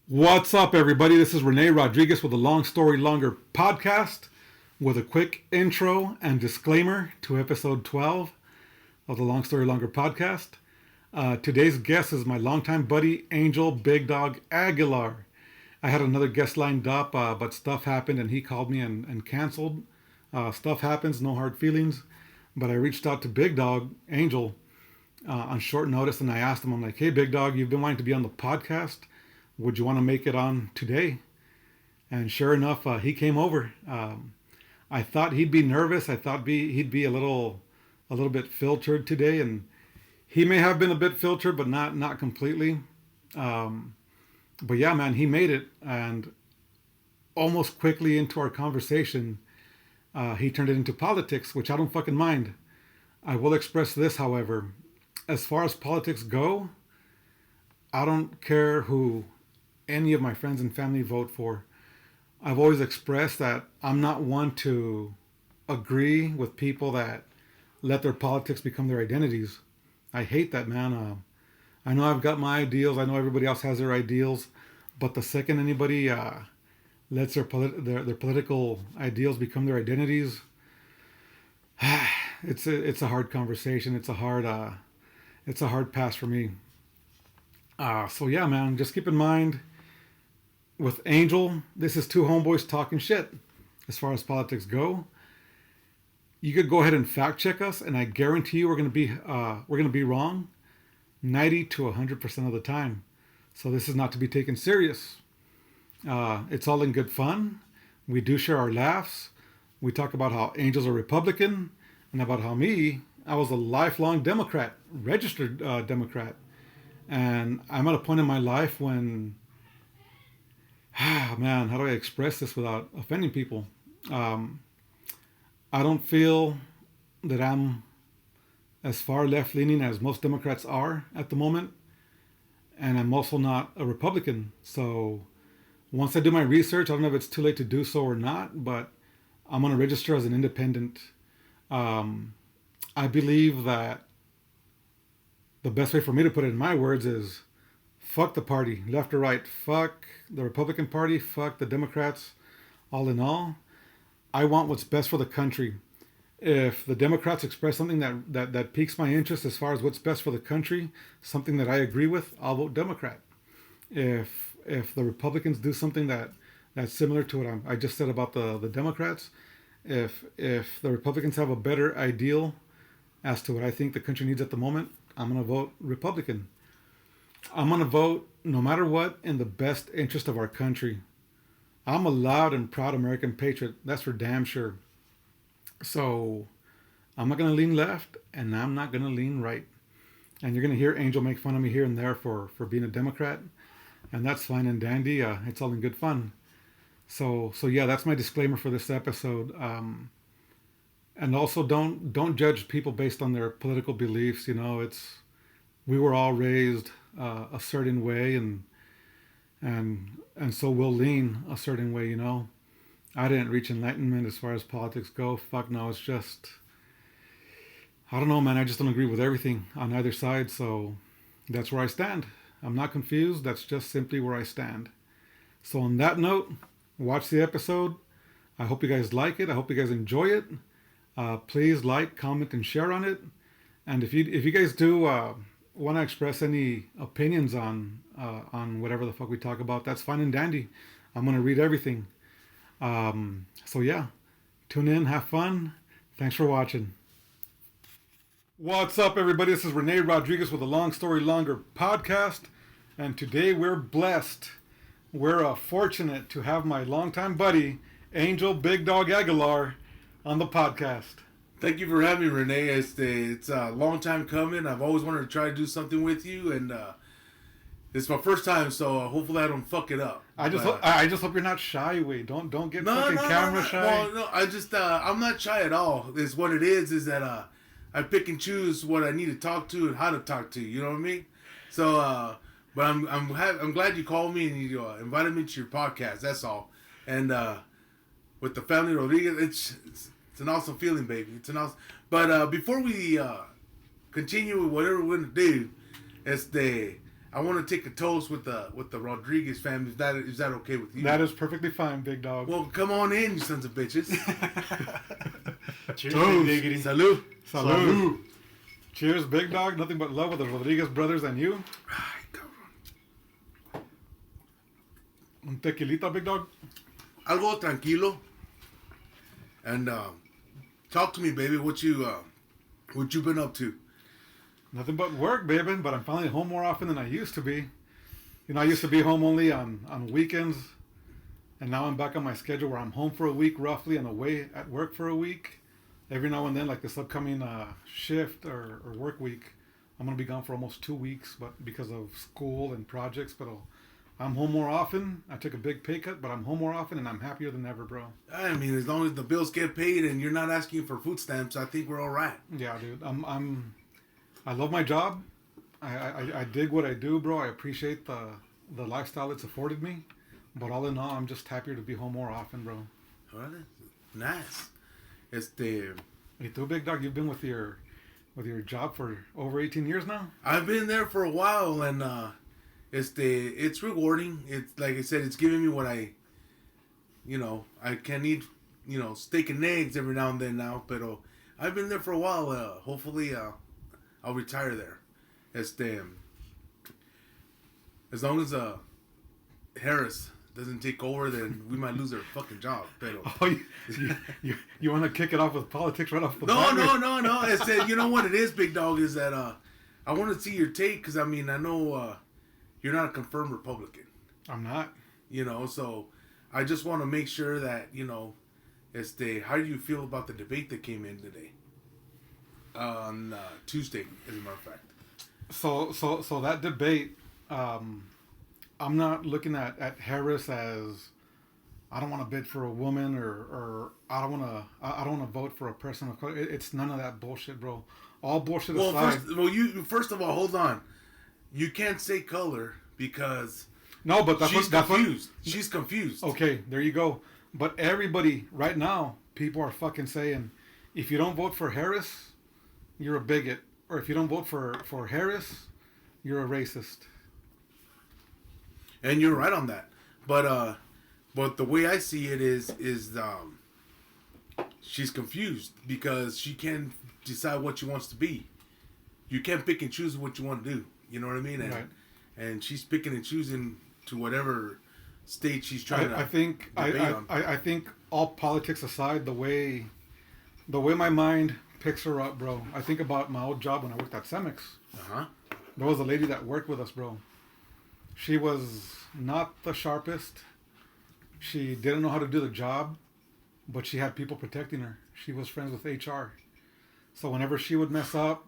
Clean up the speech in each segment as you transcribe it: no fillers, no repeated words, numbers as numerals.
What's up, everybody? This is Rene Rodriguez with the Long Story Longer podcast with a quick intro and disclaimer to episode 12 of the Long Story Longer podcast. Today's guest is my longtime buddy, Angel Big Dogg Aguilar. I had another guest lined up, but stuff happened and he called me and canceled. Stuff happens, no hard feelings. But I reached out to Big Dogg, Angel, on short notice, and I asked him, I'm like, hey, Big Dogg, you've been wanting to be on the podcast. Would you want to make it on today? And sure enough, he came over. I thought he'd be nervous. I thought he'd be a little bit filtered today, and he may have been a bit filtered, but not completely. But yeah, man, he made it, and almost quickly into our conversation, he turned it into politics, which I don't fucking mind. I will express this, however, as far as politics go, I don't care who any of my friends and family vote for. I've always expressed that I'm not one to agree with people that let their politics become their identities. I hate that, man. I know I've got my ideals. I know everybody else has their ideals, but the second anybody lets their political ideals become their identities, it's a hard conversation. It's a hard pass for me. So yeah, man, just keep in mind, with Angel, this is two homeboys talking shit as far as politics go. You could go ahead and fact check us, and I guarantee you we're gonna be wrong 90 to 100% of the time. So this is not to be taken serious. It's all in good fun. We do share our laughs. We talk about how Angel's a Republican, and about how I was a lifelong Democrat, registered Democrat. And I'm at a point in my life when, man, how do I express this without offending people? I don't feel that I'm as far left-leaning as most Democrats are at the moment. And I'm also not a Republican. So once I do my research, I don't know if it's too late to do so or not, but I'm going to register as an independent. I believe that the best way for me to put it in my words is fuck the party, left or right. Fuck the Republican Party, fuck the Democrats. All in all, I want what's best for the country. If the Democrats express something that piques my interest as far as what's best for the country, something that I agree with, I'll vote Democrat. If the Republicans do something that's similar to what I just said about the Democrats, if the Republicans have a better ideal as to what I think the country needs at the moment, I'm going to vote Republican. I'm going to vote, no matter what, in the best interest of our country. I'm a loud and proud American patriot. That's for damn sure. So I'm not going to lean left, and I'm not going to lean right. And you're going to hear Angel make fun of me here and there for being a Democrat. And that's fine and dandy. It's all in good fun. So yeah, that's my disclaimer for this episode. And also, don't judge people based on their political beliefs. You know, we were all raised a certain way, and so we'll lean a certain way. You know, I didn't reach enlightenment as far as politics go. Fuck no, it's just, I don't know, man. I just don't agree with everything on either side. So that's where I stand. I'm not confused. That's just simply where I stand. So on that note, watch the episode. I hope you guys like it. I hope you guys enjoy it. Please like, comment, and share on it. And if you guys do want to express any opinions on whatever the fuck we talk about, that's fine and dandy. I'm gonna read everything. So yeah, tune in, have fun. Thanks for watching. What's up, everybody? This is Rene Rodriguez with the Long Story Longer podcast, and today we're blessed. We're fortunate to have my longtime buddy, Angel Big Dogg Aguilar, on the podcast. Thank you for having me, Rene. It's a long time coming. I've always wanted to try to do something with you, and it's my first time, so hopefully I don't fuck it up. I just hope you're not shy. Wait, don't get fucking camera shy. Well, no, I'm not shy at all. It's what it is that I pick and choose what I need to talk to and how to talk to. You know what I mean? So, but I'm glad you called me and you invited me to your podcast. That's all. And with the family Rodriguez, it's an awesome feeling, baby. It's an awesome. But before we continue with whatever we're gonna do, I want to take a toast with the Rodriguez family. Is that okay with you? That is perfectly fine, Big Dog. Well, come on in, you sons of bitches. Cheers, Toast. Big Diggity. Salud. Salud. Cheers, Big Dog. Nothing but love with the Rodriguez brothers and you. Ay, cabrón. Un tequilita, Big Dog. Algo tranquilo. And talk to me, baby. What you been up to? Nothing but work, baby. But I'm finally home more often than I used to be. You know, I used to be home only on weekends. And now I'm back on my schedule where I'm home for a week roughly and away at work for a week. Every now and then, like this upcoming shift or work week, I'm going to be gone for almost 2 weeks, but because of school and projects. But I'm home more often. I took a big pay cut, but I'm home more often, and I'm happier than ever, bro. I mean, as long as the bills get paid and you're not asking for food stamps, I think we're all right. Yeah, dude. I love my job. I dig what I do, bro. I appreciate the lifestyle it's afforded me. But all in all, I'm just happier to be home more often, bro. All right. Nice. Hey, too, Big Dog, you've been with your job for over 18 years now? I've been there for a while, and it's rewarding. It's like I said, it's giving me what I can eat, steak and eggs every now and then now. But I've been there for a while. Hopefully, I'll retire there. As long as Harris doesn't take over, then we might lose our fucking job. Pero Oh, you want to kick it off with politics right off the no. bat? You know what it is, Big Dog, is that I want to see your take, because I mean, I know you're not a confirmed Republican. I'm not. So I just want to make sure that how do you feel about the debate that came in today on Tuesday, as a matter of fact? So that debate, I'm not looking at Harris as I don't want to bid for a woman or I don't want to vote for a person of color. It's none of that bullshit, bro. All bullshit aside. First of all, hold on. You can't say color because No, but she's confused. She's confused. Okay, there you go. But everybody right now, people are fucking saying, if you don't vote for Harris, you're a bigot, or if you don't vote for Harris, you're a racist. And you're right on that. But the way I see it is she's confused because she can't decide what she wants to be. You can't pick and choose what you want to do. You know what I mean? And, right. And she's picking and choosing to whatever state she's trying to. I think I think all politics aside, the way my mind picks her up, bro. I think about my old job when I worked at Cemex. There was a lady that worked with us, bro. She was not the sharpest. She didn't know how to do the job, but she had people protecting her. She was friends with HR. So whenever she would mess up,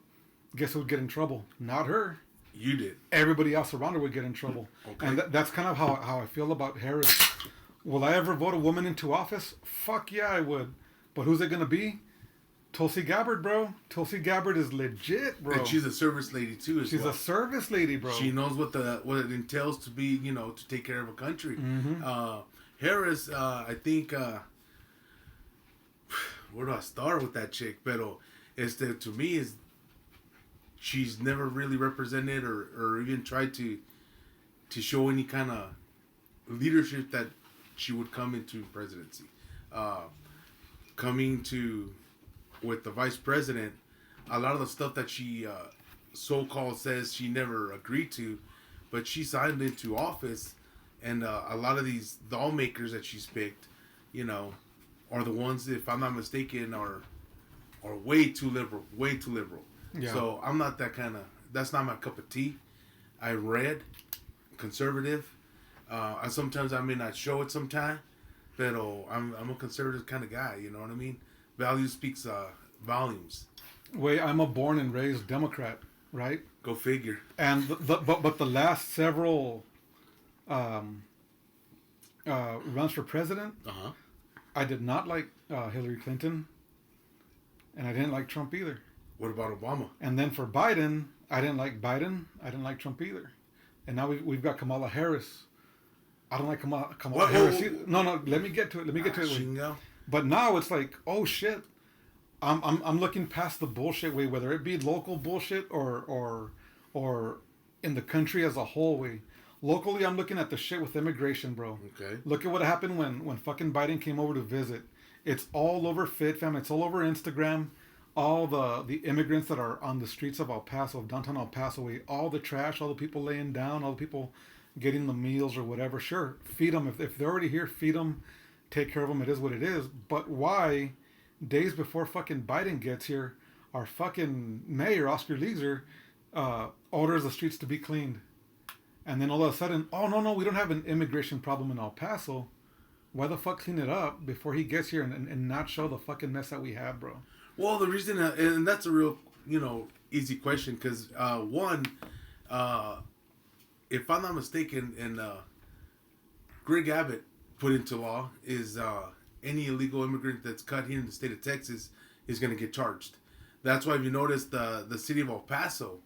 guess who would get in trouble? Not her. You did. Everybody else around her would get in trouble. Okay. And that's kind of how I feel about Harris. Will I ever vote a woman into office? Fuck yeah, I would. But who's it going to be? Tulsi Gabbard, bro. Tulsi Gabbard is legit, bro. And she's a service lady too. She's a service lady, bro. She knows what it entails to be, to take care of a country. Mm-hmm. Harris, I think. Where do I start with that chick? Pero, to me is she's never really represented or even tried to show any kind of leadership that she would come into presidency. Coming to with the vice president, a lot of the stuff that she so-called says she never agreed to, but she signed into office, and a lot of these lawmakers that she's picked, are the ones, if I'm not mistaken, are way too liberal. Yeah. So I'm not that's not my cup of tea. I read conservative. Sometimes I may not show it sometime, but I'm a conservative kind of guy, you know what I mean? Value speaks volumes. Wait, I'm a born and raised Democrat, right? Go figure. And but the last several runs for president, I did not like Hillary Clinton, and I didn't like Trump either. What about Obama? And then for Biden, I didn't like Biden. I didn't like Trump either. And now we've got Kamala Harris. I don't like Kamala Harris either. No, let me get to it. But now it's like, oh shit, I'm looking past the bullshit way, whether it be local bullshit or in the country as a whole, way. Locally, I'm looking at the shit with immigration, bro. Okay. Look at what happened when fucking Biden came over to visit. It's all over Fit Fam. It's all over Instagram. All the immigrants that are on the streets of El Paso, of downtown El Paso, way. All the trash, all the people laying down, all the people getting the meals or whatever. Sure, feed them. If they're already here, feed them. Take care of them. It is what it is. But why, days before fucking Biden gets here, our fucking mayor, Oscar Leeser, orders the streets to be cleaned. And then all of a sudden, oh, no, we don't have an immigration problem in El Paso. Why the fuck clean it up before he gets here and not show the fucking mess that we have, bro? Well, the reason, and that's a real, easy question, because, one, if I'm not mistaken, and Greg Abbott put into law is any illegal immigrant that's cut here in the state of Texas is going to get charged. That's why if you notice the city of El Paso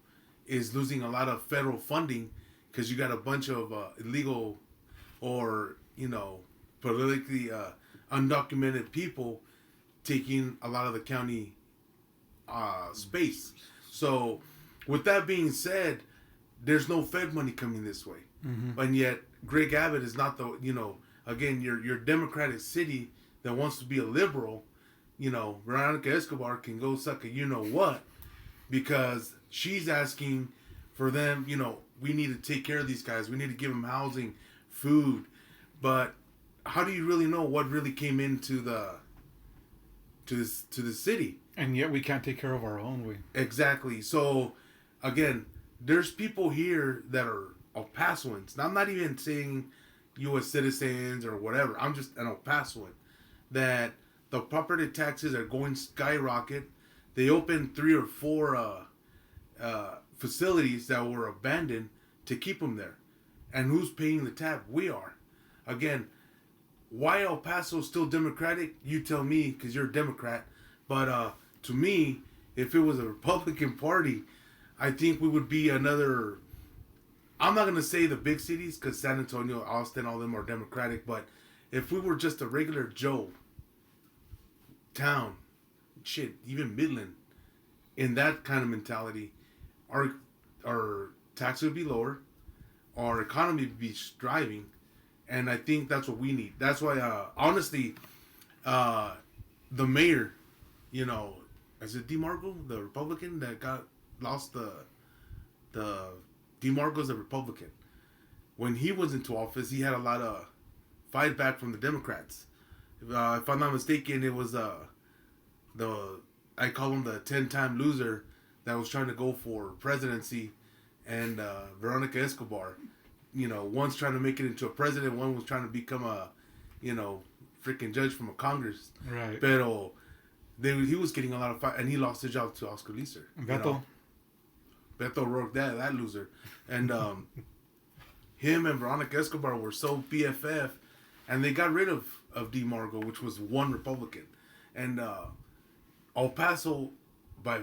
is losing a lot of federal funding because you got a bunch of illegal or, politically undocumented people taking a lot of the county space. So with that being said, there's no Fed money coming this way. Mm-hmm. And yet Greg Abbott is not the, again, your Democratic city that wants to be a liberal, Veronica Escobar can go suck a what because she's asking for them, we need to take care of these guys. We need to give them housing, food. But how do you really know what really came into the city? And yet we can't take care of our own. Exactly. So, again, there's people here that are El Pasoans. Now, I'm not even saying U.S. citizens or whatever. I'm just an El Pasoan. That the property taxes are going skyrocket. They opened 3 or 4 facilities that were abandoned to keep them there. And who's paying the tab? We are. Again, why El Paso is still Democratic? You tell me, because you're a Democrat. But to me, if it was a Republican Party, I think we would be another... I'm not going to say the big cities, because San Antonio, Austin, all of them are Democratic. But if we were just a regular Joe town, shit, even Midland, in that kind of mentality, our taxes would be lower, our economy would be thriving, and I think that's what we need. That's why, honestly, the mayor, is it DeMarco, the Republican that lost the DeMarco's a Republican. When he was into office, he had a lot of fight back from the Democrats. If I'm not mistaken, it was I call him the 10-time loser that was trying to go for presidency, and Veronica Escobar, one's trying to make it into a president, one was trying to become a, freaking judge from a Congress. Right. Pero he was getting a lot of fight, and he lost his job to Oscar Leeser. Beto O'Rourke, that loser, and him and Veronica Escobar were so BFF, and they got rid of DeMarco, which was one Republican, and El Paso, I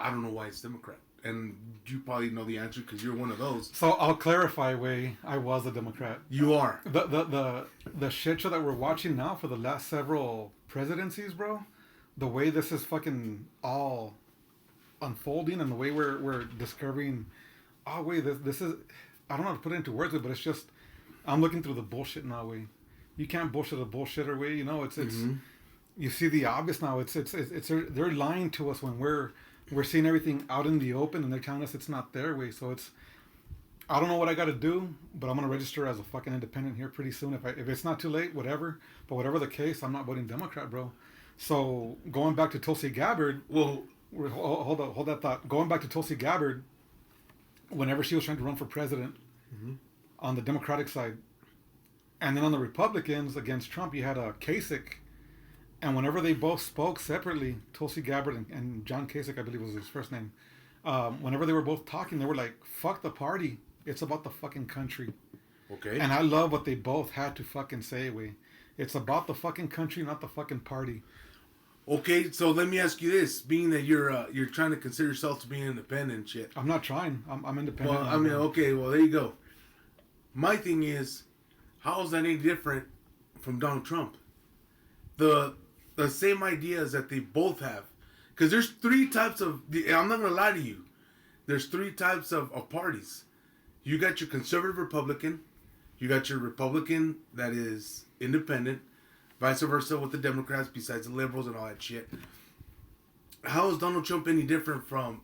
don't know why it's Democrat. And you probably know the answer because you're one of those. So I'll clarify, I was a Democrat. You are. The shit show that we're watching now for the last several presidencies, bro, the way this is fucking all unfolding and the way we're discovering, this is, I don't know how to put it into words, but it's just, I'm looking through the bullshit now, You can't bullshit a bullshitter, it's mm-hmm. You see the obvious now. It's they're lying to us when we're seeing everything out in the open, and they're telling us it's not their way. So I don't know what I got to do, but I'm gonna register as a fucking independent here pretty soon. If it's not too late, whatever. But whatever the case, I'm not voting Democrat, bro. So going back to Tulsi Gabbard, hold that thought. Going back to Tulsi Gabbard, whenever she was trying to run for president, mm-hmm. on the Democratic side, and then on the Republicans against Trump, you had a Kasich. And whenever they both spoke separately, Tulsi Gabbard and John Kasich, I believe was his first name, whenever they were both talking, they were like, fuck the party. It's about the fucking country. Okay. And I love what they both had to fucking say, It's about the fucking country, not the fucking party. Okay, so let me ask you this. Being that you're trying to consider yourself to be independent and shit. I'm not trying. I'm independent. Well, there you go. My thing is, how is that any different from Donald Trump? The same ideas that they both have. Because there's 3 types of... I'm not going to lie to you. There's 3 types of parties. you got your conservative Republican, you got your Republican that is independent, vice versa with the Democrats, besides the liberals and all that shit. How is Donald Trump any different from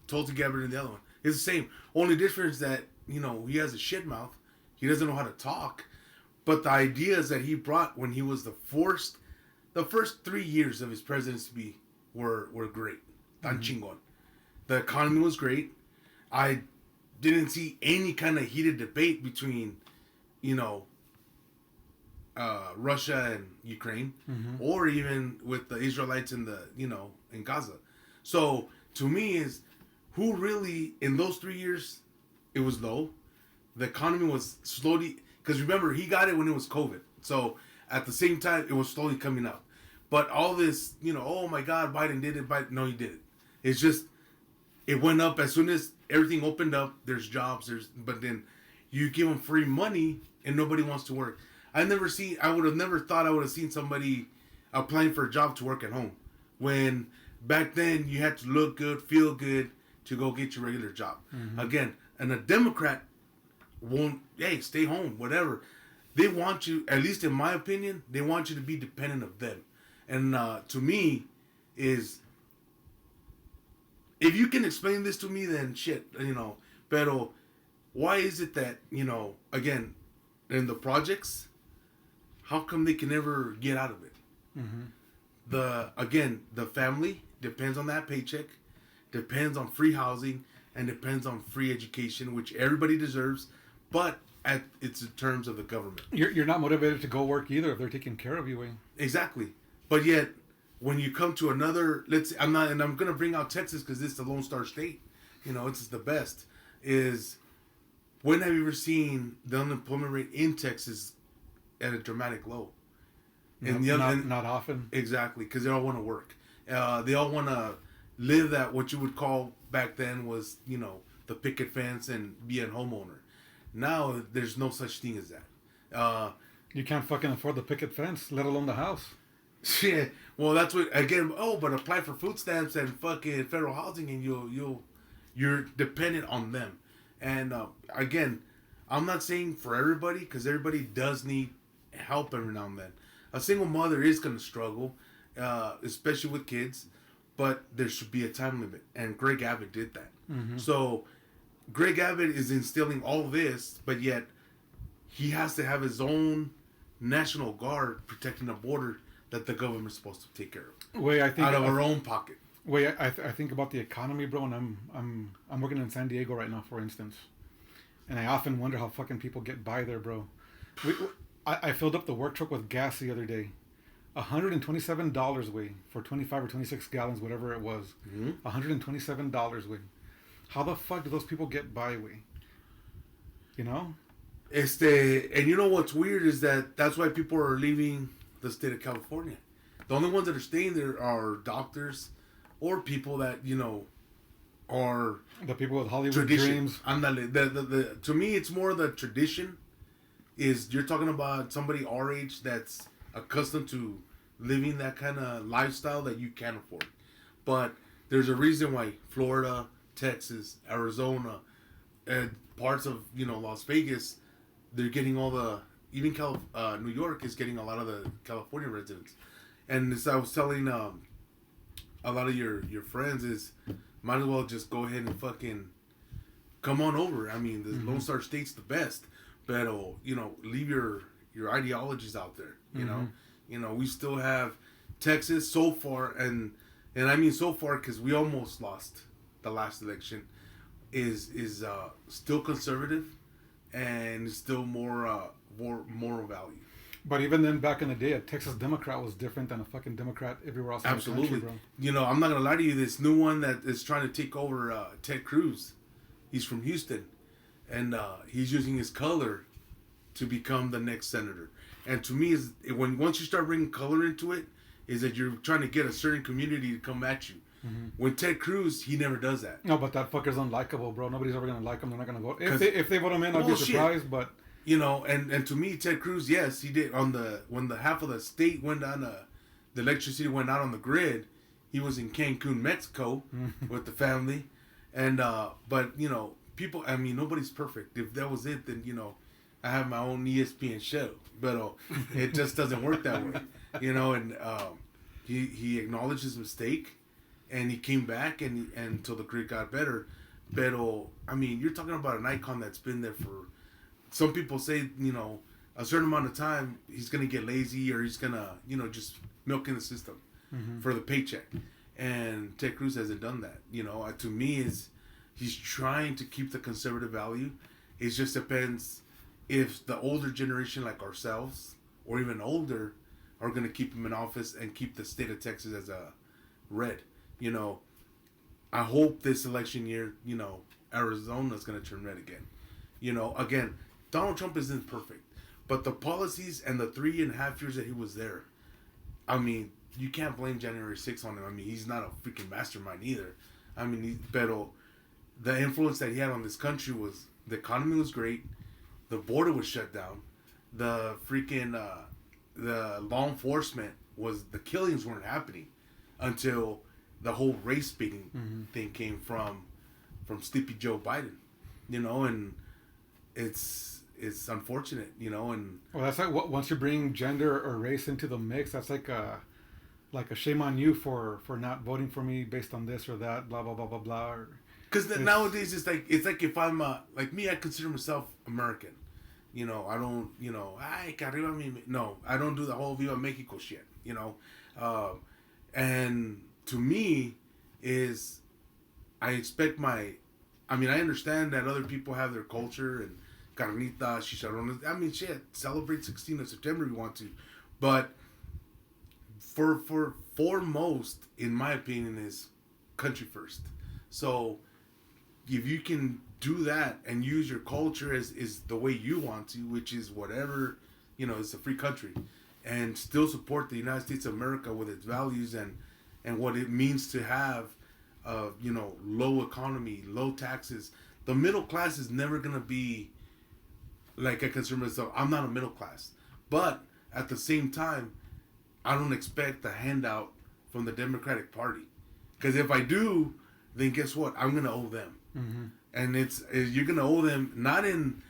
Tulsi Gabbard and the other one? It's the same. Only difference that, you know, he has a shit mouth. He doesn't know how to talk. But the ideas that he brought when he was the first 3 years of his presidency were great. Tan chingón. The economy was great. I didn't see any kind of heated debate between, you know, Russia and Ukraine, or even with the Israelites in the, you know, in Gaza. So to me is who really in those 3 years it was low. The economy was slowly, because remember he got it when it was COVID. So at the same time it was slowly coming up. But all this, you know, oh my God, Biden did it. No, he didn't. It's just it went up as soon as everything opened up. There's jobs. But then you give them free money and nobody wants to work. I would have never thought I would have seen somebody applying for a job to work at home. When back then you had to look good, feel good to go get your regular job. Again, and a Democrat won't, hey, stay home, whatever. They want you, at least in my opinion, they want you to be dependent of them. And to me, is, if you can explain this to me, then shit, you know. Pero why is it that, you know, again, in the projects, how come they can never get out of it? The family depends on that paycheck, depends on free housing, and depends on free education, which everybody deserves, but it's in terms of the government. You're not motivated to go work either if they're taking care of you. Exactly. But yet, when you come to another, I'm going to bring out Texas because it's the Lone Star State. You know, it's the best. Is, when have you ever seen the unemployment rate in Texas at a dramatic low? And not often. Exactly, because they all want to work. They all want to live that, what you would call back then was, you know, the picket fence and be a homeowner. Now, there's no such thing as that. You can't fucking afford the picket fence, let alone the house. Yeah, well, that's what, again, but apply for food stamps and fucking federal housing and you're dependent on them. And again, I'm not saying for everybody, because everybody does need help every now and then. A single mother is going to struggle, especially with kids, but there should be a time limit. And Greg Abbott did that. So Greg Abbott is instilling all this, but yet he has to have his own National Guard protecting the border that the government's supposed to take care of. Out of our own pocket. I think about the economy, bro, and I'm working in San Diego right now, for instance, and I often wonder how fucking people get by there, bro. I filled up the work truck with gas the other day, $127 way for 25 or 26 gallons, whatever it was. $127 way. How the fuck do those people get by way? You know? And you know what's weird is that's why people are leaving the state of California. The only ones that are staying there are doctors or people that, you know, are the people with Hollywood tradition. dreams. To me, it's more the tradition. Is you're talking about somebody our age that's accustomed to living that kind of lifestyle that you can't afford. But there's a reason why Florida, Texas, Arizona, and parts of, you know, Las Vegas, they're getting all the, even New York is getting a lot of the California residents. And as I was telling a lot of your friends, is might as well just go ahead and fucking come on over. I mean, the Lone Star State's the best, but you know, leave your ideologies out there. You know, we still have Texas so far, and I mean so far because we almost lost the last election. Is still conservative, and still more moral value. But even then, back in the day, a Texas Democrat was different than a fucking Democrat everywhere else in the country, bro. You know, I'm not gonna lie to you. This new one that is trying to take over, Ted Cruz, he's from Houston, and he's using his color to become the next senator. And to me, once you start bringing color into it, is that you're trying to get a certain community to come at you. When Ted Cruz, he never does that. No, but that fucker's unlikable, bro. Nobody's ever gonna like him. They're not gonna vote. If they vote him in, I'll be surprised. But you know, and to me, Ted Cruz, yes, he did when the half of the state went down, the electricity went out on the grid. He was in Cancun, Mexico, with the family, and but you know, people. I mean, nobody's perfect. If that was it, then I have my own ESPN show. But it just doesn't work that way, And he acknowledged his mistake, and he came back, and until the grid got better. But I mean, you're talking about an icon that's been there for. Some people say, a certain amount of time he's gonna get lazy, or he's gonna, just milk in the system for the paycheck. And Ted Cruz hasn't done that. To me, he's trying to keep the conservative value. It just depends if the older generation, like ourselves, or even older, are going to keep him in office and keep the state of Texas as a red. I hope this election year, Arizona's going to turn red again. Again, Donald Trump isn't perfect, but the policies and the 3.5 years that he was there, I mean, you can't blame January 6th on him. I mean, he's not a freaking mastermind either. I mean, the influence that he had on this country was, the economy was great, the border was shut down, the freaking, the law enforcement the killings weren't happening until the whole race baiting thing came from Sleepy Joe Biden, and it's unfortunate, and... Well, that's like, once you bring gender or race into the mix, that's like a shame on you for not voting for me based on this or that, blah blah blah blah blah. Because nowadays it's like if I'm like me, I consider myself American. I don't, ay, que arriba mi... No, I don't do the whole Viva Mexico shit. And to me I expect I understand that other people have their culture and carnitas, chicharrones. I mean, shit, celebrate 16th of September if you want to, but for foremost, in my opinion, is country first. So if you can do that and use your culture as is the way you want to, which is whatever, it's a free country, and still support the United States of America with its values and what it means to have, low economy, low taxes. The middle class is never gonna be like I consider myself. I'm not a middle class, but at the same time, I don't expect a handout from the Democratic Party, because if I do, then guess what? I'm gonna owe them, and you're gonna owe them not in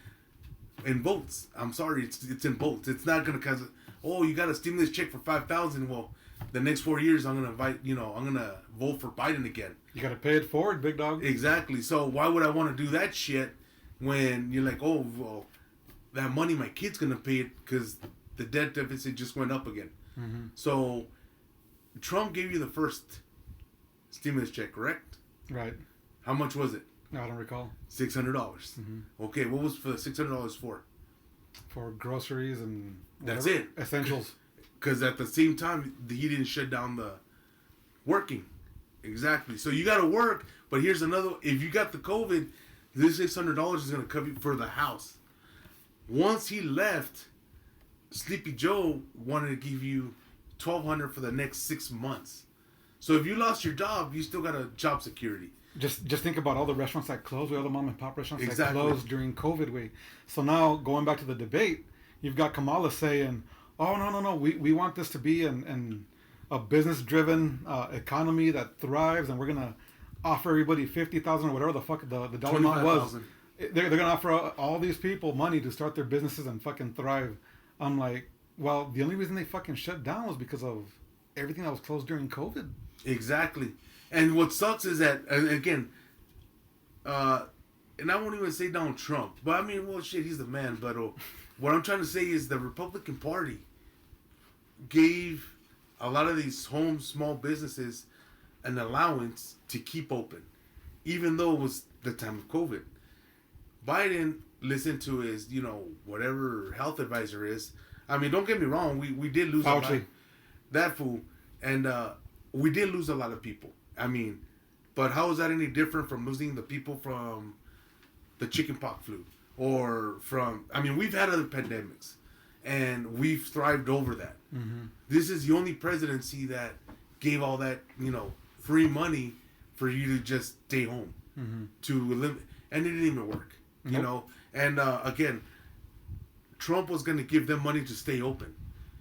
votes. I'm sorry, it's in votes. It's not gonna cause you got a stimulus check for $5,000. Well, the next 4 years I'm gonna vote for Biden again. You gotta pay it forward, big dog. Exactly. So why would I want to do that shit when you're like, that money my kid's gonna pay it because the debt deficit just went up again. So Trump gave you the first stimulus check, correct? Right. How much was it? I don't recall. $600. Okay, what was for the $600 for? For groceries and that's it. Essentials. Because at the same time, he didn't shut down the working. Exactly. So you got to work, but here's another. If you got the COVID, this $600 is going to cover you for the house. Once he left, Sleepy Joe wanted to give you $1,200 for the next 6 months. So if you lost your job, you still got a job security. Just think about all the restaurants that closed, all the mom and pop restaurants that closed during COVID week. So now going back to the debate, you've got Kamala saying, "Oh no, we want this to be a business driven economy that thrives, and we're gonna offer everybody 50,000 or whatever the fuck the dollar amount was. They're gonna offer all these people money to start their businesses and fucking thrive." I'm like, well, the only reason they fucking shut down was because of everything that was closed during COVID. Exactly. And what sucks is that, again, and I won't even say Donald Trump, but I mean, well, shit, he's the man. But what I'm trying to say is the Republican Party gave a lot of these small businesses an allowance to keep open, even though it was the time of COVID. Biden listened to his, whatever health advisor is. I mean, don't get me wrong, we did lose a lot. That fool. And we did lose a lot of people. I mean, but how is that any different from losing the people from the chickenpox flu? Or from, I mean, we've had other pandemics, and we've thrived over that. This is the only presidency that gave all that, free money for you to just stay home. To limit, and it didn't even work, you know? And again, Trump was going to give them money to stay open.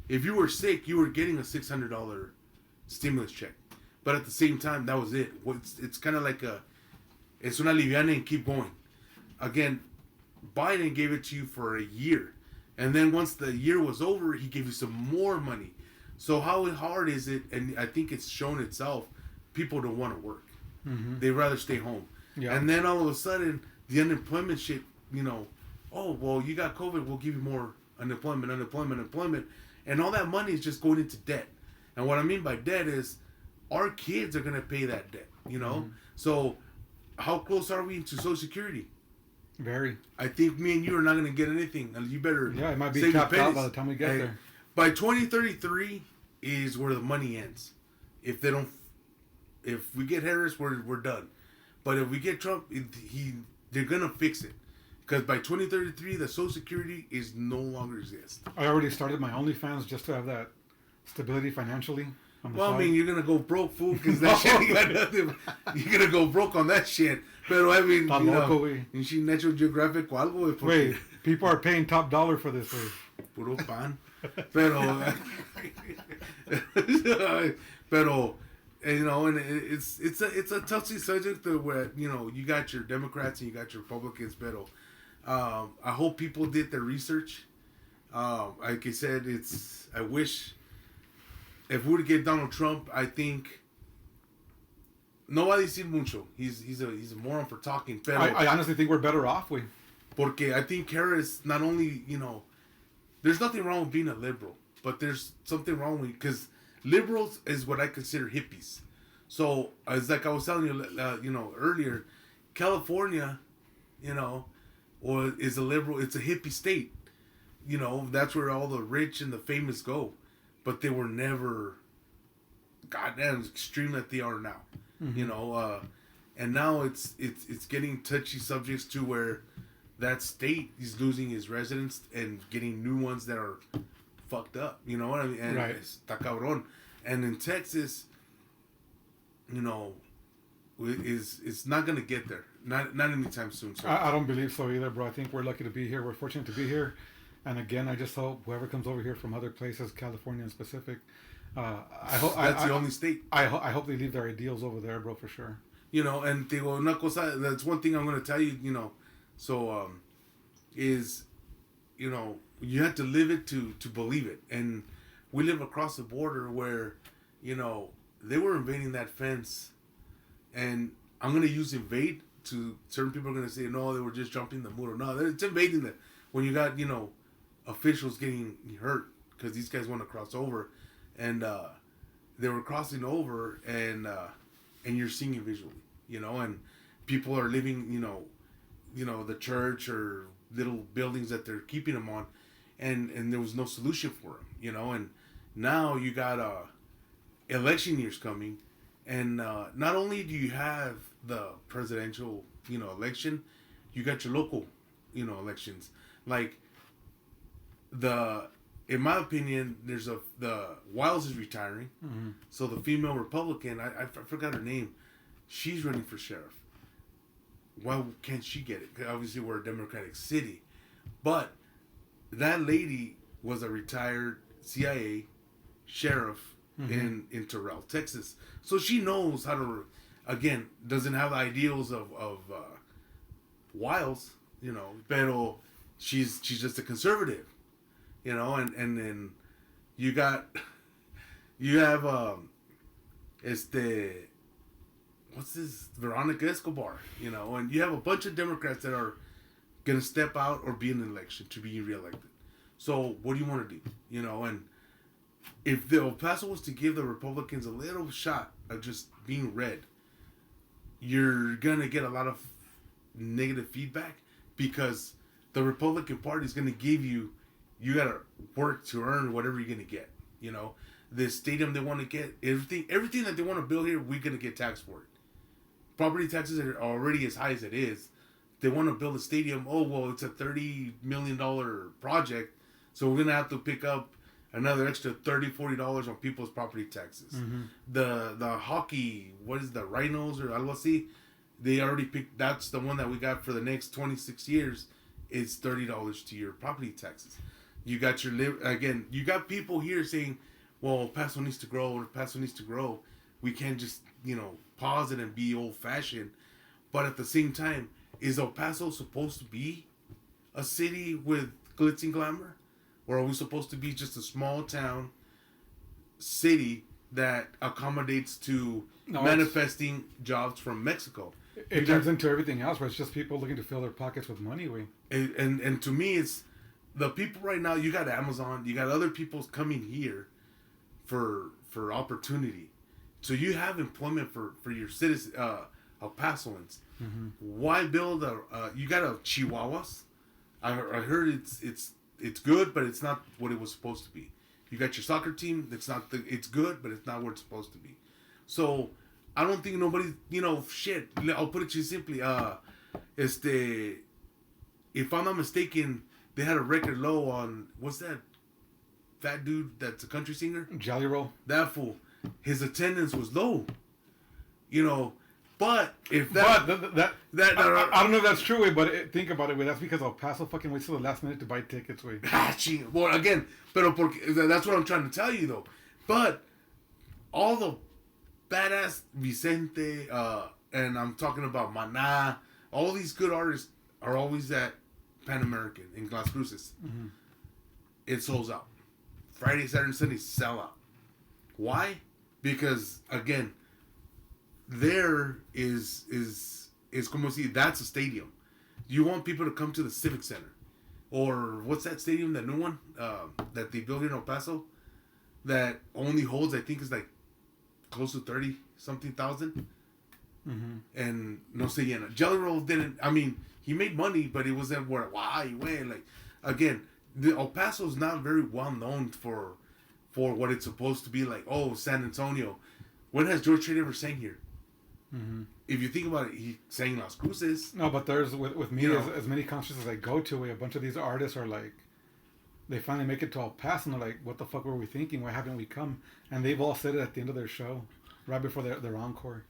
If you were sick, you were getting a $600 stimulus check. But at the same time, that was it. It's kind of like it's una liviana and keep going. again, Biden gave it to you for a year. And then once the year was over, he gave you some more money. So how hard is it? And I think it's shown itself. People don't want to work. Mm-hmm. They'd rather stay home. Yeah. And then all of a sudden, the unemployment shit, oh, well, you got COVID, we'll give you more unemployment. And all that money is just going into debt. And what I mean by debt is our kids are going to pay that debt, Mm-hmm. So how close are we to Social Security? Very. I think me and you are not going to get anything. And you better Yeah, it might be save your tapped out pennies. by the time we get Hey, there. By 2033 is where the money ends. If we get Harris, we're done. But if we get Trump, they're gonna fix it, because by 2033 the Social Security is no longer exist. I already started my OnlyFans just to have that stability financially. On the Well, side. I mean, you're gonna go broke, fool, because that shit ain't got nothing. You're gonna go broke on that shit. But I mean, Está loco, güey. and she National Geographic o algo. Güey, Wait, people are paying top dollar for this. Way. puro pan. Pero, and it's a touchy subject where you got your Democrats and you got your Republicans. Pero, I hope people did their research. Like I said, I wish if we would get Donald Trump, I think nobody's seen mucho. He's a moron for talking. Pero, I honestly think we're better off. We. Porque I think Harris not only there's nothing wrong with being a liberal, but there's something wrong with, because liberals is what I consider hippies. So it's like I was telling you, earlier, California, or is a liberal. It's a hippie state. That's where all the rich and the famous go, but they were never, goddamn, extreme that they are now. Mm-hmm. And now it's getting touchy subjects to where that state is losing his residents and getting new ones that are fucked up. You know what I mean? And right. Está cabrón. And in Texas, it's not gonna get there. Not anytime soon. So. I don't believe so either, bro. I think we're lucky to be here. We're fortunate to be here. And again, I just hope whoever comes over here from other places, California in specific, I hope that's the only state. I hope they leave their ideals over there, bro, for sure. And digo, una cosa, that's one thing I'm gonna tell you. So, is, you have to live it to believe it. And we live across the border where, they were invading that fence. And I'm going to use invade to, certain people are going to say, no, they were just jumping the muro. No, it's invading that. When you got, officials getting hurt because these guys want to cross over. And they were crossing over, and you're seeing it visually, and people are living, the church or little buildings that they're keeping them on, and there was no solution for them, and now you got election years coming, and not only do you have the presidential, election, you got your local, elections. Like in my opinion, the Wiles is retiring, Mm-hmm. so the female Republican, I forgot her name, she's running for sheriff. Why can't she get it? 'Cause obviously, we're a Democratic city. But that lady was a retired CIA sheriff in Terrell, Texas. So she knows how to, again, doesn't have the ideals of Wiles, pero she's just a conservative, and then you have what's this, Veronica Escobar, and you have a bunch of Democrats that are gonna step out or be in an election to be reelected. So what do you want to do? And if the El Paso was to give the Republicans a little shot of just being red, you're gonna get a lot of negative feedback, because the Republican Party is gonna give you gotta work to earn whatever you're gonna get. The stadium they want to get, everything that they want to build here, we're gonna get taxed for it. Property taxes are already as high as it is. They want to build a stadium. Oh, well, it's a $30 million project, so we're going to have to pick up another extra $30, $40 on people's property taxes. Mm-hmm. The hockey, what is the Rhinos or algo así, they already picked, that's the one that we got for the next 26 years. It's $30 to your property taxes. You got you got people here saying, well, Paso needs to grow, or Paso needs to grow. We can't just, pause it and be old-fashioned. But at the same time, is El Paso supposed to be a city with glitz and glamour? Or are we supposed to be just a small town city that accommodates to manifesting jobs from Mexico? It turns into everything else, where it's just people looking to fill their pockets with money. And to me, it's the people right now. You got Amazon, you got other people coming here for opportunity. So you have employment for your citizens, El Pasoans. Mm-hmm. Why build you got a Chihuahuas? I heard it's good, but it's not what it was supposed to be. You got your soccer team. It's good, but it's not what it's supposed to be. So I don't think nobody, shit. I'll put it to you simply. If I'm not mistaken, they had a record low on what's that fat dude that's a country singer? Jelly Roll. That fool. His attendance was low. But if I don't know if that's true, but think about it, that's because El Paso fucking waits till the last minute to buy tickets, Well, again, that's what I'm trying to tell you, though. But all the badass Vicente, and I'm talking about Maná, all these good artists are always at Pan American in Las Cruces. Mm-hmm. It sells out. Friday, Saturday, and Sunday sell out. Why? Because, again, there is como si that's a stadium. You want people to come to the Civic Center, or what's that stadium, that new one that they built in El Paso, that only holds, I think, is like close to 30-something thousand. Mm-hmm. And no sé llena. Jelly Roll didn't. I mean, he made money, but it wasn't where he went. Like, again, El Paso is not very well known for what it's supposed to be. Like, San Antonio. When has George Strait ever sang here? Mm-hmm. If you think about it, he sang Las Cruces. No, but there's with me, as many concerts as I go to, a bunch of these artists are like, they finally make it to El Paso, and they're like, what the fuck were we thinking? Why haven't we come? And they've all said it at the end of their show, right before their encore.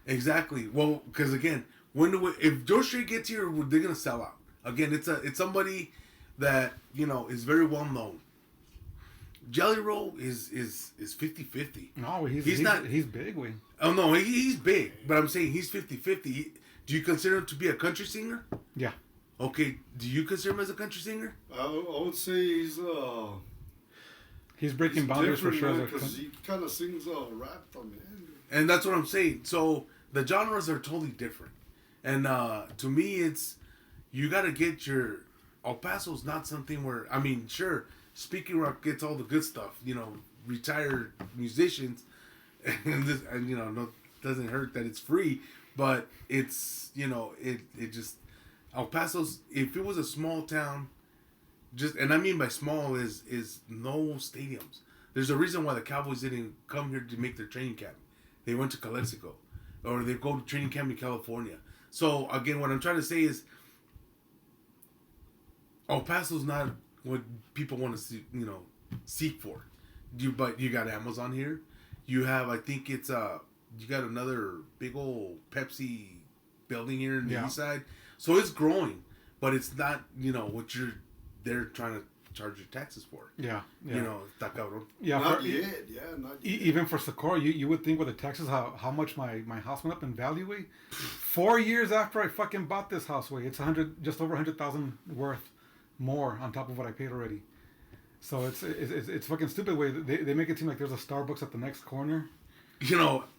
Exactly. Well, because again, if George Strait gets here, they're gonna sell out. Again, it's somebody that is very well known. Jelly Roll is 50-50. No, he's big. Oh no, he's big. But I'm saying he's 50-50. Do you consider him to be a country singer? Yeah. Okay. Do you consider him as a country singer? I would say he's breaking boundaries for sure. Because he kind of sings rap on the end. And that's what I'm saying. So the genres are totally different. And to me, it's you got to get your El Paso's not something where sure. Speaking Rock gets all the good stuff, retired musicians, and no, doesn't hurt that it's free, but it's, it just, El Paso's, if it was a small town, and I mean by small is no stadiums. There's a reason why the Cowboys didn't come here to make their training camp. They went to Calexico, or they go to training camp in California. So again, what I'm trying to say is, El Paso's not what people want to see, seek for. But you got Amazon here. You have, I think it's you got another big old Pepsi building here in the east side. So it's growing, but it's not, what they're trying to charge your taxes for. Yeah. Está cabrón. Yeah, not yet. Even for Socorro, you would think with the taxes how much my house went up in value. 4 years after I fucking bought this house, it's just over 100,000 worth more on top of what I paid already. So it's fucking stupid way. They make it seem like there's a Starbucks at the next corner.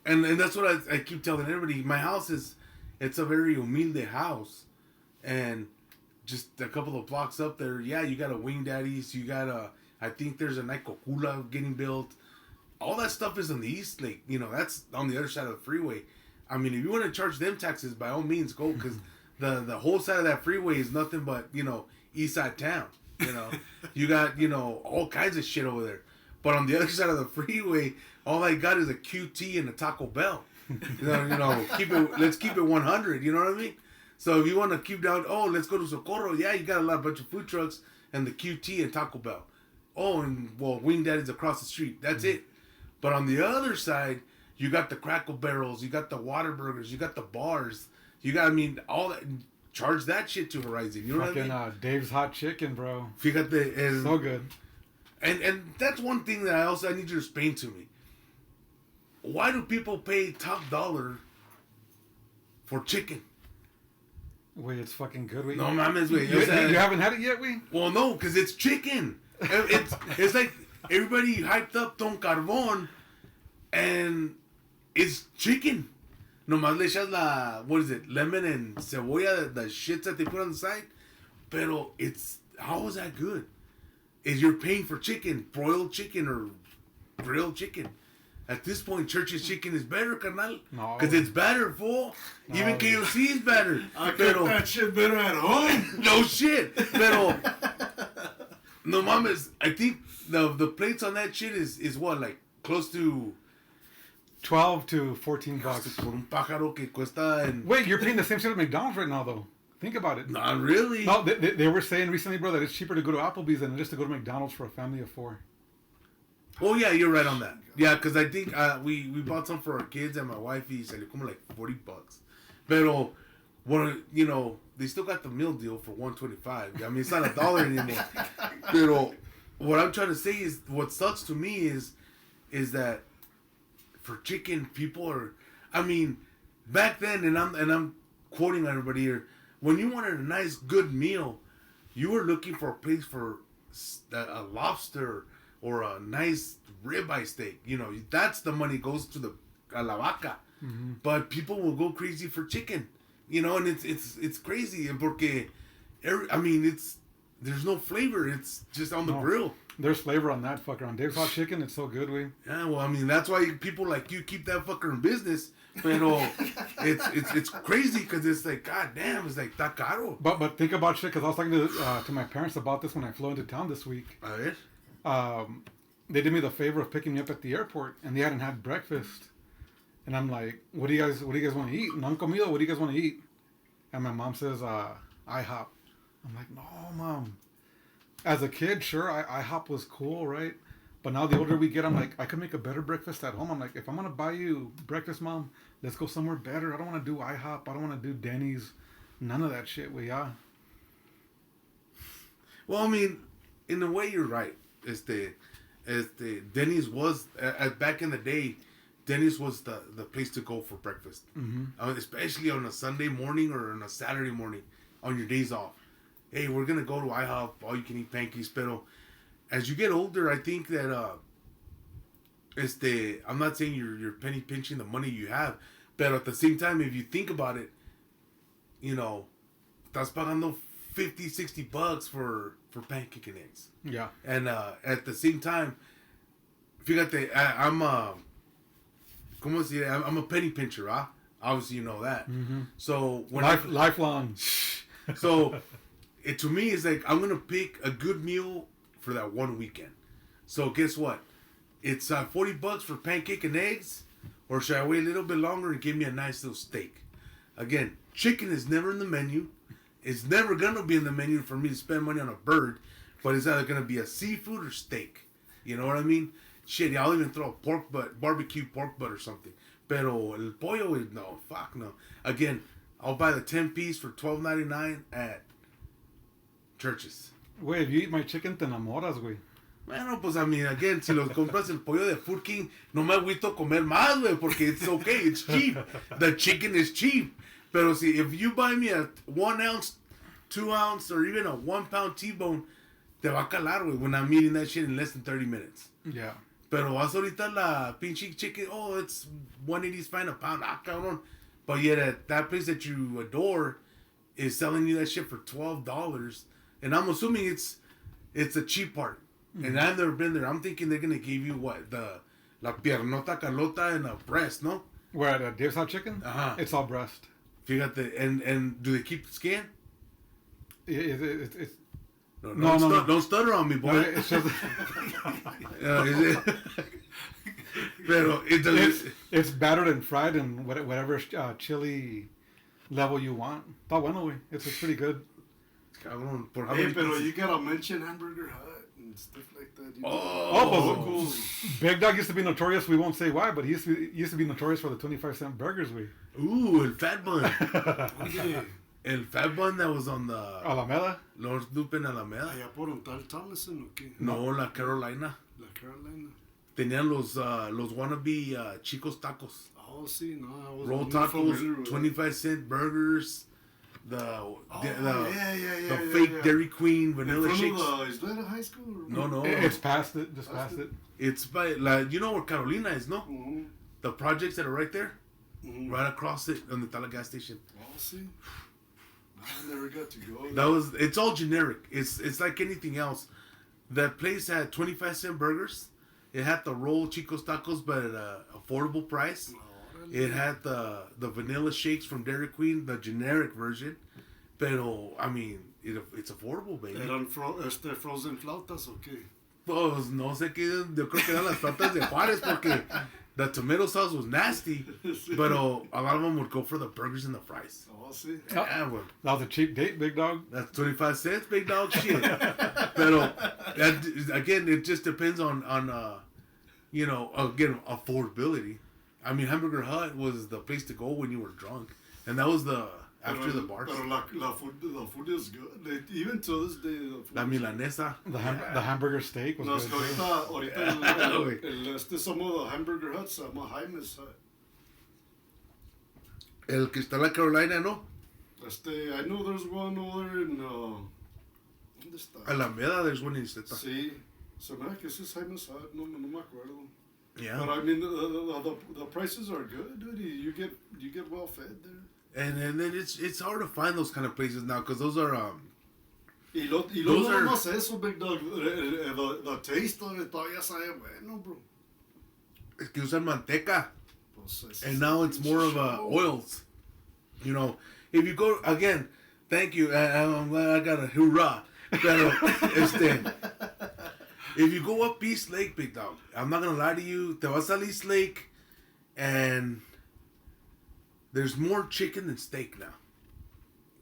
And that's what I keep telling everybody. My house it's a very humilde house, and just a couple of blocks up there, you got a Wing Daddy's, you got I think there's a Nicocula getting built. All that stuff is in the east, that's on the other side of the freeway. If you want to charge them taxes, by all means go, because the whole side of that freeway is nothing but east side town. You got all kinds of shit over there, but on the other side of the freeway, all I got is a QT and a Taco Bell. Let's keep it 100. You know what I mean? So if you want to keep down, let's go to Socorro. Yeah, you got a bunch of food trucks and the QT and Taco Bell. Wing Daddy's across the street. That's it. But on the other side, you got the Crackle Barrels, you got the Water Burgers, you got the bars. You got all that. Charge that shit to Horizon. You know what I mean? Dave's Hot Chicken, bro. Fíjate, so good. And that's one thing that I need you to explain to me. Why do people pay top dollar for chicken? Wait, it's fucking good. Wait, No mames, güey. you, O sea, you haven't had it yet, we? well, no, because it's chicken. It's like everybody hyped up Don Carbón, and it's chicken. Nomás le echas what is it, lemon and cebolla, the shits that they put on the side. Pero how is that good? You're paying for chicken, broiled chicken or grilled chicken. At this point, Church's chicken is better, carnal. No. Because it's better, fool. No. Even KFC is better. I cook that shit better at home. No shit. Pero, no mames, I think the plates on that shit is what, like, close to... 12 to 14 bucks. Por un pájaro que cuesta... Wait, you're paying the same shit at McDonald's right now, though. Think about it. Not really. No, they were saying recently, bro, that it's cheaper to go to Applebee's than just to go to McDonald's for a family of 4. Oh, yeah, you're right on that. Yeah, because I think we bought some for our kids and my wife. He said como like $40. Pero, you know, they still got the meal deal for $1.25. I mean, it's not $1 anymore. Pero, what I'm trying to say is, what sucks to me is that for chicken, people are, I mean, back then, and I'm quoting everybody here, when you wanted a nice, good meal, you were looking for a place for a lobster or a nice ribeye steak. You know, that's the money goes to a la vaca. Mm-hmm. But people will go crazy for chicken. You know, and it's crazy. Porque, I mean, there's no flavor. It's just on the grill. There's flavor on that fucker. On Dave's Hot Chicken, it's so good, we. Yeah, well, I mean, that's why people like you keep that fucker in business. Pero it's crazy because it's like, god damn, it's like that caro. But think about shit, because I was talking to my parents about this when I flew into town this week. A ver. They did me the favor of picking me up at the airport, and they hadn't had breakfast. And I'm like, what do you guys want to eat? No han comido, what do you guys want to eat? And my mom says, IHOP. I'm like, no, mom. As a kid, sure, IHOP was cool, right? But now the older we get, I'm like, I could make a better breakfast at home. I'm like, if I'm going to buy you breakfast, mom, let's go somewhere better. I don't want to do IHOP. I don't want to do Denny's. None of that shit, yeah. Well, I mean, in a way, you're right. Denny's was, back in the day, Denny's was the place to go for breakfast. Mm-hmm. Especially on a Sunday morning or on a Saturday morning on your days off. Hey, we're going to go to IHOP, all you can eat pancakes. Pero as you get older, I think that I'm not saying you're penny pinching the money you have, but at the same time, if you think about it, you know, estás pagando $50-$60 for pancake and eggs. Yeah. And at the same time, fíjate, I'm a penny pincher, huh? Obviously, you know that. Mm-hmm. So when lifelong. So to me, it's like I'm gonna pick a good meal for that one weekend. So guess what? It's $40 for pancake and eggs, or should I wait a little bit longer and give me a nice little steak? Again, chicken is never in the menu. It's never gonna be in the menu for me to spend money on a bird, but it's either gonna be a seafood or steak. You know what I mean? Shit, I'll even throw a barbecue pork butt or something. Pero el pollo is no, fuck no. Again, I'll buy the 10-piece for $12.99 at Church's. Güey, if you eat my chicken, te enamoras, güey. Bueno, pues, I mean, again, si los compras el pollo de Food King, no me agüito comer más, güey, porque it's okay, it's cheap. The chicken is cheap. Pero see, if you buy me a 1 ounce, 2 ounce, or even a 1 pound T-bone, te va a calar, güey, when I'm eating that shit in less than 30 minutes. Yeah. Pero vas ahorita la pinche chicken, oh, it's $1.80 is fine a pound, cabrón. But yet at that place that you adore is selling you that shit for $12. And I'm assuming it's a cheap part. Mm-hmm. And I've never been there. I'm thinking they're going to give you what? La piernota Carlota and a breast, no? Where at Dave's Hot Chicken? Uh-huh. It's all breast. Fíjate, and do they keep the skin? It's No, don't stutter on me, boy. No, it's just... Pero it's battered and fried in whatever chili level you want. Está bueno, güey. It's pretty good. Cabrón, por how Hey, many pero pieces? you gotta mention Hamburger Hut and stuff like that. You know? Oh, cool. Big Dogg used to be notorious. We won't say why, but he used to be notorious for the 25-cent burgers, güey. Ooh, el fat bun. Yeah. El fat bun that was on the Alameda? Lord Lupin Alameda. Allá por un tal Thomason, ¿o qué? No, la Carolina. La Carolina. Tenían los wannabe chicos tacos. Oh, sí, no. I was Roll not familiar tacos, with 25-cent burgers. The fake Dairy Queen vanilla shakes. Is that a high school? No. It's past it. Just past it. It's by, like, you know where Carolina is, no? Mm-hmm. The projects that are right there, Mm-hmm. right across it on the Tala gas station. Well, see, I never got to go. It's all generic. It's like anything else. That place had 25-cent burgers. It had the roll Chico's tacos, but at an affordable price. It had the vanilla shakes from Dairy Queen, the generic version. Pero, I mean, it's affordable, baby. ¿Eran frozen flautas o qué? Pues no sé qué, yo creo que eran las flautas de Juárez porque the tomato sauce was nasty. Pero a lot of them would go for the burgers and the fries. Oh, sí. Yeah, well, That was a cheap date, Big Dog. that's 25 cents, Big Dog shit. Pero, again, it just depends on you know, again, affordability. I mean, Hamburger Hut was the place to go when you were drunk. And that was after the bars. Pero the food is good. Even to this day, the food La milanesa. The hamburger steak was No, es good que too. ahorita some of the hamburger huts, Jaime's hut. El que está en la Carolina, ¿no? I know there's one over there in, ¿dónde está? Alameda, there's one in Zeta. Sí, se me hace que ese es Jaime's hut, no me acuerdo. Yeah. But I mean, the prices are good, dude. You get well fed there. And then it's hard to find those kind of places now because those are Y lo Those no are- más eso, Big Dog. The taste of it todavía sabe bueno, bro. es que usan manteca, Pues, ese and es now el it's pinche more of show. oils. You know, if you go again, thank you. I'm glad I got a hoorah. Pero, if you go up East Lake, Big Dog, I'm not gonna lie to you. Te vas al East Lake, and there's more chicken than steak now.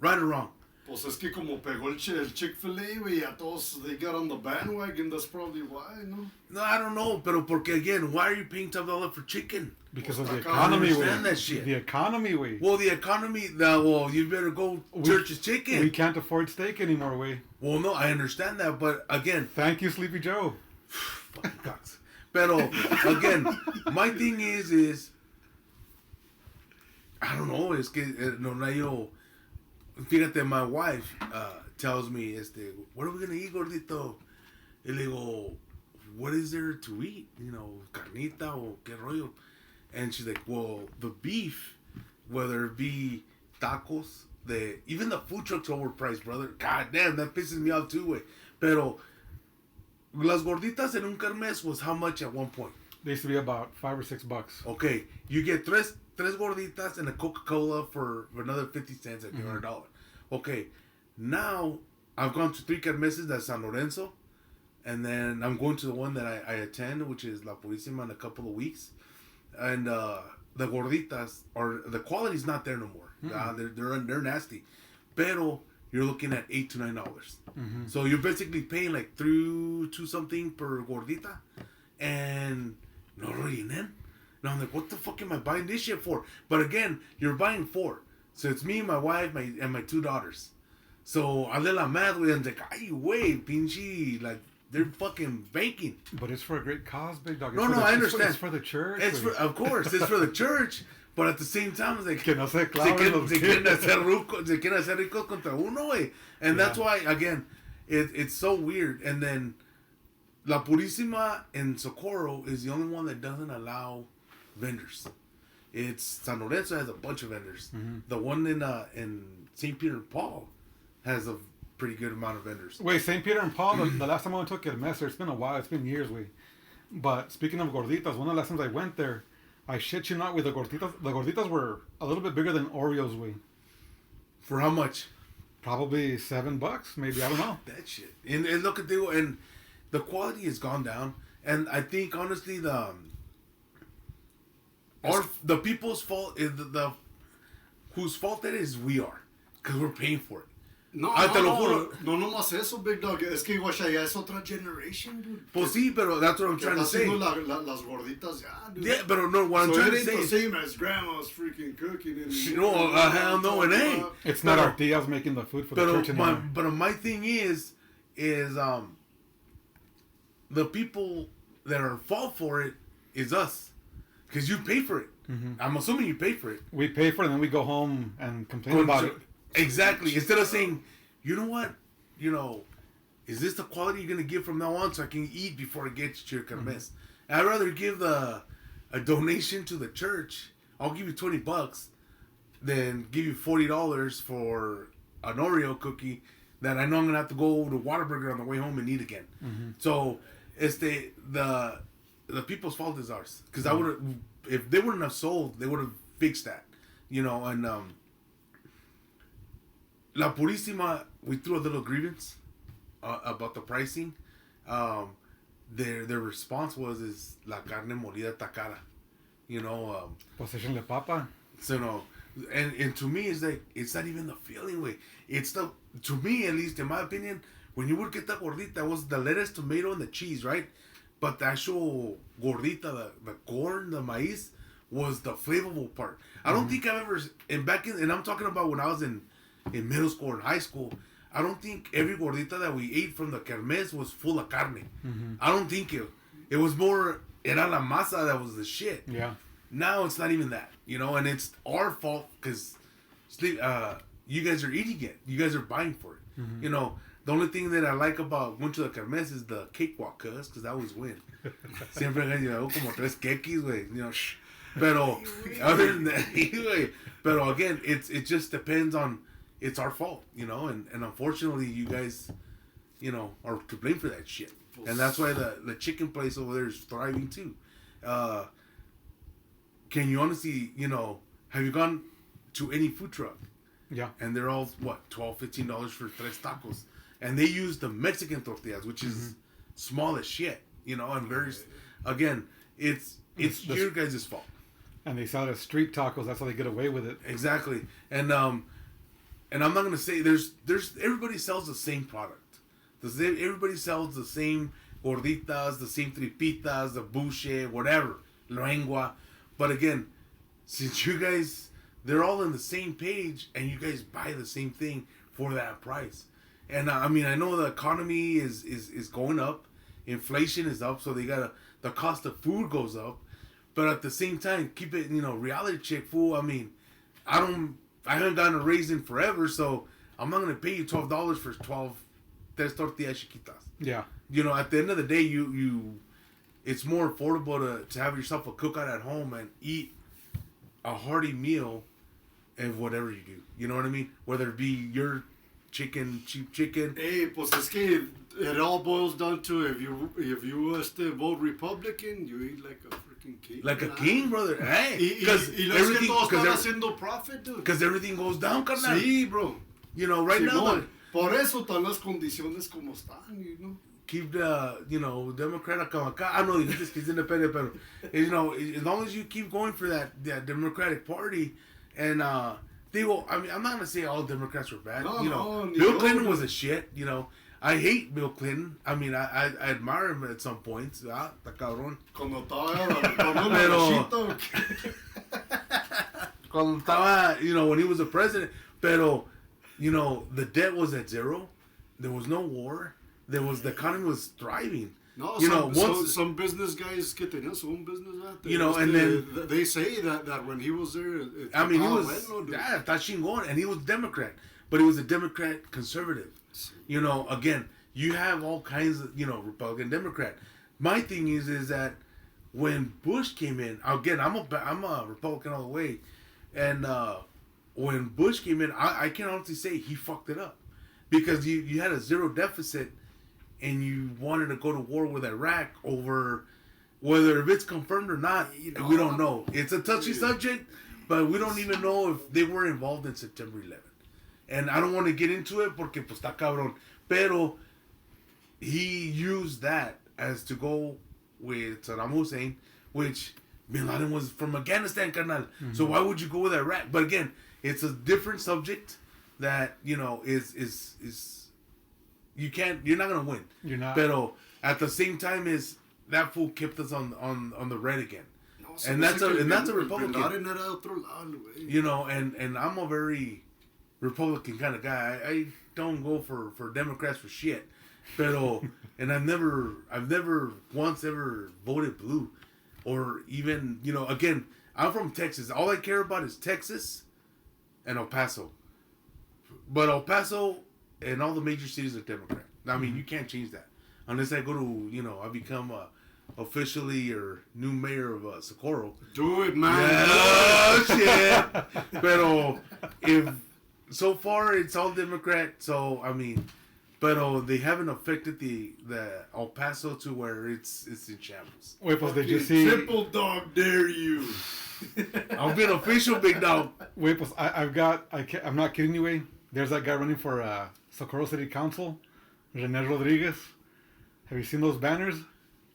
Right or wrong? Pues es que como pegó el Chick-fil-A, güey, a todos, they got on the bandwagon, that's probably why, no? No, I don't know. Pero porque again, why are you paying $12 for chicken? Because of the I economy understand way. that shit. The economy way. Well, the economy. Well, you better go Church's Chicken. We can't afford steak anymore, way. Well, no, I understand that, but again, Thank you, Sleepy Joe. fucking cocks. Pero again, my thing is I don't know. Es que no yo. Fíjate, my wife tells me, what are we gonna eat, gordito? Y le digo, what is there to eat? You know, carnita o qué rollo? And she's like, well, the beef, whether it be tacos, even the food trucks are overpriced, brother. God damn, that pisses me off too, way. Pero las gorditas en un kermés was how much at one point? They used to be about $5 or $6. Okay, you get tres gorditas and a Coca-Cola for another 50 cents at $1. Okay, now I've gone to 3 kermeses, that's San Lorenzo, and then I'm going to the one that I attend, which is La Purísima, in a couple of weeks. And the gorditas, the quality's not there no more. They're nasty. Pero you're looking at $8 to $9. So you're basically paying like two something per gordita, and no rellenen. Now I'm like, what the fuck am I buying this shit for? But again, you're buying 4. So it's me, my wife, and my 2 daughters. So I did la math with them, like, ay, wey, pinche, like, they're fucking banking. But it's for a great cause, Big Dog. No, I understand. It's for the church. Of course, it's for the church. But at the same time, it's like, Que no se claven los se quieren hacer ricos contra uno, güey. And that's why, again, it's so weird. And then La Purísima in Socorro is the only one that doesn't allow vendors. It's San Lorenzo has a bunch of vendors. The one in St. Peter and Paul has a pretty good amount of vendors. Wait, St. Peter and Paul, the last time I went to Kermesse, it's been a while, it's been years, way. But speaking of gorditas, one of the last times I went there, I shit you not, with the gorditas were a little bit bigger than Oreos, way. For how much? Probably $7, maybe, I don't know. That shit. And look at the quality has gone down. And I think honestly the people's fault is the whose fault it is we are, because we're paying for it. No, te lo juro. no más eso, Big Dog. Es que guacha, ya es otra generation, dude. Pues sí, pero that's what I'm Que trying to está say. haciendo las gorditas ya, dude. Yeah, but no, what I'm So trying it to ain't say the is, same as grandma's freaking cooking. No, hell no, it ain't. It's not Pero- our tias making the food for the church anymore. but my thing is the people that are at fault for it is us, because you pay for it. I'm assuming you pay for it. We pay for it and then we go home and complain about it. Exactly. Instead of saying, you know what, is this the quality you're gonna give from now on, so I can eat before I get to your kermes? I'd rather give a donation to the church. I'll give you $20 than give you $40 for an Oreo cookie that I know I'm gonna have to go to Whataburger on the way home and eat again. So it's the people's fault is ours, because I would, if they wouldn't have sold, they would have fixed that, and La Purísima, we threw a little grievance about the pricing. Their response is la carne molida está cara, Position papa. So no, and to me it's not even the feeling way. It's to me, at least in my opinion, when you would get the gordita, it was the lettuce, tomato, and the cheese, right? But the actual gordita, the corn, the maíz, was the flavorful part. I don't think I've ever, and I'm talking about when I was in middle school and high school, I don't think every gordita that we ate from the kermes was full of carne. I don't think it was more, era la masa that was the shit. Yeah. Now it's not even that, and it's our fault because you guys are eating it. You guys are buying for it. The only thing that I like about going to the kermes is the cakewalk, because I always win. Siempre gano como 3 kekis, güey. Pero other than that, anyway, pero again, it just depends on, it's our fault, and unfortunately you guys, are to blame for that shit. And that's why the chicken place over there is thriving too. Can you honestly, have you gone to any food truck? Yeah. And they're all, what, $12, $15 for 3 tacos. And they use the Mexican tortillas, which is small as shit, and very, again, it's your guys' fault. And they sell it as street tacos. That's how they get away with it. Exactly. And I'm not gonna say there's everybody sells the same product. Everybody sells the same gorditas, the same tripitas, the buche, whatever, lengua. But again, since you guys, they're all on the same page, and you guys buy the same thing for that price. And I know the economy is going up, inflation is up, so the cost of food goes up. But at the same time, keep it, reality check, fool. I haven't gotten a raise in forever, so I'm not going to pay you $12 for 12 tortillas chiquitas. Yeah. At the end of the day, it's more affordable to have yourself a cookout at home and eat a hearty meal of whatever you do. You know what I mean? Whether it be your chicken, cheap chicken. Hey, pues es que it all boils down to if you vote Republican, you eat like a freaking king. Like a king, brother. Hey, because everything están haciendo profit, dude. Because everything goes down, carnal. Sí, bro. Right now. Por eso están las condiciones como están, Keep the, Democrat como acá. I know he's independent, but, as long as you keep going for that Democratic Party, and, I'm not going to say all Democrats were bad. No, Bill Clinton was a shit, I hate Bill Clinton. I admire him at some points. Está cabrón. Cuando estaba Cuando estaba, when he was a president. Pero, the debt was at zero. There was no war. The economy was thriving. No, some business guys que tenían su own business, and then they say that when he was there, he was está chingón, and he was Democrat, but he was a Democrat conservative. Again, you have all kinds of Republican, Democrat. My thing is that when Bush came in, again, I'm a Republican all the way, and when Bush came in, I can honestly say he fucked it up, because you had a zero deficit. And you wanted to go to war with Iraq over whether if it's confirmed or not, we don't know. It's a touchy subject, but we don't even know if they were involved in September 11th. And I don't want to get into it porque pues está cabrón. Pero he used that as to go with Saddam Hussein, which Bin Laden was from Afghanistan, carnal. So why would you go with Iraq? But again, it's a different subject that, is you're not gonna win. You're not. Pero at the same time, is that fool kept us on the red again, and that's a Republican. And I'm a very Republican kind of guy. I don't go for Democrats for shit, pero and I've never once ever voted blue, or even again, I'm from Texas. All I care about is Texas and El Paso. But El Paso and all the major cities are Democrat. I mean, you can't change that unless I go to, I become officially or new mayor of Socorro. Do it, man. Oh shit! Pero if so far it's all Democrat, so I mean, but they haven't affected the El Paso to where it's in shambles. Wait, pues did you see? Triple dog dare you. I'll be an official Big Dog. Wait, pues I'm not kidding you, way. There's that guy running for Socorro City Council, Rene Rodriguez. Have you seen those banners?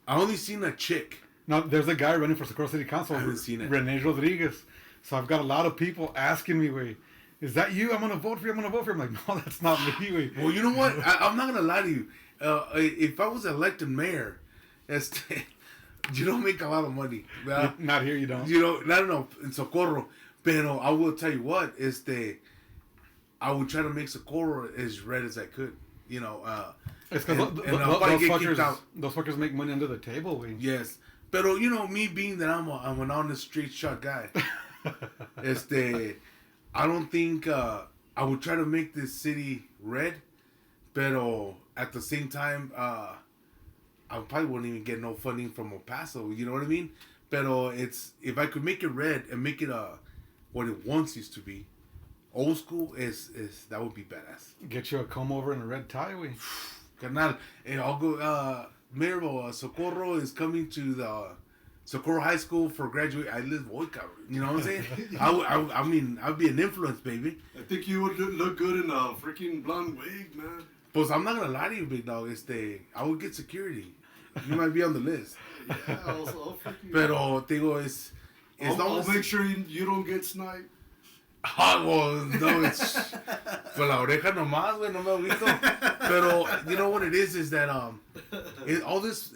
I only seen a chick. No, there's a guy running for Socorro City Council. I haven't seen it. Rene Rodriguez. So I've got a lot of people asking me, wait, is that you? I'm gonna vote for you. I'm like, no, that's not me. Wait. Well, you know what? I'm not gonna lie to you. If I was elected mayor, you don't make a lot of money. Not here, you don't. I don't know in Socorro, pero I will tell you what I would try to make Socorro as red as I could. It's because those fuckers make money under the table. Wait. Yes, pero me being that I'm an honest straight shot guy, I don't think I would try to make this city red, pero at the same time, I probably wouldn't even get no funding from El Paso. You know what I mean? Pero if I could make it red and make it what it once used to be, old school is that would be badass. Get you a comb over and a red tie, we. Carnal, and I'll go. Mayor of Socorro is coming to the Socorro High School for graduate. I live Boyka. You know what I'm saying? I mean, I'd be an influence, baby. I think you would look good in a freaking blonde wig, man. Pues I'm not gonna lie to you, Big Dog. I would get security. You might be on the list. Yeah, I'll freaking. Pero digo, I'll make sure you don't get sniped. Well, no, it's con la oreja nomás, güey, no me agüito. Pero you know what it is that all this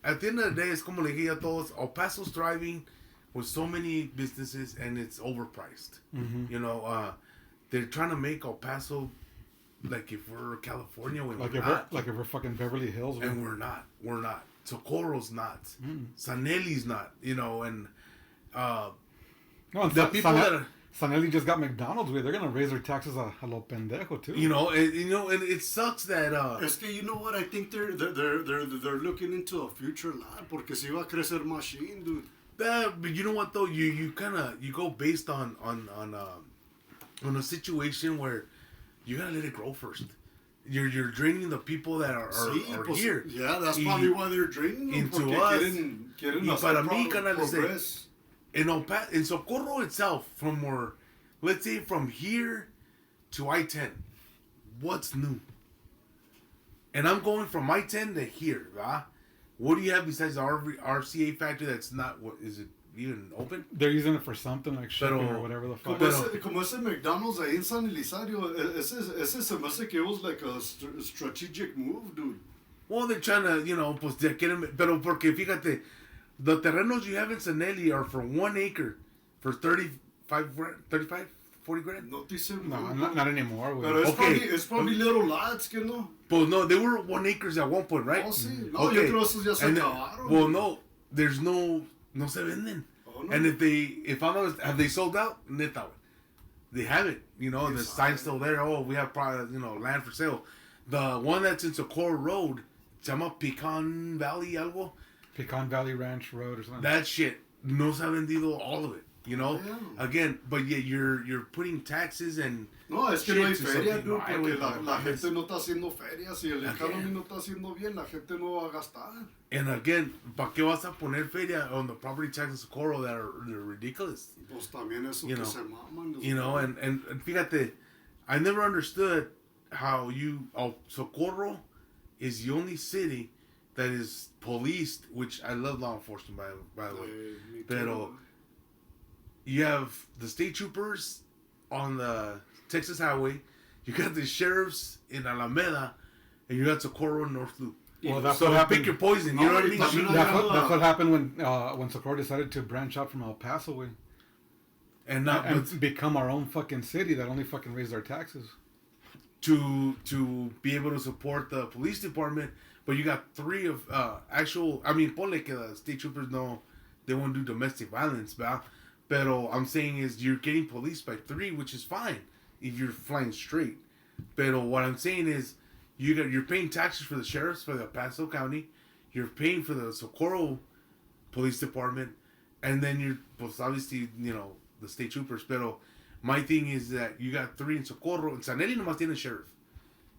at the end of the day, it's como le dije a todos, El Paso's thriving with so many businesses and it's overpriced. Mm-hmm. They're trying to make El Paso like if we're California, like if we're fucking Beverly Hills, and we're not. Socorro's not. Saneli's not. And no, the people that are. Sanelli just got McDonald's. They're gonna raise their taxes a lo pendejo too. And it sucks that. Es que you know what? I think they're looking into a future lot porque si va a crecer machine, dude. But you know what though? You go based on a situation where you gotta let it grow first. You're draining the people that are here. Yeah, that's probably why they're draining them. Into us. Quieren para mí, progress. In Socorro itself, let's say from here to I-10, what's new? And I'm going from I-10 to here, right? What do you have besides the RCA factory that's not, what is it even open? They're using it for something like shipping or whatever the fuck. Como ese McDonald's ahí en San Elizario, ese se me hace que it was like a strategic move, dude. Well, they're trying to, pues, they quieren, pero porque fíjate, the terrenos you have in Sanelli are for 1 acre for 35, 40 grand. No, not anymore. Pero it's probably little lots, que no? Pues no, they were 1 acres at one point, right? Oh, sí. No, yo creo esos ya se acabaron. Well, no, there's no se venden. Oh, no. And if I'm honest, have they sold out? Neta, they haven't. The sign's still there. Oh, we have probably, land for sale. The one that's in Socorro Road, se llama Pecan Valley algo. Pecan Valley Ranch Road or something. That shit, no se ha vendido all of it. Yeah. Again, but yet you're putting taxes and. No, es que no hay feria, dude, porque la gente no está haciendo feria. Si el economy no está haciendo bien, la gente no va a gastar. And again, ¿para qué vas a poner feria on the property taxes in Socorro that are ridiculous? Pues también eso que se maman. And fíjate, I never understood how Socorro is the only city that is policed, which I love law enforcement by the way. Pero you have the state troopers on the Texas highway, you got the sheriffs in Alameda, and you got Socorro in North Loop. Well, that's so what happened. Pick your poison. You know what I mean? That's what happened when Socorro decided to branch out from El Paso and become our own fucking city that only fucking raised our taxes to be able to support the police department. But you got 3 of actual. I mean, ponle que the state troopers they won't do domestic violence, pero I'm saying is you're getting policed by 3, which is fine. if you're flying straight. But what I'm saying is, you're paying taxes for the sheriffs for the El Paso County, you're paying for the Socorro Police Department, and then you're obviously the state troopers. But my thing is that you got 3 in Socorro, and Sanelli nomás tiene sheriff.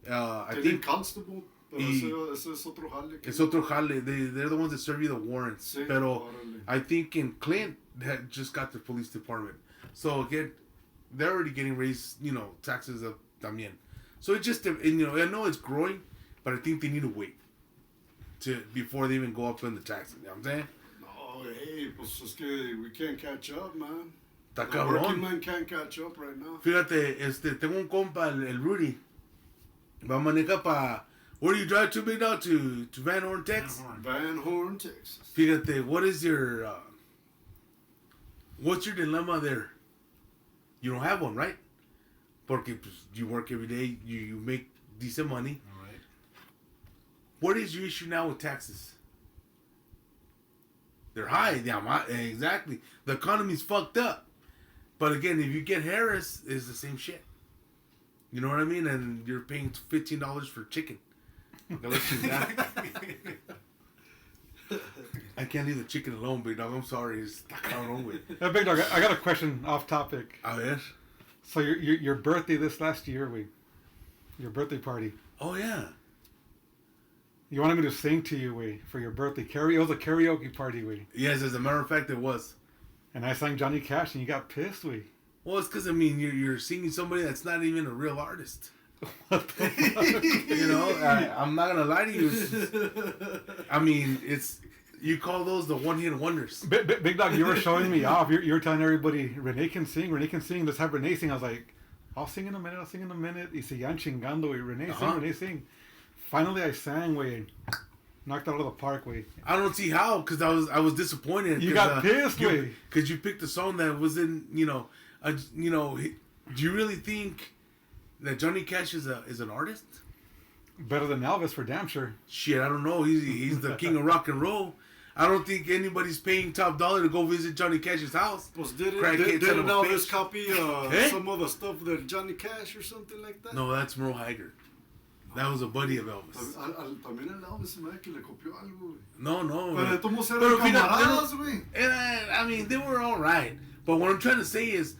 I think constable. Pero ese es otro jale. It's otro jale. They're the ones that serve you the warrants. Sí, Pero I think in Clint had just got the police department. So again, they're already getting raised, taxes of también. So it just, I know it's growing, but I think they need to wait before they even go up in the taxes. You know what I'm saying? No, hey, pues es que we can't catch up, man. Está The cabrón. working man can't catch up right now. Fíjate, tengo un compa, el Rudy. Va a manejar para... Where do you drive to, Big Dog? To Van Horn, Texas? Van Horn, Texas. Fíjate, what is your... what's your dilemma there? You don't have one, right? Porque pues, you work every day, you make decent money. All right. What is your issue now with taxes? They're high. Yeah, exactly. The economy's fucked up. But again, if you get Harris, it's the same shit. You know what I mean? And you're paying $15 for chicken. I can't leave the chicken alone, Big Dog. I'm sorry. It's cabrón, güey. Hey, Big Dog, I got a question off topic. A ver. So your birthday this last year, your birthday party. Oh, yeah. You wanted me to sing to you, for your birthday. It was a karaoke party, Yes, as a matter of fact, it was. And I sang Johnny Cash, and you got pissed, Well, it's because, you're singing somebody that's not even a real artist. What the fuck? I'm not going to lie to you. You call those the one-hit wonders. Big Dog, you were showing me off. You were telling everybody, Rene can sing. Let's have Rene sing. I was like, I'll sing in a minute. Y seguían chingando, Rene sing. Finally, I sang, knocked it out of the park, I don't see how, because I was disappointed. You got pissed, because you picked a song that was in, do you really think that Johnny Cash is an artist? Better than Elvis, for damn sure. Shit, I don't know. He's the king of rock and roll. I don't think anybody's paying top dollar to go visit Johnny Cash's house. Pues didn't Elvis copy some of the stuff that Johnny Cash or something like that? No, that's Merle Haggard. That was a buddy of Elvis. También el Elvis se me da que le copió algo, güey. No. Pero de todos eran camaradas, güey. They were all right. But what I'm trying to say is,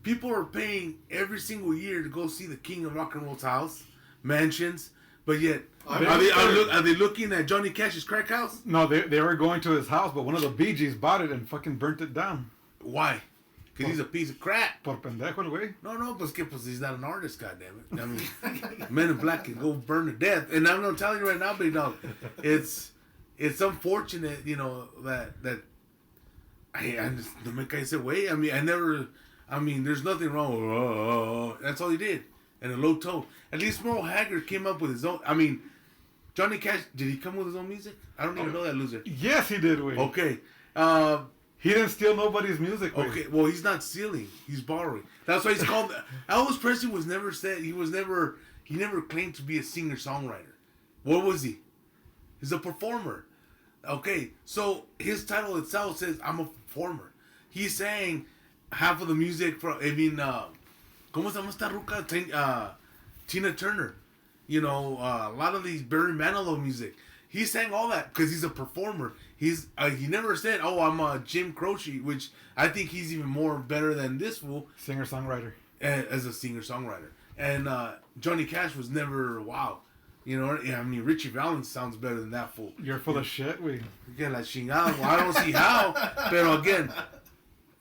people are paying every single year to go see the king of rock and roll's house, mansions, but yet are they looking at Johnny Cash's crack house? No, they were going to his house, but one of the Bee Gees bought it and fucking burnt it down. Why? Because he's a piece of crap. Por pendejo el güey. No, pues he's not an artist, goddammit. Men in Black can go burn to death. And I'm not telling you right now, Big Dog, it's unfortunate, that I just don't make I say way. There's nothing wrong. That's all he did. And a low tone. At least Merle Haggard came up with his own. Johnny Cash, did he come with his own music? I don't even know that loser. Yes, he did, güey. Okay. He didn't steal nobody's music, güey. Okay, well, he's not stealing. He's borrowing. That's why he's called... Elvis Presley he never claimed to be a singer-songwriter. What was he? He's a performer. Okay, so his title itself says, I'm a performer. He sang half of the music from, ¿cómo se llama esta ruca? Tina Turner. A lot of these Barry Manilow music. He sang all that because he's a performer. He never said, I'm a Jim Croce, which I think he's even more better than this fool. Singer-songwriter. As a singer-songwriter. And Johnny Cash was never, wow. Richie Valens sounds better than that fool. You're full of shit, güey. Again, la chingada. Well, I don't see how. But again,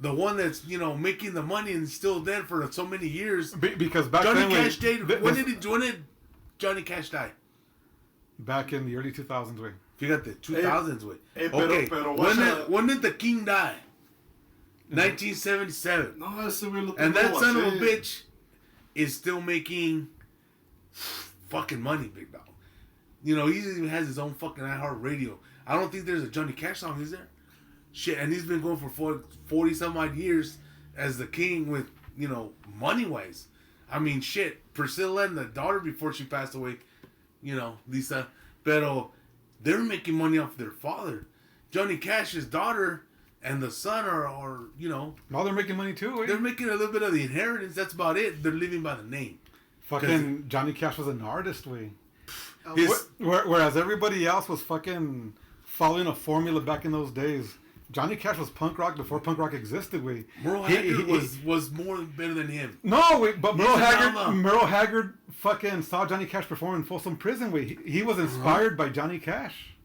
the one that's, making the money and still dead for so many years. Because back Johnny then... Cash died. When did Johnny Cash die? Back in the early 2000s, güey. Fíjate, 2000s, güey. Okay, when did the king die? 1977. No, ese güey lo And that tengo son of a así. bitch is still making fucking money, Big Dog. He even has his own fucking iHeart Radio. I don't think there's a Johnny Cash song, is there? Shit, and he's been going for 40 some odd years as the king with, money wise. Shit, Priscilla and the daughter before she passed away, Lisa. Pero they're making money off their father. Johnny Cash's daughter and the son are you know, Now they're making money too. they're making a little bit of the inheritance. That's about it. They're living by the name. Fucking Johnny Cash was an artist, His, whereas everybody else was fucking following a formula back in those days. Johnny Cash was punk rock before punk rock existed. Merle Haggard was more better than him. No, but He's Merle Haggard fucking saw Johnny Cash perform in Folsom Prison. He was inspired by Johnny Cash.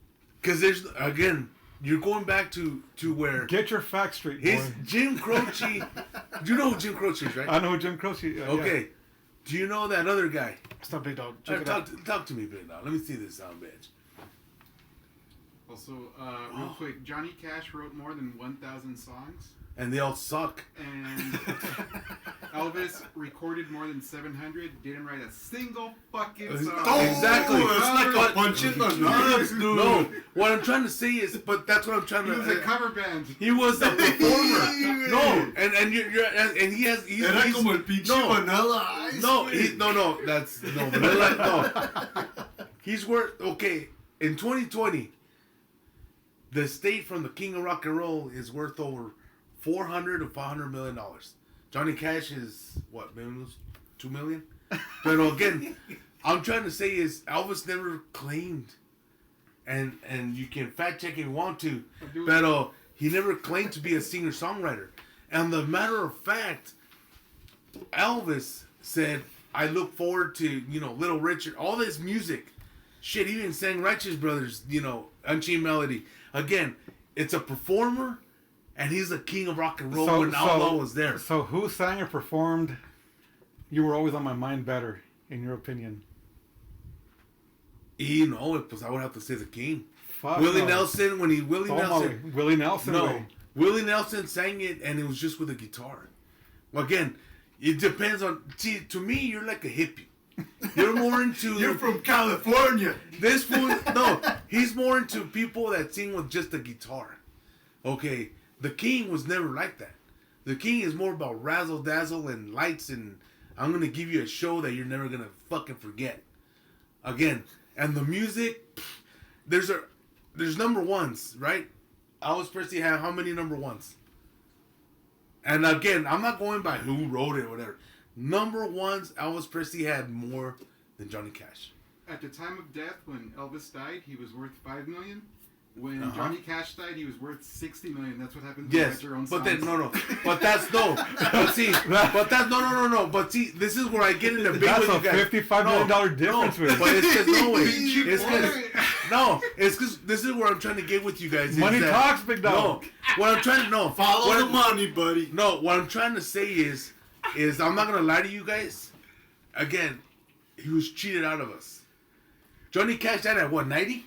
Because there's, again, you're going back to where... Get your facts straight, boy. Jim Croce... you know who Jim Croce is, right? I know who Jim Croce is. Okay. Yeah. Do you know that other guy? Stop, Big Dog. Talk to me, Big Dog. Let me see this sound bitch. Also, real quick, Johnny Cash wrote more than 1,000 songs. And they all suck. And Elvis recorded more than 700. Didn't write a single fucking song. Exactly. It's like a punch in the nuts, dude. No, what I'm trying to say is, but that's what I'm trying He to. was a cover band. He was a performer. No, and he's Era como el pinche Vanilla Ice. No, that's no Vanilla. No, he's worth okay in 2020. The estate from the King of Rock and Roll is worth over $400 to $500 million. Johnny Cash is what, millions, $2 million. But again, I'm trying to say is Elvis never claimed, and you can fact check if you want to, but he never claimed to be a singer songwriter. And the matter of fact, Elvis said, "I look forward to Little Richard, all this music, shit." He even sang Righteous Brothers, Unchained Melody. Again, it's a performer, and he's the king of rock and roll when Outlaw was there. So who sang or performed "You Were Always on My Mind" better, in your opinion? I would have to say the king. Fuck Willie no. Nelson, Willie Nelson. No, Way. Willie Nelson sang it, and it was just with a guitar. Again, it depends on. See, to me, you're like a hippie. You're more into. You're from California. This fool, no, he's more into people that sing with just a guitar. Okay, the king was never like that. The king is more about razzle dazzle and lights, and I'm gonna give you a show that you're never gonna fucking forget. Again, and the music, there's number ones, right? Elvis Presley had how many number ones? And again, I'm not going by who wrote it or whatever. Number ones, Elvis Presley had more than Johnny Cash. At the time of death, when Elvis died, he was worth $5 million. When Johnny Cash died, he was worth $60 million. That's what happens when you write your own songs. But then no. But see, this is where I get in the big That's with you guys. $55 million difference. No, but it's because this is where I'm trying to get with you guys. Money talks, Big Dog. No, what I'm trying to Follow the money, buddy. No, what I'm trying to say is I'm not gonna lie to you guys. Again, he was cheated out of us. Johnny Cash died at what, 90?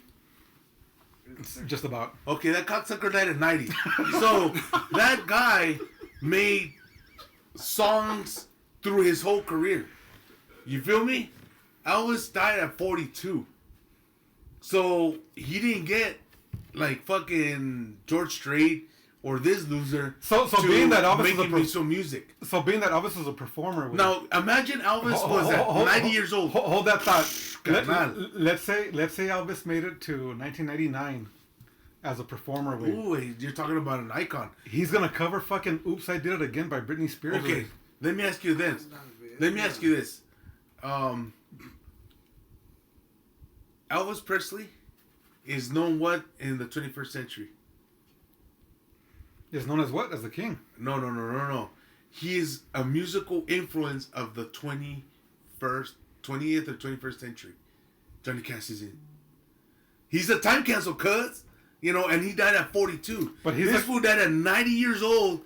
Just about. Okay, that cocksucker died at 90. So that guy made songs through his whole career. You feel me? Elvis died at 42. So he didn't get like fucking George Strait or this loser. So being that Elvis making me some music. So being that Elvis is a performer. Now imagine Elvis was at 90 years old. Hold that thought. Let's say Elvis made it to 1999 as a performer. Ooh, you're talking about an icon. He's gonna cover fucking "Oops, I Did It Again" by Britney Spears. Okay, let me ask you this. Elvis Presley is known what in the 21st century? Is known as what? As the king. No. He is a musical influence of the 20th or 21st century. Johnny Cash is in. He's a time capsule, cuz. And he died at 42. But this fool died at 90 years old.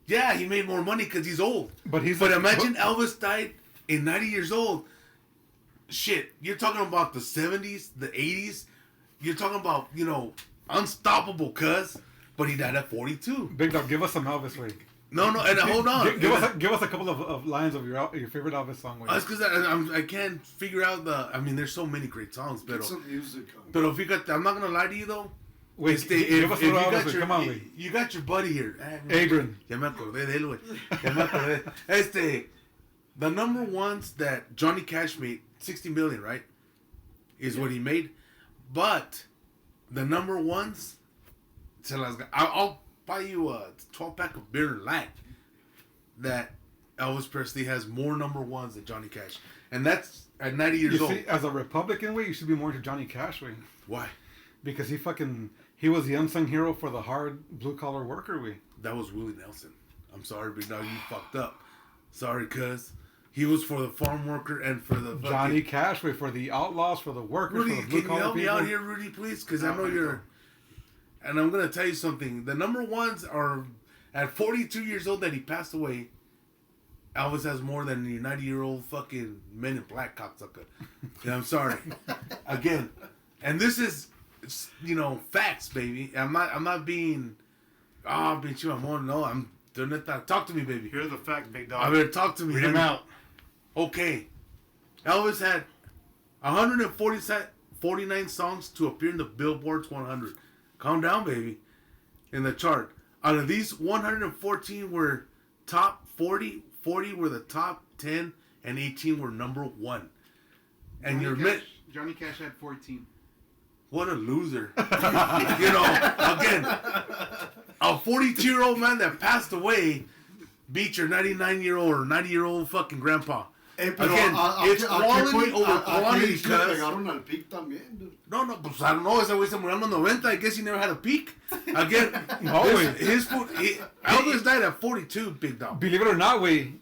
Yeah, he made more money because he's old. But imagine Elvis died in 90 years old. Shit, you're talking about the 70s, the 80s. You're talking about, unstoppable, cuz. But he died at 42. Big Dog, give us some Elvis, way. No, and hold on. Give us a couple of lines of your favorite Elvis song. That's because I can't figure out there's so many great songs. Get some music on. But if you got, I'm not going to lie to you, though. Wait, give us a little Elvis, come on, wait. You got your buddy here. Adrian. Ya me acordé de él, güey. The number ones that Johnny Cash made, 60 million, right? Is what he made. But the number ones, I'll buy you a 12-pack of beer and light, that Elvis Presley has more number ones than Johnny Cash. And that's at 90 years old. See, as a Republican way, you should be more into Johnny Cash way. Why? Because he was the unsung hero for the hard blue-collar worker way. That was Willie Nelson. I'm sorry, Big Dog, you fucked up. Sorry, cuz. He was for the farm worker and for the fucking... Johnny Cash way, for the outlaws, for the workers, Rudy, for the can you blue-collar help people. me out here, Rudy, please? Because I know you're... And I'm going to tell you something. The number ones are... At 42 years old that he passed away, Elvis has more than the 90-year-old fucking Men in Black cocksucker. Yeah, I'm sorry. Again. And this is, facts, baby. I'm not being... Oh, bitch, you, I'm on. No, I'm doing it. Talk to me, baby. Here's the fact, Big Dog. I better talk to me. Read him out. Okay. Elvis had 149 songs to appear in the Billboard's 100. Calm down, baby. In the chart. Out of these, 114 were top 40, 40 were the top 10, and 18 were number 1. And Johnny Cash had 14. What a loser. Again, a 42-year-old man that passed away beat your 99-year-old or 90-year-old fucking grandpa. Hey, Again, it's quality over quantity, cuz. Pegaron al pic también, dude. No, pues I don't know. Ese güey se murió en los 90. I guess he never had a peak. Again, Always. Elvis died at 42, Big Dog. Believe it or not, way.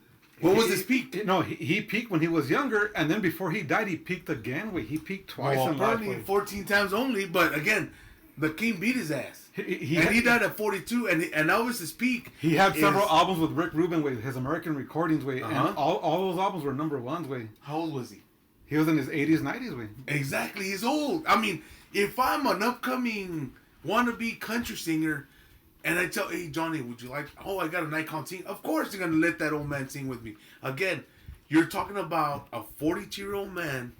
What was his peak? No, he peaked when he was younger, and then before he died, he peaked again. Way he peaked twice Well, in life. apparently 14 times only. But again, the king beat his ass. He died at 42, and Elvis's peak. He had several is- albums with Rick Rubin, way, his American Recordings, way, Uh-huh. and all those albums were number ones, way. How old was he? He was in his 80s, 90s, way. Exactly, he's old. I mean, if I'm an upcoming wannabe country singer, and I tell, hey, Johnny, would you like, I got a Nikon team. Of course they're going to let that old man sing with me. Again, you're talking about a 42-year-old man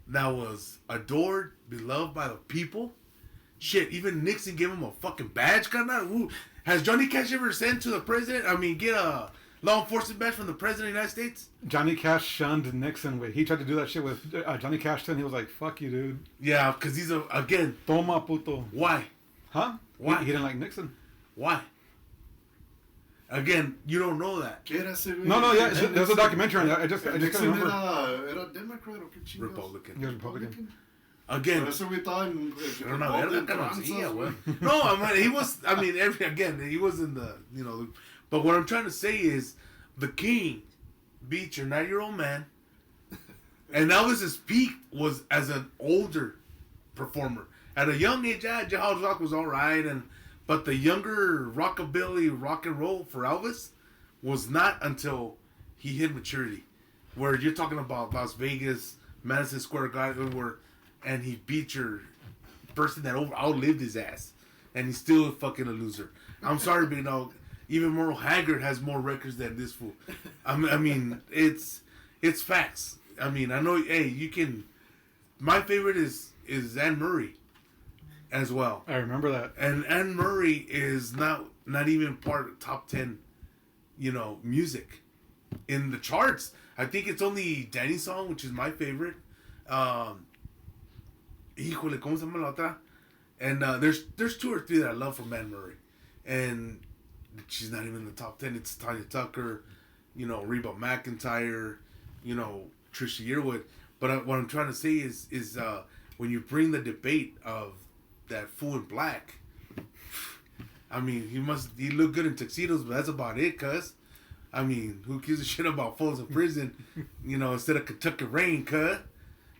that was adored, beloved by the people. Shit, even Nixon gave him a fucking badge. Has Johnny Cash ever sent to the president? I mean, get a law enforcement badge from the president of the United States? Johnny Cash shunned Nixon, way. He tried to do that shit with Johnny Cash, and he was like, fuck you, dude. Yeah, because he's again. Toma, puto. Why? Huh? Why? He didn't like Nixon. Why? Again, you don't know that. No, yeah, there's a documentary on that. I just can't Nixon remember. era Democrat o qué chingados? Republican. He was Republican. Again, Por eso we thought en- era una verga canonzilla, güey. No, he was in the, but what I'm trying to say is, the king beat your 90-year-old man, and Elvis's peak was as an older performer. At a young age, Jailhouse Rock was alright, but the younger rockabilly, rock and roll for Elvis was not until he hit maturity. Where you're talking about Las Vegas, Madison Square Garden, and he beat your person that outlived his ass, and he's still fucking a loser. I'm sorry, Big Dog. Even Merle Haggard has more records than this fool. I mean, it's facts. I mean, I know. Hey, you can. My favorite is Anne Murray, as well. I remember that. And Anne Murray is not even part of top 10, music in the charts. I think it's only Danny's song, which is my favorite. Híjole, ¿cómo se llama la otra? And there's 2 or 3 that I love from Anne Murray, and she's not even in the top 10. It's Tanya Tucker, Reba McEntire, Trisha Yearwood. But what I'm trying to say is when you bring the debate of that fool in black, I mean, he look good in tuxedos, but that's about it, cuz. I mean, who gives a shit about fools in prison, instead of Kentucky Rain, cuz.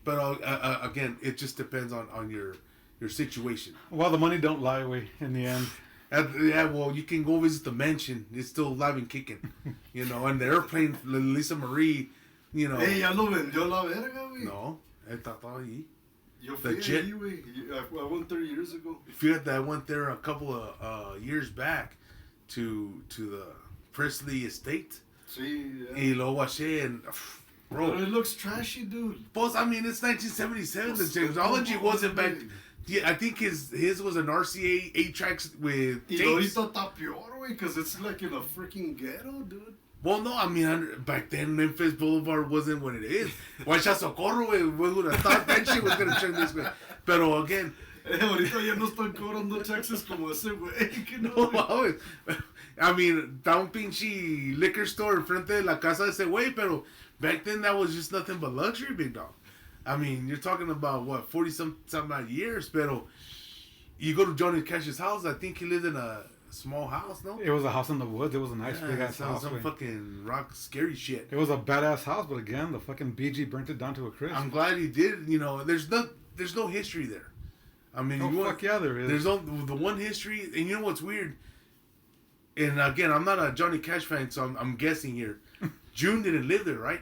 But again, it just depends on your situation. Well, the money don't lie, way, in the end. Yeah, well, you can go visit the mansion. It's still alive and kicking. And the airplane, Lisa Marie, Hey, ya lo vendió la verga, güey. No, estaba ahí. Yo fui Legit. ahí, güey. I went 30 years ago. I went there a couple of years back to the Presley estate. Sí, yeah. Y lo watché and, But bro. it looks trashy, dude. Boss, I mean, it's 1977. The technology wasn't back. Yeah, I think his was an RCA 8-tracks with Y tapes. ahorita está peor, güey, because it's like in a freaking ghetto, dude. Well, no, I mean, back then Memphis Boulevard wasn't what it is. Guacha Socorro, güey, we would have thought that shit was gonna turn this way. But again, Ahorita ya no están cobrando taxes como ese güey. Que no, No mames. I mean, está un pinche liquor store enfrente de la casa de ese güey, pero back then that was just nothing but luxury, Big Dog. I mean, you're talking about, what, 40-some odd years, pero you go to Johnny Cash's house, I think he lived in a small house, no? It was a house in the woods. It was a nice big ass house. Some Way. fucking rock scary shit. It was a badass house, but again, the fucking BG burnt it down to a crisp. I'm glad he did. You know, there's no history there. I mean, Oh, fuck yeah, there is. There's the one history, and you know what's weird? And again, I'm not a Johnny Cash fan, so I'm guessing here. June didn't live there, right?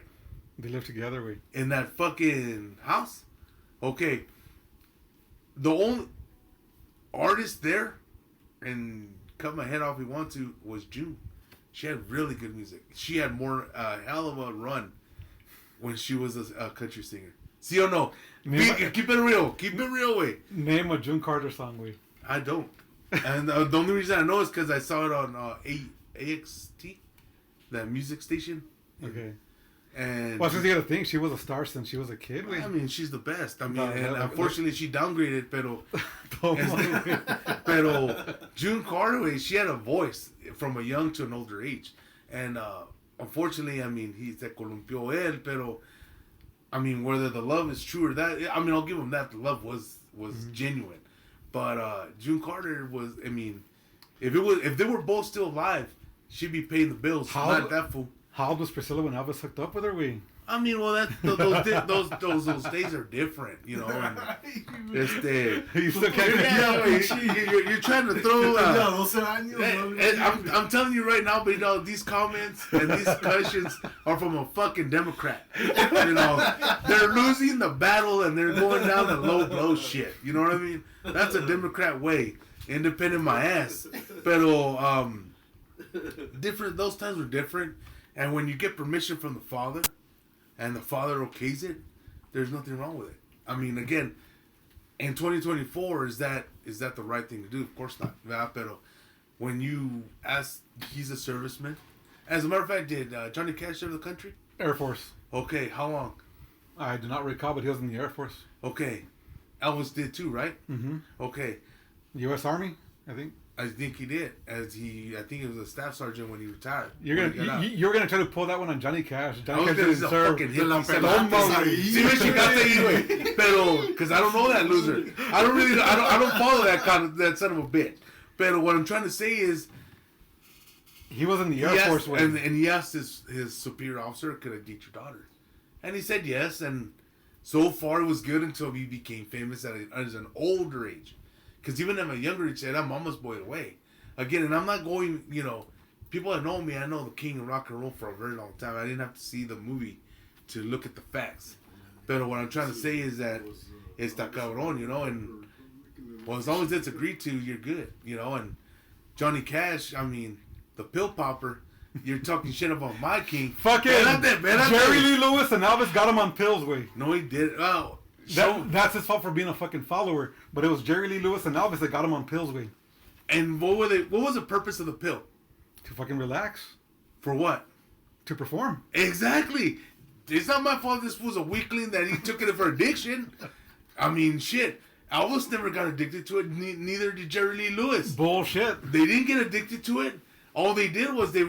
They lived together, we. In that fucking house. Okay. The only artist there, and cut my head off if you want to, was June. She had really good music. She had more hell of a run when she was a country singer. See or no? Keep it real. Keep it real, way. Name a June Carter song, we. I don't. And the only reason I know is because I saw it on AXT, that music station. Okay. And Well, since you got to think, she was a star since she was a kid, we. I mean, she's the best. I mean, No, and no, unfortunately, she downgraded, pero Toma, pero June Carter, she had a voice from a young to an older age, and unfortunately, I mean, he se columpió él, pero I mean, whether the love is true or that, I mean, I'll give him that. The love was genuine, but June Carter was. I mean, if they were both still alive, she'd be paying the bills. Not that fool. How old was Priscilla when Elvis hooked up with her, we? I mean, well, those days are different, you know. And You still can't you're trying to throw. Ya 12 años. I'm telling you right now, but you know, these comments and these questions are from a fucking Democrat. You know, they're losing the battle and they're going down the low blow shit. You know what I mean? That's a Democrat way. Independent my ass. Pero different. Those times were different. And when you get permission from the father, and the father okays it, there's nothing wrong with it. I mean, again, in 2024, is that the right thing to do? Of course not. Pero when you ask, he's a serviceman. As a matter of fact, did Johnny Cash serve the country? Air Force. Okay, how long? I do not recall, but he was in the Air Force. Okay, Elvis did too, right? Mm-hmm. Okay, U.S. Army, I think. I think he did. I think he was a staff sergeant when he retired. You're gonna try to pull that one on Johnny Cash. Johnny Cash This is didn't a serve. fucking hit. Sí, ves, chicaste ahí, güey. Pero, because I don't know that loser. I don't follow that son of a bitch. Pero what I'm trying to say is, he was in the Air Force way. and he asked his superior officer, "Could I date your daughter?" And he said yes. And so far it was good until he became famous at an older age. Because even at a younger age, said, I'm mama's boy away. Again, and I'm not going, you know, people that know me, I know the king of rock and roll for a very long time. I didn't have to see the movie to look at the facts. But what I'm trying to say is that it's that cabrón, you know, and well, as long as it's agreed to, you're good, you know. And Johnny Cash, I mean, the pill popper, you're talking shit about my king. Fucking Jerry Lee Lewis and Elvis got him on pills, way. No, he did. Oh. That's his fault for being a fucking follower. But it was Jerry Lee Lewis and Elvis that got him on pills, way. And what was the purpose of the pill? To fucking relax. For what? To perform. Exactly. It's not my fault this was a weakling that he took it for addiction. I mean, shit. Elvis never got addicted to it. Neither did Jerry Lee Lewis. Bullshit. They didn't get addicted to it. All they did was they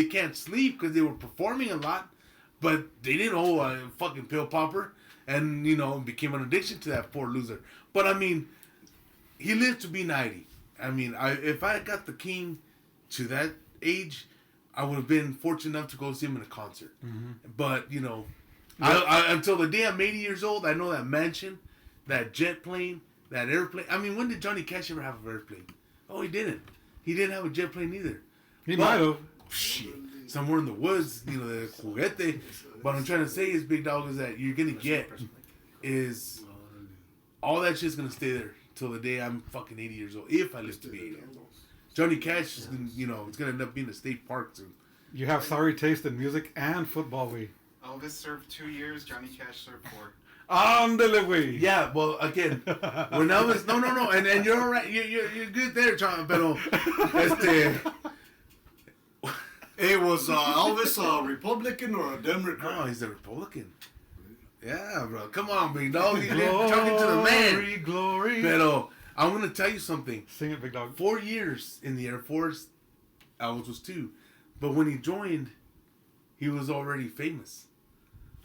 can't sleep because they were performing a lot. But they didn't owe a fucking pill popper. And, you know, became an addiction to that poor loser. But, I mean, he lived to be 90. I mean, if I got the king to that age, I would have been fortunate enough to go see him in a concert. Mm-hmm. But, you know, until the day I'm 80 years old, I know that mansion, that jet plane, that airplane. I mean, when did Johnny Cash ever have an airplane? Oh, he didn't. He didn't have a jet plane either. He might have. Shit. Somewhere in the woods, you know, the juguete. What I'm trying to say is, Big Dog, is that you're going to get is all that shit's going to stay there till the day I'm fucking 80 years old, if I live to be 80 years old. Johnny Cash is, you know, it's going to end up being a state park soon. You have sorry taste in music and football, we. Elvis served 2 years, Johnny Cash served 4. Ándale, güey. Yeah, well, again, when Elvis, no, and you're all right, you're good there, John, pero, Hey, was Elvis a Republican or a Democrat? No, he's a Republican. Yeah, bro. Come on, Big Dog. You're talking to the man. Glory. Pero I'm gonna tell you something. Sing it, Big Dog. 4 years in the Air Force. Elvis was 2, but when he joined, he was already famous.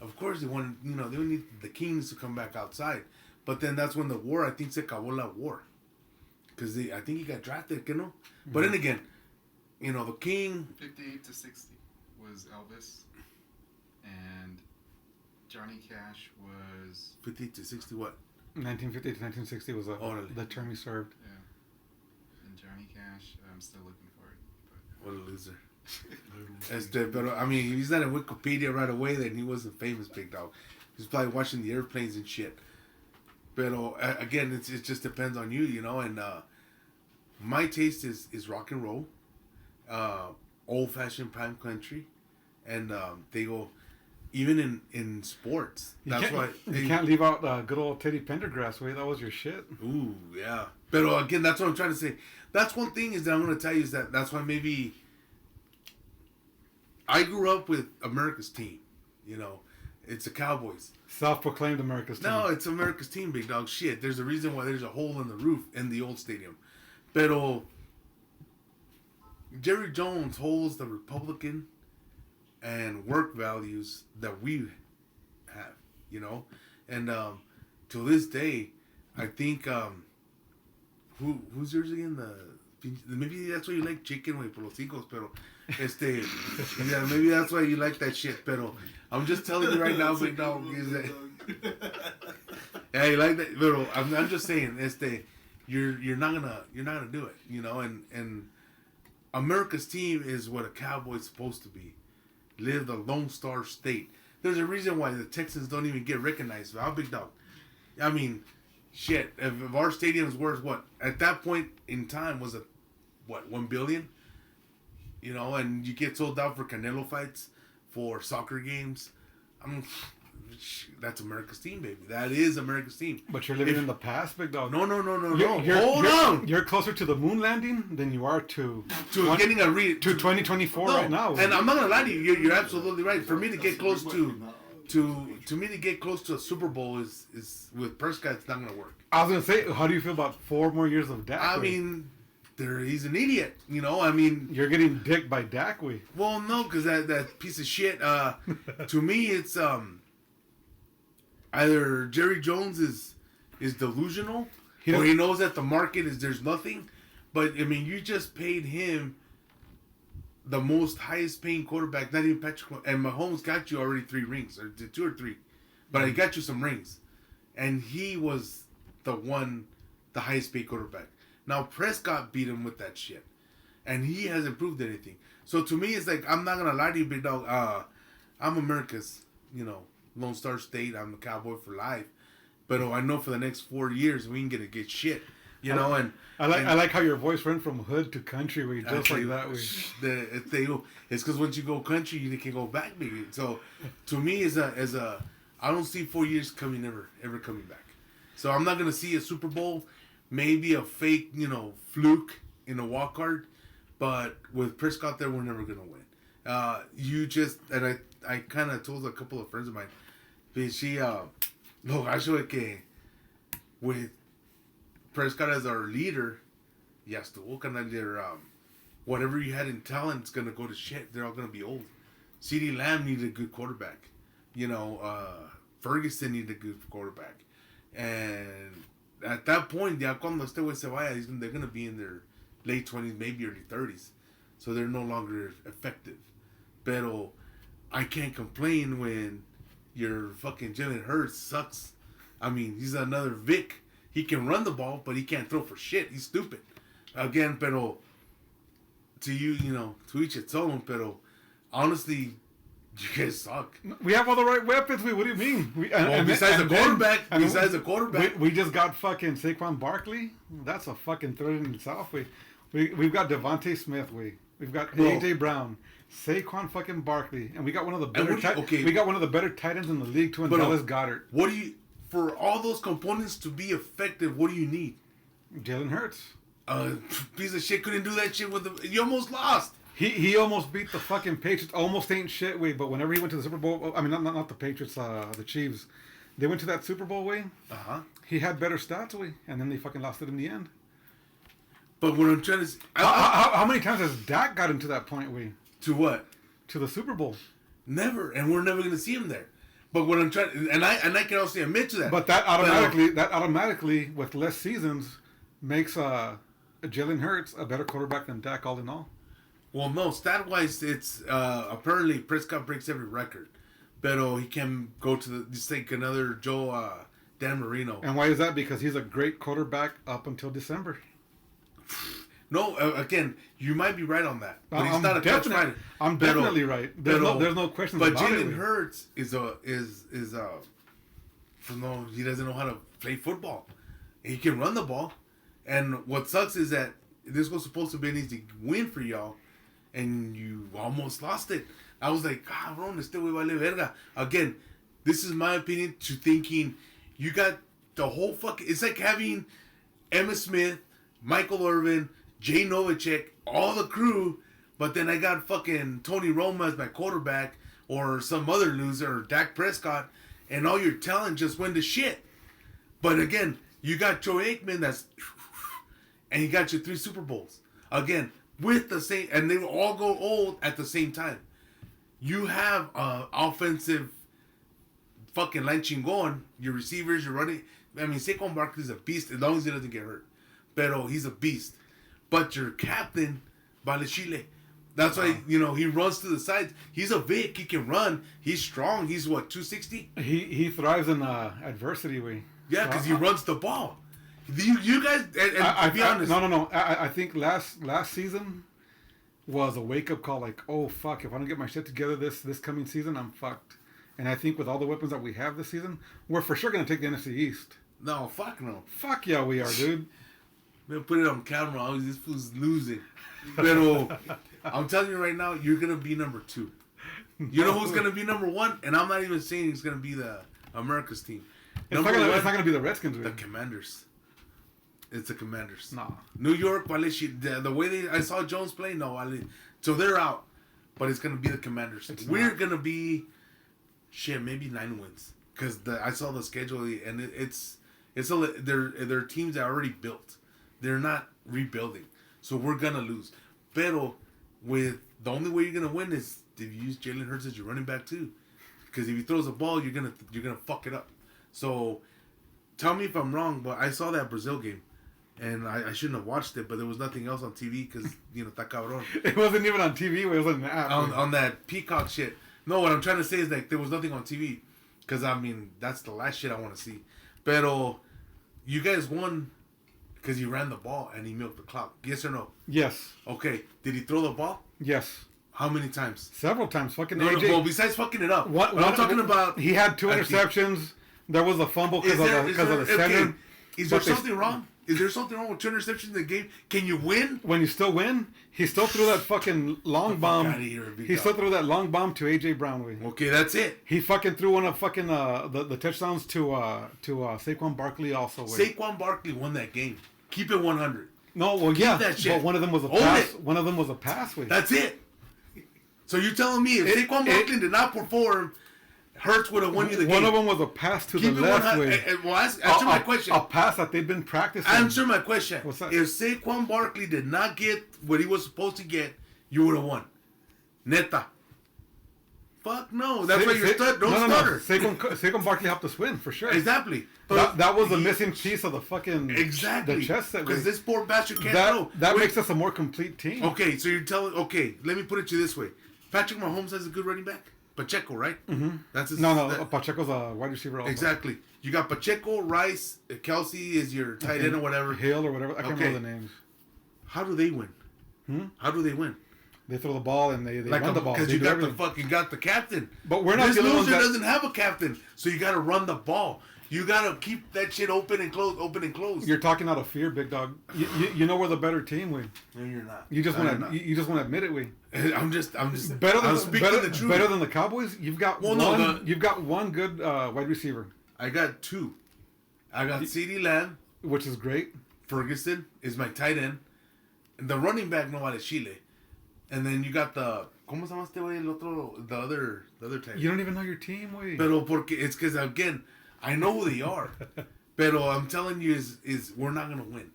Of course, they wanted, they would need the kings to come back outside. But then that's when the war, I think, se acabó la war. Because I think he got drafted, you know? Mm-hmm. But then again, the king... 58 to 60 was Elvis. And Johnny Cash was... 50 to 60 what? 1950 to 1960 was the term he served. Yeah. And Johnny Cash, I'm still looking for it. But... What a loser. But I mean, he's not in Wikipedia right away, then he wasn't famous, Big Dog. He's probably watching the airplanes and shit. But again, it just depends on you, and my taste is rock and roll, old-fashioned prime country, and they go, even in sports. That's why you can't leave out good old Teddy Pendergrass, way. That was your shit. Ooh, yeah. But again, that's what I'm trying to say. That's one thing is that I'm going to tell you is that's why maybe I grew up with America's team, It's the Cowboys. Self-proclaimed America's team. No, it's America's team, Big Dog. Shit, there's a reason why there's a hole in the roof in the old stadium. Pero Jerry Jones holds the Republican and work values that we have, And to this day, I think who's yours again? Maybe that's why you like chicken, wey, por los hijos, pero yeah, maybe that's why you like that shit, pero I'm just telling you right now, Big Dog, is that yeah, you like that, pero I'm just saying, you're not gonna do it, and America's team is what a Cowboy's supposed to be. Live the Lone Star State. There's a reason why the Texans don't even get recognized. How, Big Dog? I mean, shit, if our stadium's worth what at that point in time was $1 billion, and you get sold out for Canelo fights, for soccer games. That's America's team, baby. That is America's team. But you're living in the past, Big Dog. No. Hold on. You're closer to the moon landing than you are to getting a to 2024 right now. And I'm not gonna lie to you. You're absolutely right. For me to get close to me to get close to a Super Bowl is with Prescott. It's not gonna work. I was gonna say, how do you feel about 4 more years of Dak? I mean, he's an idiot. I mean, you're getting dicked by Dak. Well, no, because that piece of shit. To me, it's either Jerry Jones is delusional, or he knows that the market there's nothing. But I mean, you just paid him the most highest paying quarterback, not even Patrick. And Mahomes got you already 3 rings, or 2 or 3, but I got you some rings, and he was the highest paid quarterback. Now Prescott beat him with that shit, and he hasn't proved anything. So to me, it's like, I'm not gonna lie to you, Big Dog. I'm America's, Lone Star State. I'm a Cowboy for life. But I know for the next 4 years we ain't gonna get shit, And I like how your voice went from hood to country, way just like that. It's because once you go country, you can go back, baby. So to me, I don't see 4 years ever coming back. So I'm not gonna see a Super Bowl. Maybe a fake, fluke in a walk card, but with Prescott there, we're never gonna win. I kind of told a couple of friends of mine, actually, que with Prescott as our leader, ya estuvo, carnal. Whatever you had in talent is gonna go to shit. They're all gonna be old. CeeDee Lamb needed a good quarterback. Ferguson needed a good quarterback, and at that point, ya cuando este güey se vaya, they're going to be in their late 20s, maybe early 30s. So they're no longer effective. Pero I can't complain when your fucking Jalen Hurts sucks. I mean, he's another Vic. He can run the ball, but he can't throw for shit. He's stupid. Again, pero to you, to each its own. Pero honestly, you guys suck. We have all the right weapons. What do you mean? Besides the quarterback. We just got fucking Saquon Barkley. That's a fucking threat in itself. We've got Devontae Smith. We've got AJ Brown, Saquon fucking Barkley, and we got one of the better. We got one of the better tight ends in the league too, and Dallas Goedert. What do you? For all those components to be effective, what do you need? Jalen Hurts. Piece of shit couldn't do that shit with the. You almost lost. He almost beat the fucking Patriots. Almost ain't shit way, but whenever he went to the Super Bowl, I mean not the Patriots, the Chiefs. They went to that Super Bowl way. He had better stats way, and then they fucking lost it in the end. But what I'm trying to say, how many times has Dak got into that point way? to what? To the Super Bowl. Never, and we're never gonna see him there. But what I'm trying, and I can also admit to that. But that automatically with less seasons makes Jalen Hurts a better quarterback than Dak all in all. Well, no, stat wise, it's apparently Prescott breaks every record, but he can go to the just take another Dan Marino. And why is that? Because he's a great quarterback up until December. No, again, you might be right on that, but he's I'm not a catch fighter. I'm definitely right. There's no question but about it. But Jalen Hurts he doesn't know how to play football. He can run the ball, and what sucks is that this was supposed to be an easy win for y'all, and you almost lost it. I was like, cabrón, este güey vale verga. Again, this is my opinion to thinking you got the whole fucking. It's like having Emmitt Smith, Michael Irvin, Jay Novacek, all the crew, but then I got fucking Tony Romo as my quarterback, or some other loser, or Dak Prescott, and all your talent just went to shit. But again, you got Joe Aikman and you got your 3 Super Bowls. Again, with the same, and they will all go old at the same time. You have offensive fucking line chingon, your receivers, you're running. I mean, Saquon Barkley's a beast as long as he doesn't get hurt. Pero he's a beast. But your captain, vale Chile. That's why, he runs to the sides. He's a Vic. He can run. He's strong. He's, 260? He thrives in adversity way. Yeah, because he runs the ball. You guys, and be honest. No. I think last season was a wake-up call like, oh, fuck, if I don't get my shit together this coming season, I'm fucked. And I think with all the weapons that we have this season, we're for sure going to take the NFC East. No, fuck no. Fuck yeah, we are, dude. Man, put it on camera. This fool's losing. Pero, I'm telling you right now, you're going to be number 2. You know who's going to be number 1? And I'm not even saying he's going to be the America's team. It's not going to be the Redskins, The dude. Commanders. It's the Commanders. Nah. New York, the way I saw Jones play, no. So they're out. But it's going to be the Commanders. We're going to be, maybe 9 wins. Because I saw the schedule, and they're teams that are already built. They're not rebuilding. So we're going to lose. Pero, the only way you're going to win is if you use Jalen Hurts as your running back too. Because if he throws a ball, you're gonna fuck it up. So, tell me if I'm wrong, but I saw that Brazil game. And I shouldn't have watched it, but there was nothing else on TV because, ta cabrón. It wasn't even on TV. It was on the app. On that Peacock shit. No, what I'm trying to say is that there was nothing on TV. Because, that's the last shit I want to see. Pero, you guys won because you ran the ball and he milked the clock. Yes or no? Yes. Okay. Did he throw the ball? Yes. How many times? Several times. Fucking No, AJ. well, besides fucking it up. I'm talking about... He had 2 interceptions. There was a fumble because of the center. Okay. Is there something wrong? Is there something wrong with 2 interceptions in the game? Can you win? When you still win, he still threw that fucking long bomb. He still threw that long bomb to AJ Brown. Okay, that's it. He fucking threw one of fucking the touchdowns to Saquon Barkley also. Saquon Barkley won that game. Keep it 100. No, well, yeah, that shit. but one of them was a Hold pass. it. One of them was a pass. That's it. So you're telling me if Saquon Barkley did not perform, Hurts would have won you the game? One of them was a pass to Keep the left way. Well, answer my question. A pass that they've been practicing. Answer my question. What's that? If Saquon Barkley did not get what he was supposed to get, you would have won. Neta. Fuck no. That's why you're stutter. Don't stutter. Saquon Barkley helped us win for sure. Exactly. That was a missing piece of the fucking exactly the chess set. Because this poor bastard can't throw. That makes us a more complete team. Okay, so you're telling. Okay, let me put it to you this way: Patrick Mahomes has a good running back. Pacheco, right? Mm-hmm. That's his. No. Pacheco's a wide receiver. Also. Exactly. You got Pacheco, Rice, Kelsey is your tight end or whatever. Hill or whatever. I can't remember the names. How do they win? How do they win? They throw the ball and they run the ball. Because you got the captain. But we're not this the only ones loser doesn't have a captain, so you got to run the ball. You got to keep that shit open and close. You're talking out of fear, Big Dog. You know we're the better team, we. No, you're not. You just want to admit it, we. I'm just better than the truth. Better than the Cowboys. You've got you've got one good wide receiver. I got 2. I got CeeDee Lamb, which is great. Ferguson is my tight end, and the running back no vale Chile. And then you got the ¿Cómo se llama este güey? The other type. You don't even know your team, güey. Pero porque it's because again, I know who they are. Pero I'm telling you is we're not gonna win.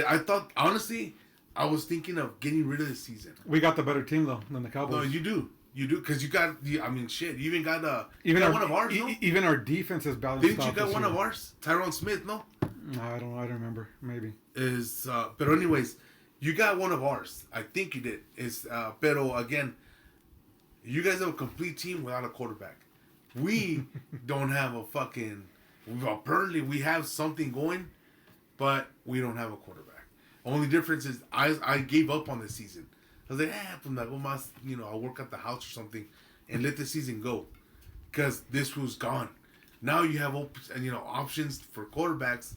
I thought honestly, I was thinking of getting rid of the season. We got the better team though than the Cowboys. No, you do, because you got. I mean, shit. You even got one of ours. No? Even our defense is balanced. Didn't you got one of ours? Tyrone Smith, no? No, I don't remember. Maybe. But anyways, you got one of ours. I think you did. Pero again, you guys have a complete team without a quarterback. We don't have a fucking. Apparently, we have something going, but we don't have a quarterback. Only difference is I gave up on the season. I was like, I'll work at the house or something, and let the season go, because this was gone. Now you have options for quarterbacks,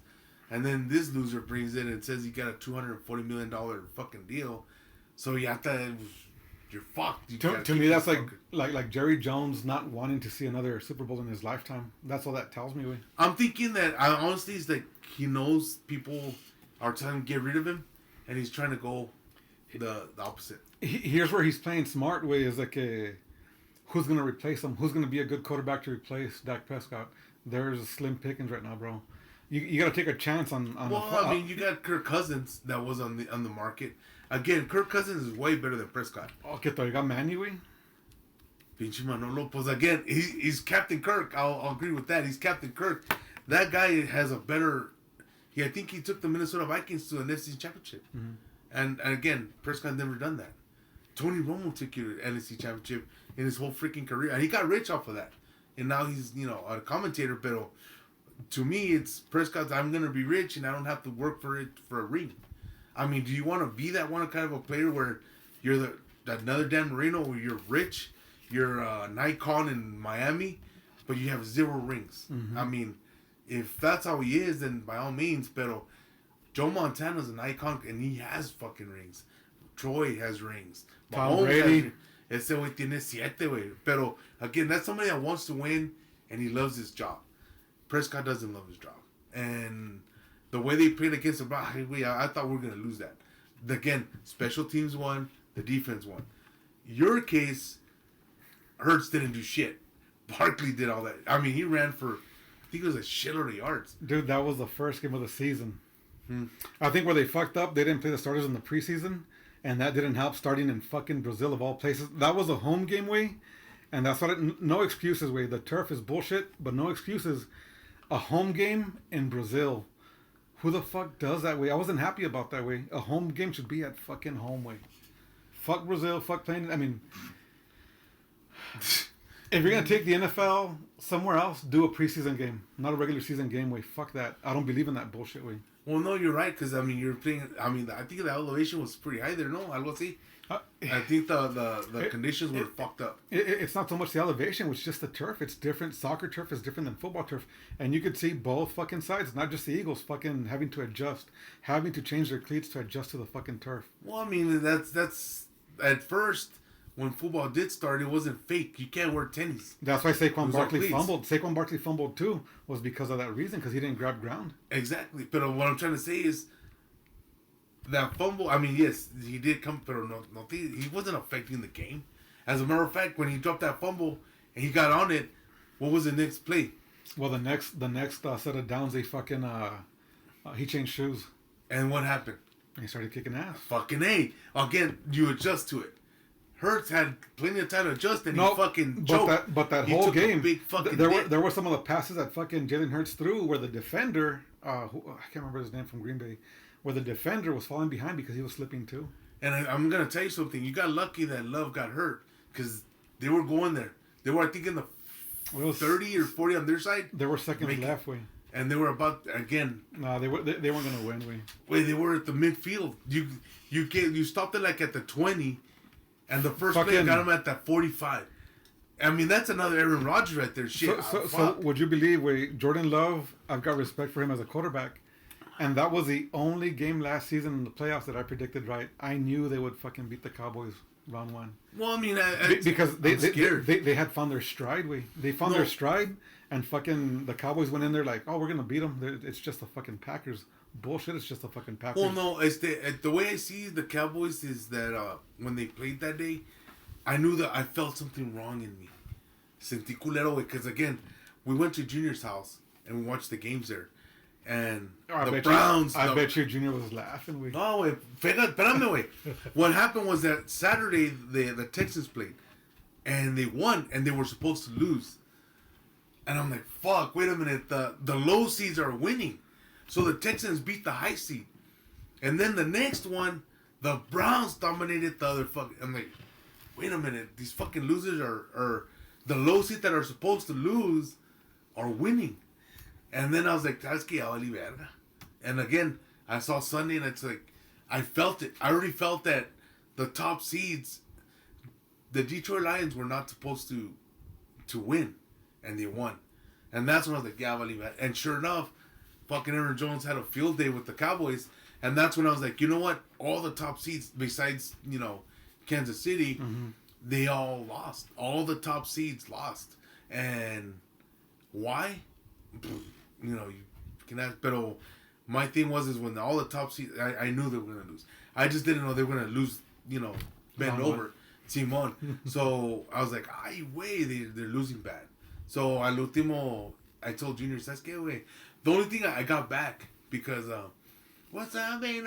and then this loser brings in and says you got a $240 million fucking deal. So you're fucked. To me, that's like Jerry Jones not wanting to see another Super Bowl in his lifetime. That's all that tells me. I'm thinking that honestly, it's like he knows people are trying to get rid of him, and he's trying to go the opposite. Here's where he's playing smart. Is like who's going to replace him? Who's going to be a good quarterback to replace Dak Prescott? There's a slim pickings right now, bro. You got to take a chance on. You got Kirk Cousins that was on the market. Again, Kirk Cousins is way better than Prescott. Okay, you got Manny, güey. Pinche Manolo. Pues again, he's Captain Kirk. I'll agree with that. He's Captain Kirk. That guy has a better. I think he took the Minnesota Vikings to an NFC Championship. Mm-hmm. And again, Prescott never done that. Tony Romo took you to NFC Championship in his whole freaking career, and he got rich off of that. And now he's a commentator. But to me, it's Prescott's. I'm gonna be rich, and I don't have to work for a ring. I mean, do you want to be that one kind of a player where you're another Dan Marino, where you're rich, you're an icon in Miami, but you have 0 rings? Mm-hmm. I mean, if that's how he is, then by all means. Pero Joe Montana's an icon, and he has fucking rings. Troy has rings. Tom Brady. Ese güey tiene 7, güey. Pero again, that's somebody that wants to win, and he loves his job. Prescott doesn't love his job, and the way they played against the Broncos, I thought we were going to lose that. Again, special teams won, the defense won. Your case, Hurts didn't do shit. Barkley did all that. I mean, he ran for, I think it was a shitload of yards. Dude, that was the first game of the season. I think where they fucked up, they didn't play the starters in the preseason, and that didn't help starting in fucking Brazil of all places. That was a home game, way, and that's what no excuses, way. The turf is bullshit, but no excuses. A home game in Brazil. Who the fuck does that way? I wasn't happy about that way. A home game should be at fucking home way. Fuck Brazil, fuck playing. I mean, if you're going to take the NFL somewhere else, do a preseason game. Not a regular season game way. Fuck that. I don't believe in that bullshit way. Well, no, you're right. Because, I mean, you're playing. I mean, I think the elevation was pretty high there. No, algo así. I think the conditions were fucked up. It's not so much the elevation, it's just the turf. It's different. Soccer turf is different than football turf. And you could see both fucking sides, not just the Eagles fucking having to adjust, having to change their cleats to adjust to the fucking turf. Well, I mean, that's at first, when football did start, it wasn't fake. You can't wear tennis. That's why Saquon Barkley fumbled. Saquon Barkley fumbled too, was because of that reason, because he didn't grab ground. Exactly. But what I'm trying to say is, that fumble, I mean, yes, he did come, but he wasn't affecting the game. As a matter of fact, when he dropped that fumble and he got on it, what was the next play? Well, the next set of downs, they fucking he changed shoes. And what happened? He started kicking ass. Fucking A. Again, you adjust to it. Hurts had plenty of time to adjust, and he fucking choked. But that whole game, there were were some of the passes that fucking Jalen Hurts threw where the defender, I can't remember his name, from Green Bay, where the defender was falling behind because he was slipping too. And I'm going to tell you something. You got lucky that Love got hurt because they were going there. They were, I think, in the 30 or 40 on their side. There were seconds left, way. And they were about, again. No, they weren't going to win, way. Wait, they were at the midfield. You stopped it like at the 20, and the first play got them at that 45. I mean, that's another Aaron Rodgers right there. Shit. So would you believe, Jordan Love, I've got respect for him as a quarterback. And that was the only game last season in the playoffs that I predicted right. I knew they would fucking beat the Cowboys. round one. Well, I mean, Because I'm scared. they had found their stride. They found their stride, and fucking the Cowboys went in there like, oh, we're gonna beat them. It's just the fucking Packers. Bullshit. It's just the fucking Packers. Well, no, it's the way I see the Cowboys is that when they played that day, I knew that I felt something wrong in me. Sentí culero, because again, we went to Junior's house and we watched the games there. And the Browns... I bet you Junior was laughing. No, wait. Espérame, wait. What happened was that Saturday, the Texans played. And they won, and they were supposed to lose. And I'm like, fuck, wait a minute. The low seeds are winning. So the Texans beat the high seed. And then the next one, the Browns dominated the other fucking... I'm like, wait a minute. These fucking losers are the low seed that are supposed to lose are winning. And then I was like, ¿sabes qué? Ya valí verga. And again, I saw Sunday and it's like, I felt it. I already felt that the top seeds, the Detroit Lions were not supposed to win. And they won. And that's when I was like, yeah, valí verga. And sure enough, fucking Aaron Jones had a field day with the Cowboys. And that's when I was like, you know what? All the top seeds, besides, Kansas City, they all lost. All the top seeds lost. And why? You can ask, but my thing was when all the top seeds, I knew they were gonna lose. I just didn't know they were gonna lose. Bend over, Simon. So I was like, ay, way, they're losing bad. So al último, I told Junior, ¿sabes qué, way? The only thing I got back because what's up, man?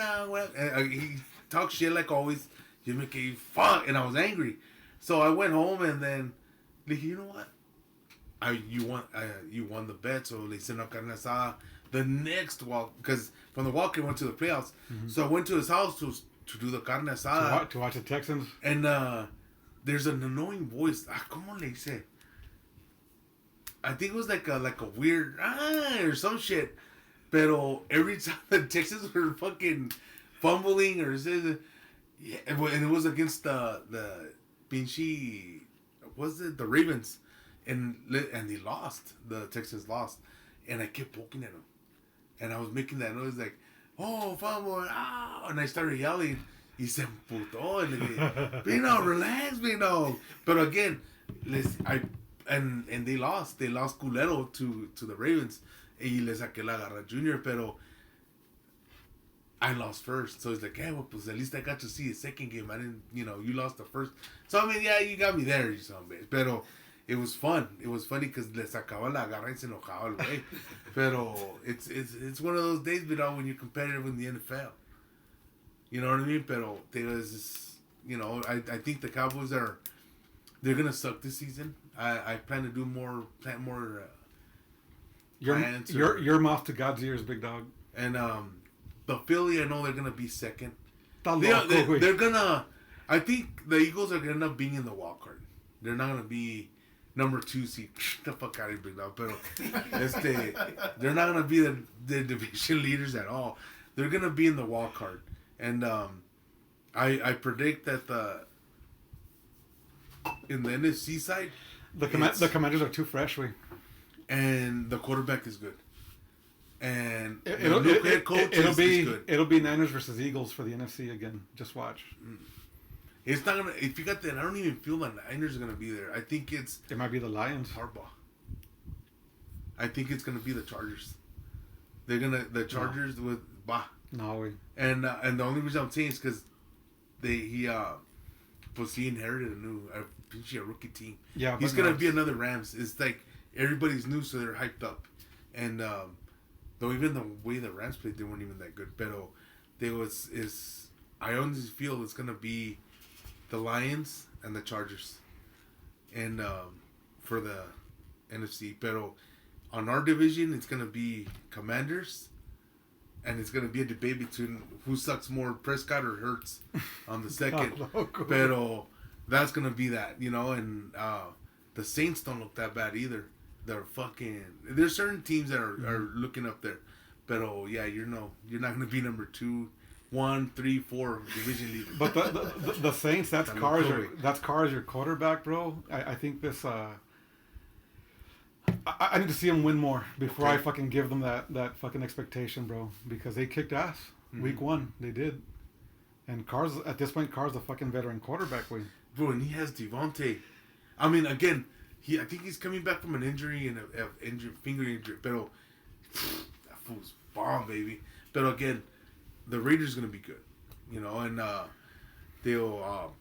He talked shit like always. You make a fuck, and I was angry. So I went home and then, like, you know what? You won the bet, so they sent up carne asada. The next walk, because from the walk, I went to the playoffs. So I went to his house to do the carne asada. To watch the Texans. And there's an annoying voice. ¿Cómo le dice? I think it was like a weird or some shit. Pero every time the Texans were fucking fumbling or yeah, and it was against the pinche, was it the Ravens? And they lost. The Texans lost. And I kept poking at them. And I was making that noise like, oh, fumble, ah. And I started yelling. Y se emputó. And le dije, Pino, relax, Pino. But again, and they lost. They lost culero to the Ravens. Y le saqué la garra Junior. Pero I lost first. So he's like, hey, well, pues at least I got to see the second game. I didn't, you lost the first. So I mean, yeah, you got me there, you son of a bitch. Pero it was fun. It was funny because le sacaba la garra y se enojaba el güey. Pero it's one of those days, when you're competitive in the NFL. You know what I mean? Pero I think the Cowboys they're gonna suck this season. I plan to do plant more. Your mouth to God's ears, Big Dog. And the Philly, I know they're gonna be second. They're gonna. I think the Eagles are gonna end up being in the wild card. They're not gonna be number 2 seed. The fuck out of here, Big Dog. Pero they're not gonna be the division leaders at all. They're gonna be in the wild card, and I predict that in the NFC side, the Commanders are too fresh, and the quarterback is good, and it'll be good. It'll be Niners versus Eagles for the NFC again. Just watch. It's not gonna. If you got that, I don't even feel the Niners are gonna be there. I think it might be the Lions. Harbaugh. I think it's gonna be the Chargers. They're the Chargers with Bah. No way. And the only reason I'm saying is because he inherited a rookie team. Yeah, he's gonna be another Rams. It's like everybody's new, so they're hyped up. And though even the way the Rams played, they weren't even that good. Pero I honestly feel it's gonna be the Lions and the Chargers, and for the NFC. Pero on our division, it's gonna be Commanders, and it's gonna be a debate between who sucks more, Prescott or Hurts, on the second. Pero that's gonna be that, and the Saints don't look that bad either. There's certain teams that are looking up there. Pero yeah, you're not gonna be number 2. 1, 3, 4 division leader. But the Saints, that's Carr as your quarterback, bro. I think this. I need to see them win more before I fucking give them that fucking expectation, bro. Because they kicked ass week 1. They did. And Carr's at this point, Carr's a fucking veteran quarterback. Way. Bro, and he has Devontae. I mean, again, I think he's coming back from an injury and a finger injury. Pero that fool's bomb, baby. But again, the Raiders are gonna be good, you know, and they'll.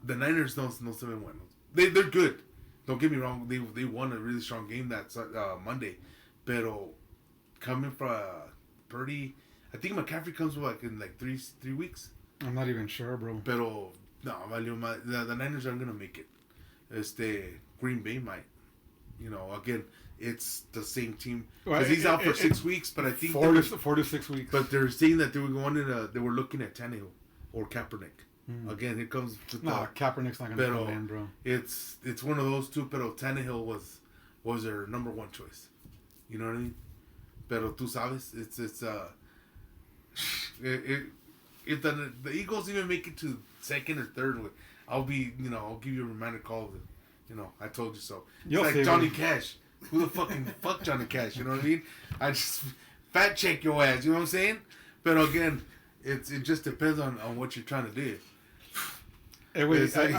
The Niners no se ven buenos. They're good. Don't get me wrong. They won a really strong game that Monday, pero coming from Purdy, I think McCaffrey comes like in like three weeks. I'm not even sure, bro. Pero no, the Niners aren't gonna make it. Green Bay might. You know, again, it's the same team because he's out for 6 weeks. But I think 4 to 6 weeks. But they're saying that they were looking at Tannehill or Kaepernick. Again, here comes. Kaepernick's not gonna come in, bro. It's one of those two. Pero Tannehill was their number one choice. You know what I mean? Pero tú sabes, if the Eagles even make it to second or third, I'll give you a reminder call. I told you so. It's like Johnny Cash. Who the fuck Johnny Cash? You know what I mean? I just fact check your ass. You know what I'm saying? But again, it just depends on what you're trying to do. Hey, wait, it's like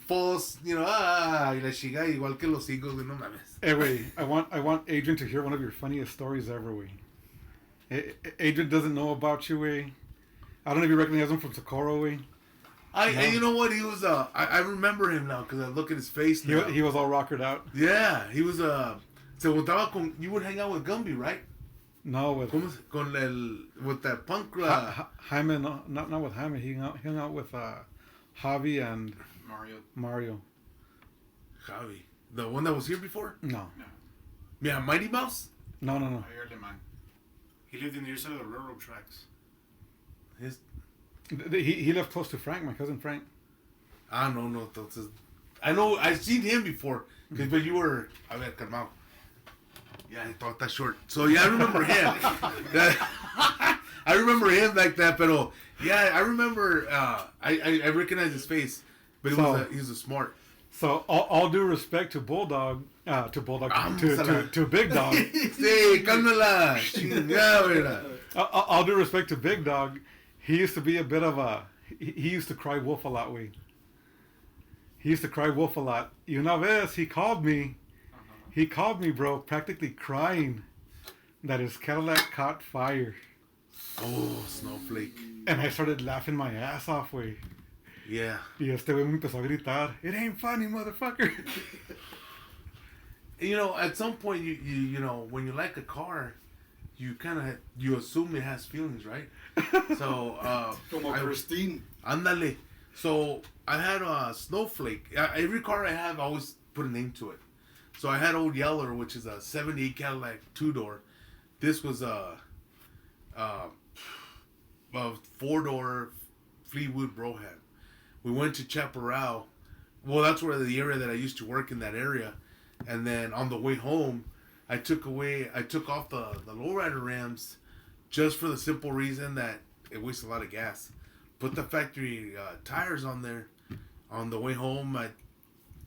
false, y la chica igual que los Eagles, no mames. Hey, wait, I want Adrian to hear one of your funniest stories ever, way. Adrian doesn't know about you, way. I don't know if you recognize him from Socorro, way. And you know what? He was I remember him now because I look at his face now. He was all rockered out. Yeah, he was you would hang out with Gumby, right? No, with that punk. Jaime, not with Jaime. He hung out with Javi and Mario. Javi, the one that was here before. No. Yeah, Mighty Mouse. No. He lived in the other side of the railroad tracks. He lived close to Frank, my cousin Frank. I don't know. I know I've seen him before, but you were. A ver, calmao. Yeah, I thought that short. So yeah, I remember him. I remember him like that, but yeah, I remember. I recognize his face, but he was a smart. So all due respect to Bulldog, to Big Dog. Sí, cálmala. All due respect to Big Dog, he used to be a bit of he used to cry wolf a lot, way. He used to cry wolf a lot. Una vez he called me. He called me, bro, practically crying that his Cadillac caught fire. Oh, snowflake. And I started laughing my ass off, way. Yeah. Y este güey me empezó a gritar, "It ain't funny, motherfucker." At some point, you know, when you like a car, you assume it has feelings, right? So, Como Christine. Ándale. So, I had a Snowflake. Every car I have, I always put a name to it. So, I had Old Yeller, which is a 78 Cadillac 2-door. This was a 4-door Fleetwood Broham. We went to Chaparral. Well, that's where the area that I used to work in, that area. And then on the way home, I took off the lowrider rims just for the simple reason that it wastes a lot of gas. Put the factory tires on there. On the way home, I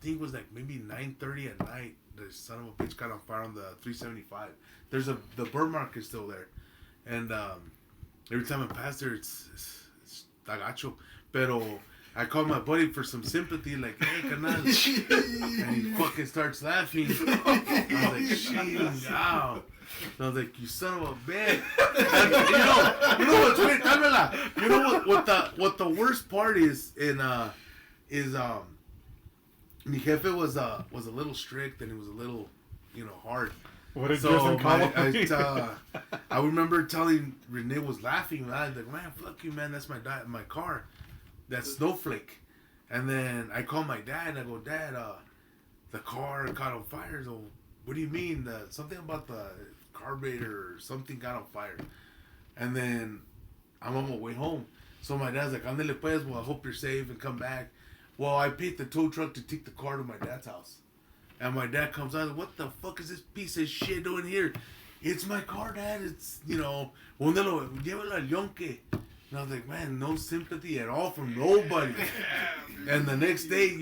think it was like maybe 9:30 at night. The son of a bitch got on fire on the 375. The burn mark is still there. And every time I pass there, it's tagacho. Pero I called my buddy for some sympathy, like, "Hey, canal," and he fucking starts laughing. I was like, "Shit, wow." And I was like, "You son of a bitch." And, you know what's weird? You know what the worst part is mi jefe was a little strict and he was a little, hard. What did Jason call him? I remember telling Rene was laughing. And I was like, "Man, fuck you, man. That's my car. That's Snowflake." And then I called my dad and I go, "Dad, the car caught on fire." So, "What do you mean? Something about the carburetor or something got on fire." And then I'm on my way home. So my dad's like, "Andale pues, well, I hope you're safe and come back." Well, I paid the tow truck to take the car to my dad's house. And my dad comes out, "What the fuck is this piece of shit doing here?" "It's my car, Dad. It's, llévalo al yonke." And I was like, man, no sympathy at all from nobody. And the next day,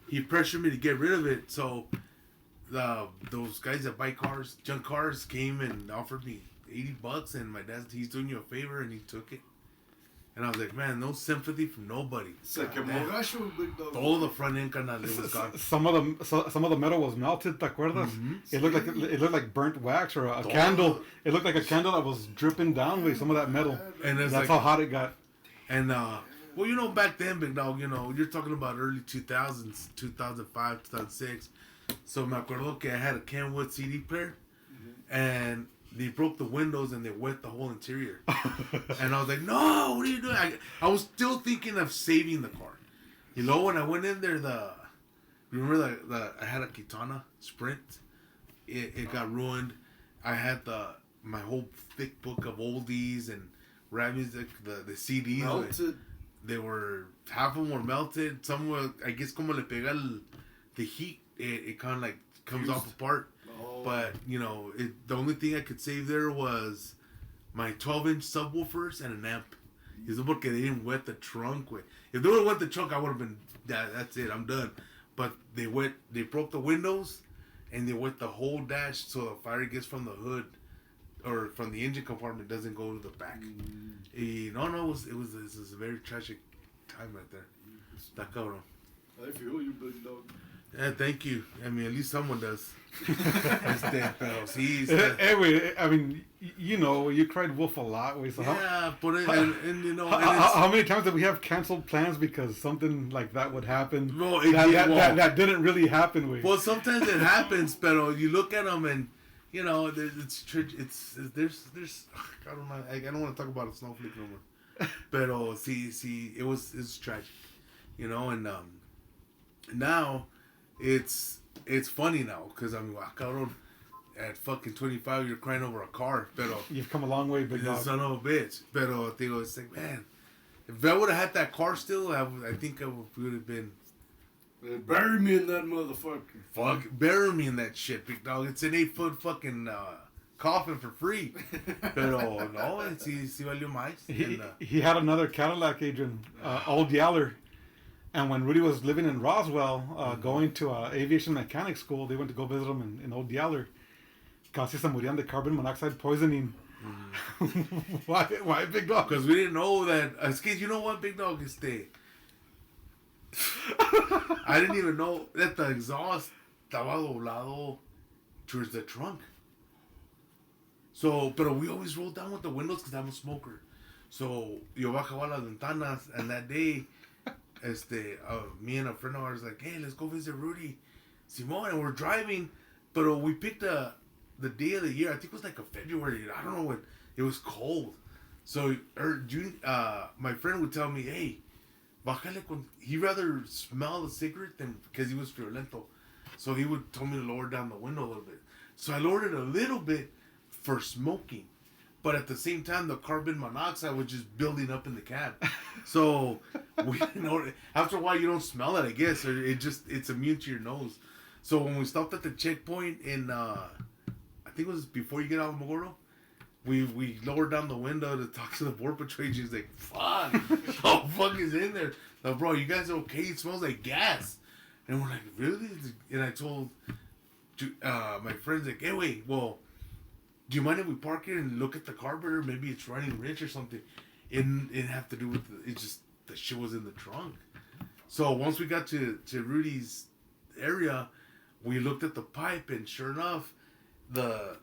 he pressured me to get rid of it. So those guys that buy cars, junk cars, came and offered me $80, and my dad, he's doing you a favor, and he took it. And I was like, man, no sympathy from nobody. Se quemó gacho, Big Dogg. All the front end, carnal, it was gone. Some of the metal was melted. ¿Te acuerdas? It looked like burnt wax or a candle. It looked like a candle that was dripping down with some of that metal. And That's like, how hot it got. And well, you know, back then, Big Dog, you know, you're talking about early 2000s, 2005, 2006. So me acuerdo que I had a Kenwood CD player, and they broke the windows and they wet the whole interior. And I was like, no, what are you doing? I was still thinking of saving the car. You know, when I went in there, remember I had a Kitana Sprint. It got ruined. I had my whole thick book of oldies and rap music, the CDs. Melted. They were, half of them were melted. Some were, I guess, como le pega the heat, it kind of like comes off apart. Oh. But, you know, the only thing I could save there was my 12-inch subwoofers and an amp. It's porque they didn't wet the trunk. If they would have wet the trunk, I would have been, that's it, I'm done. But they broke the windows, and they wet the whole dash so the fire gets from the hood or from the engine compartment doesn't go to the back. It was a very tragic time right there. Está cabrón. I feel you, Big Dog. Yeah, thank you. I mean, at least someone does. Anyway, I mean, you know, you cried wolf a lot. So yeah, but you know, how many times did we have canceled plans because something like that would happen? Well, that didn't really happen. Well, sometimes it happens, but you look at them and you know, there's I don't know. I don't want to talk about a snowflake no more. Pero it's tragic, you know, and now it's funny now because I'm at fucking 25 you're crying over a car. Pero you've come a long way, Big Dog. Son of a bitch. Pero it's like, man, if I would have had that car still, I think I would have been. Bury me in that motherfucker. Fuck, bury me in that shit, Big Dog. It's an 8-foot fucking coffin for free. Pero no, sí valió más. He had another Cadillac agent, Old Yeller. And when Rudy was living in Roswell, going to aviation mechanic school, they went to go visit him in Old Yeller. Casi se morían de carbon monoxide poisoning. Why, Big Dog? Because we didn't know that. You know what, Big Dog? I didn't even know that the exhaust estaba doblado towards the trunk. So, pero we always rolled down with the windows because I'm a smoker. So, yo bajaba las ventanas, and that day, me and a friend of ours like, hey, let's go visit Rudy, Simone, and we're driving, but we picked the day of the year. I think it was like a February. I don't know when. It was cold. So, my friend would tell me, hey, bájale con. He'd rather smell the cigarette than because he was violento. So he would tell me to lower down the window a little bit. So I lowered it a little bit for smoking, but at the same time the carbon monoxide was just building up in the cab. So after a while you don't smell it, I guess, or it's immune to your nose. So when we stopped at the checkpoint in I think it was before you get out of Mogoro, we lowered down the window to talk to the border patrol. She's like, fuck, what the fuck is in there? Like, bro, you guys are okay? It smells like gas. And we're like, really? And I told my friends, like, hey, wait, well, do you mind if we park here and look at the carburetor? Maybe it's running rich or something. It didn't have to do with the shit was in the trunk. So once we got to Rudy's area, we looked at the pipe, and sure enough, the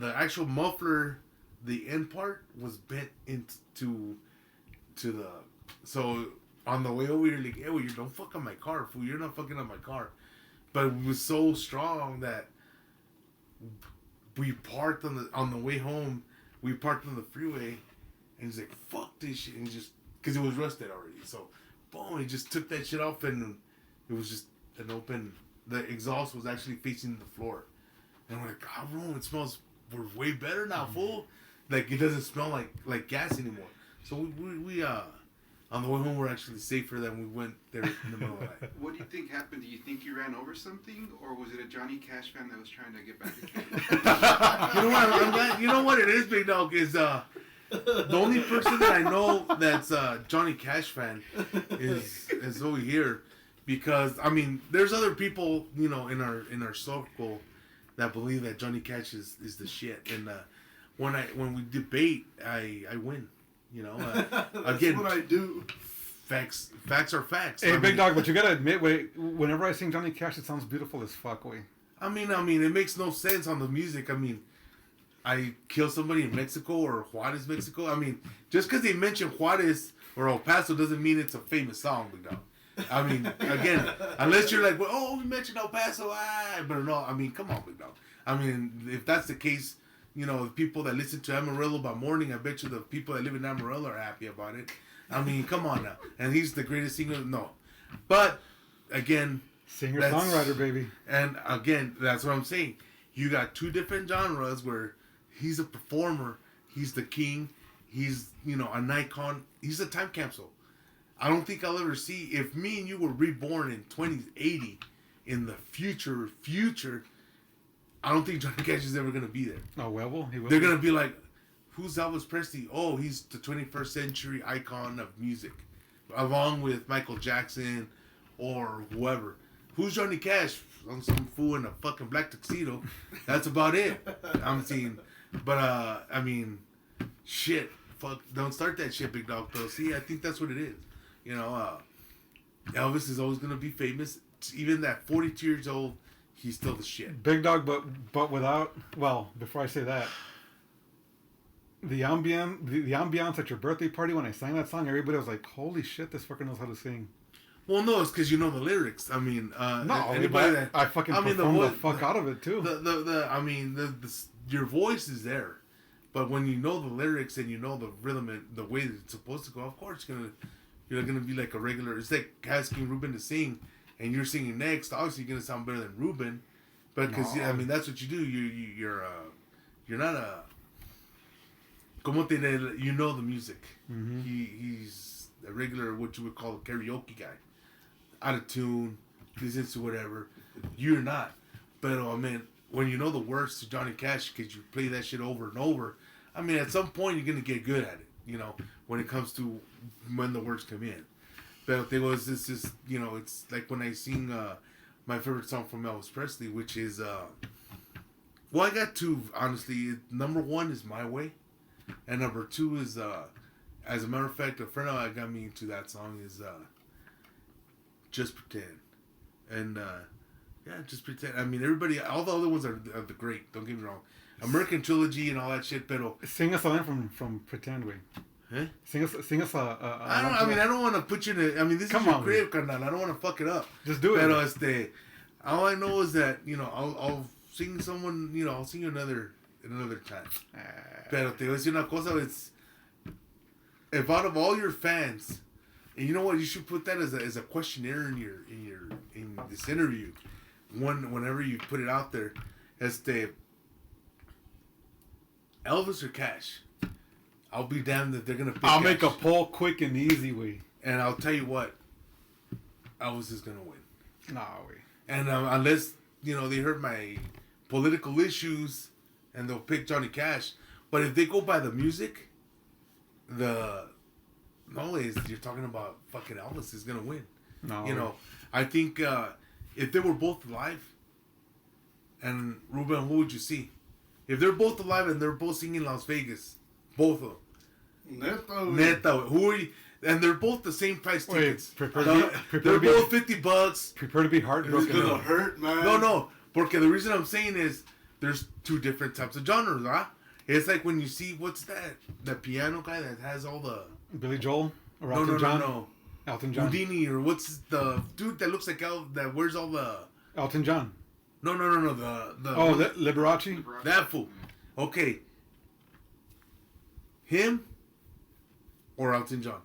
actual muffler, the end part was bent into the. So on the way over here, like, hey, well, you don't fuck on my car, fool. You're not fucking on my car. But it was so strong that we parked on the way home. We parked on the freeway, and he's like, fuck this shit. And because it was rusted already. So, boom, he just took that shit off, and it was just an open. The exhaust was actually facing the floor. And we're like, God, bro, it smells. We're way better now, fool. Like, it doesn't smell like gas anymore. So we on the way home, we're actually safer than we went there in the middle of the night. What do you think happened? Do you think you ran over something, or was it a Johnny Cash fan that was trying to get back at you? You know what? I'm glad. You know what it is, Big Dog, is the only person that I know that's a Johnny Cash fan is over here, because I mean, there's other people, you know, in our circle that believe that Johnny Cash is the shit, and when we debate, I win. You know, That's again, what I do. facts are facts. Hey, I Big mean, Dog, but you gotta admit, wait, whenever I sing Johnny Cash, it sounds beautiful as fuck, way. I mean, it makes no sense on the music. I mean, I kill somebody in Mexico or Juarez, Mexico. I mean, just because they mention Juarez or El Paso doesn't mean it's a famous song, Big Dog. I mean, again, unless you're like, well, oh, we mentioned El Paso, but no, I mean, come on, Big Dog. I mean, if that's the case, you know, the people that listen to Amarillo by morning, I bet you the people that live in Amarillo are happy about it. I mean, come on now. And he's the greatest singer. No. But, again... Singer-songwriter, baby. And, again, that's what I'm saying. You got two different genres where he's a performer. He's the king. He's, you know, an icon. He's a time capsule. I don't think I'll ever see... If me and you were reborn in 2080, in the future... I don't think Johnny Cash is ever going to be there. Oh, well, he will. They're going to be like, who's Elvis Presley? Oh, he's the 21st century icon of music. Along with Michael Jackson or whoever. Who's Johnny Cash? Some fool in a fucking black tuxedo. That's about it. I'm seeing. But, I mean, shit. Fuck. Don't start that shit, Big Dog, though. See, I think that's what it is. You know, Elvis is always going to be famous. Even at 42 years old, he's still the shit. Big Dog, but without... Well, before I say that, the ambiance at your birthday party when I sang that song, everybody was like, holy shit, this fucker knows how to sing. Well, no, it's because you know the lyrics. I mean, no, anybody that... I fucking performed the fuck out of it, too. Your voice is there. But when you know the lyrics and you know the rhythm and the way that it's supposed to go, of course you're gonna be like a regular... It's like asking Ruben to sing, and you're singing next. Obviously, you're gonna sound better than Ruben. But because, I mean, that's what you do. You're not a... Como te de, you know the music. Mm-hmm. He's a regular, what you would call a karaoke guy. Out of tune, listens to whatever. You're not. But, I mean, when you know the words to Johnny Cash, because you play that shit over and over, I mean, at some point you're going to get good at it, you know, when it comes to when the words come in. But there was this, you know, it's like when I sing my favorite song from Elvis Presley, which is, well, I got two, honestly. Number one is My Way. And number two is, as a matter of fact, a friend of mine got me into that song is Just Pretend. And, yeah, Just Pretend. I mean, everybody, all the other ones are the great, don't get me wrong. American Trilogy and all that shit, pero... Sing us a line from Pretend, way. Huh? Sing us a I don't want to put you in a... I mean, this is your crib, carnal. I don't want to fuck it up. Just do it. Pero, all I know is that, you know, I'll sing someone, you know, I'll sing you another time. Pero te voy a decir una cosa, it's... If out of all your fans, and you know what, you should put that as a questionnaire in this interview, whenever you put it out there, Elvis or Cash. I'll be damned if they're gonna pick I'll Cash. make a poll quick and easy, way. And I'll tell you what, Elvis is gonna win. Nah, way. And unless, you know, they heard my political issues and they'll pick Johnny Cash. But if they go by the music, you're talking about fucking Elvis is gonna win. No, you know, I think if they were both alive, and Ruben, who would you see? If they're both alive and they're both singing Las Vegas, both of them. Neta, who are you? And they're both the same price tickets. They're both $50. Prepare to be heartbroken. It's gonna hurt, man. No, porque the reason I'm saying is there's two different types of genres, huh? It's like when you see, what's that? The piano guy that has all the... Billy Joel? Or Elton John? No. Elton John. Houdini, or what's the dude that looks like that wears all the... Elton John. No. Liberace? That fool. Okay. Him or Elton John?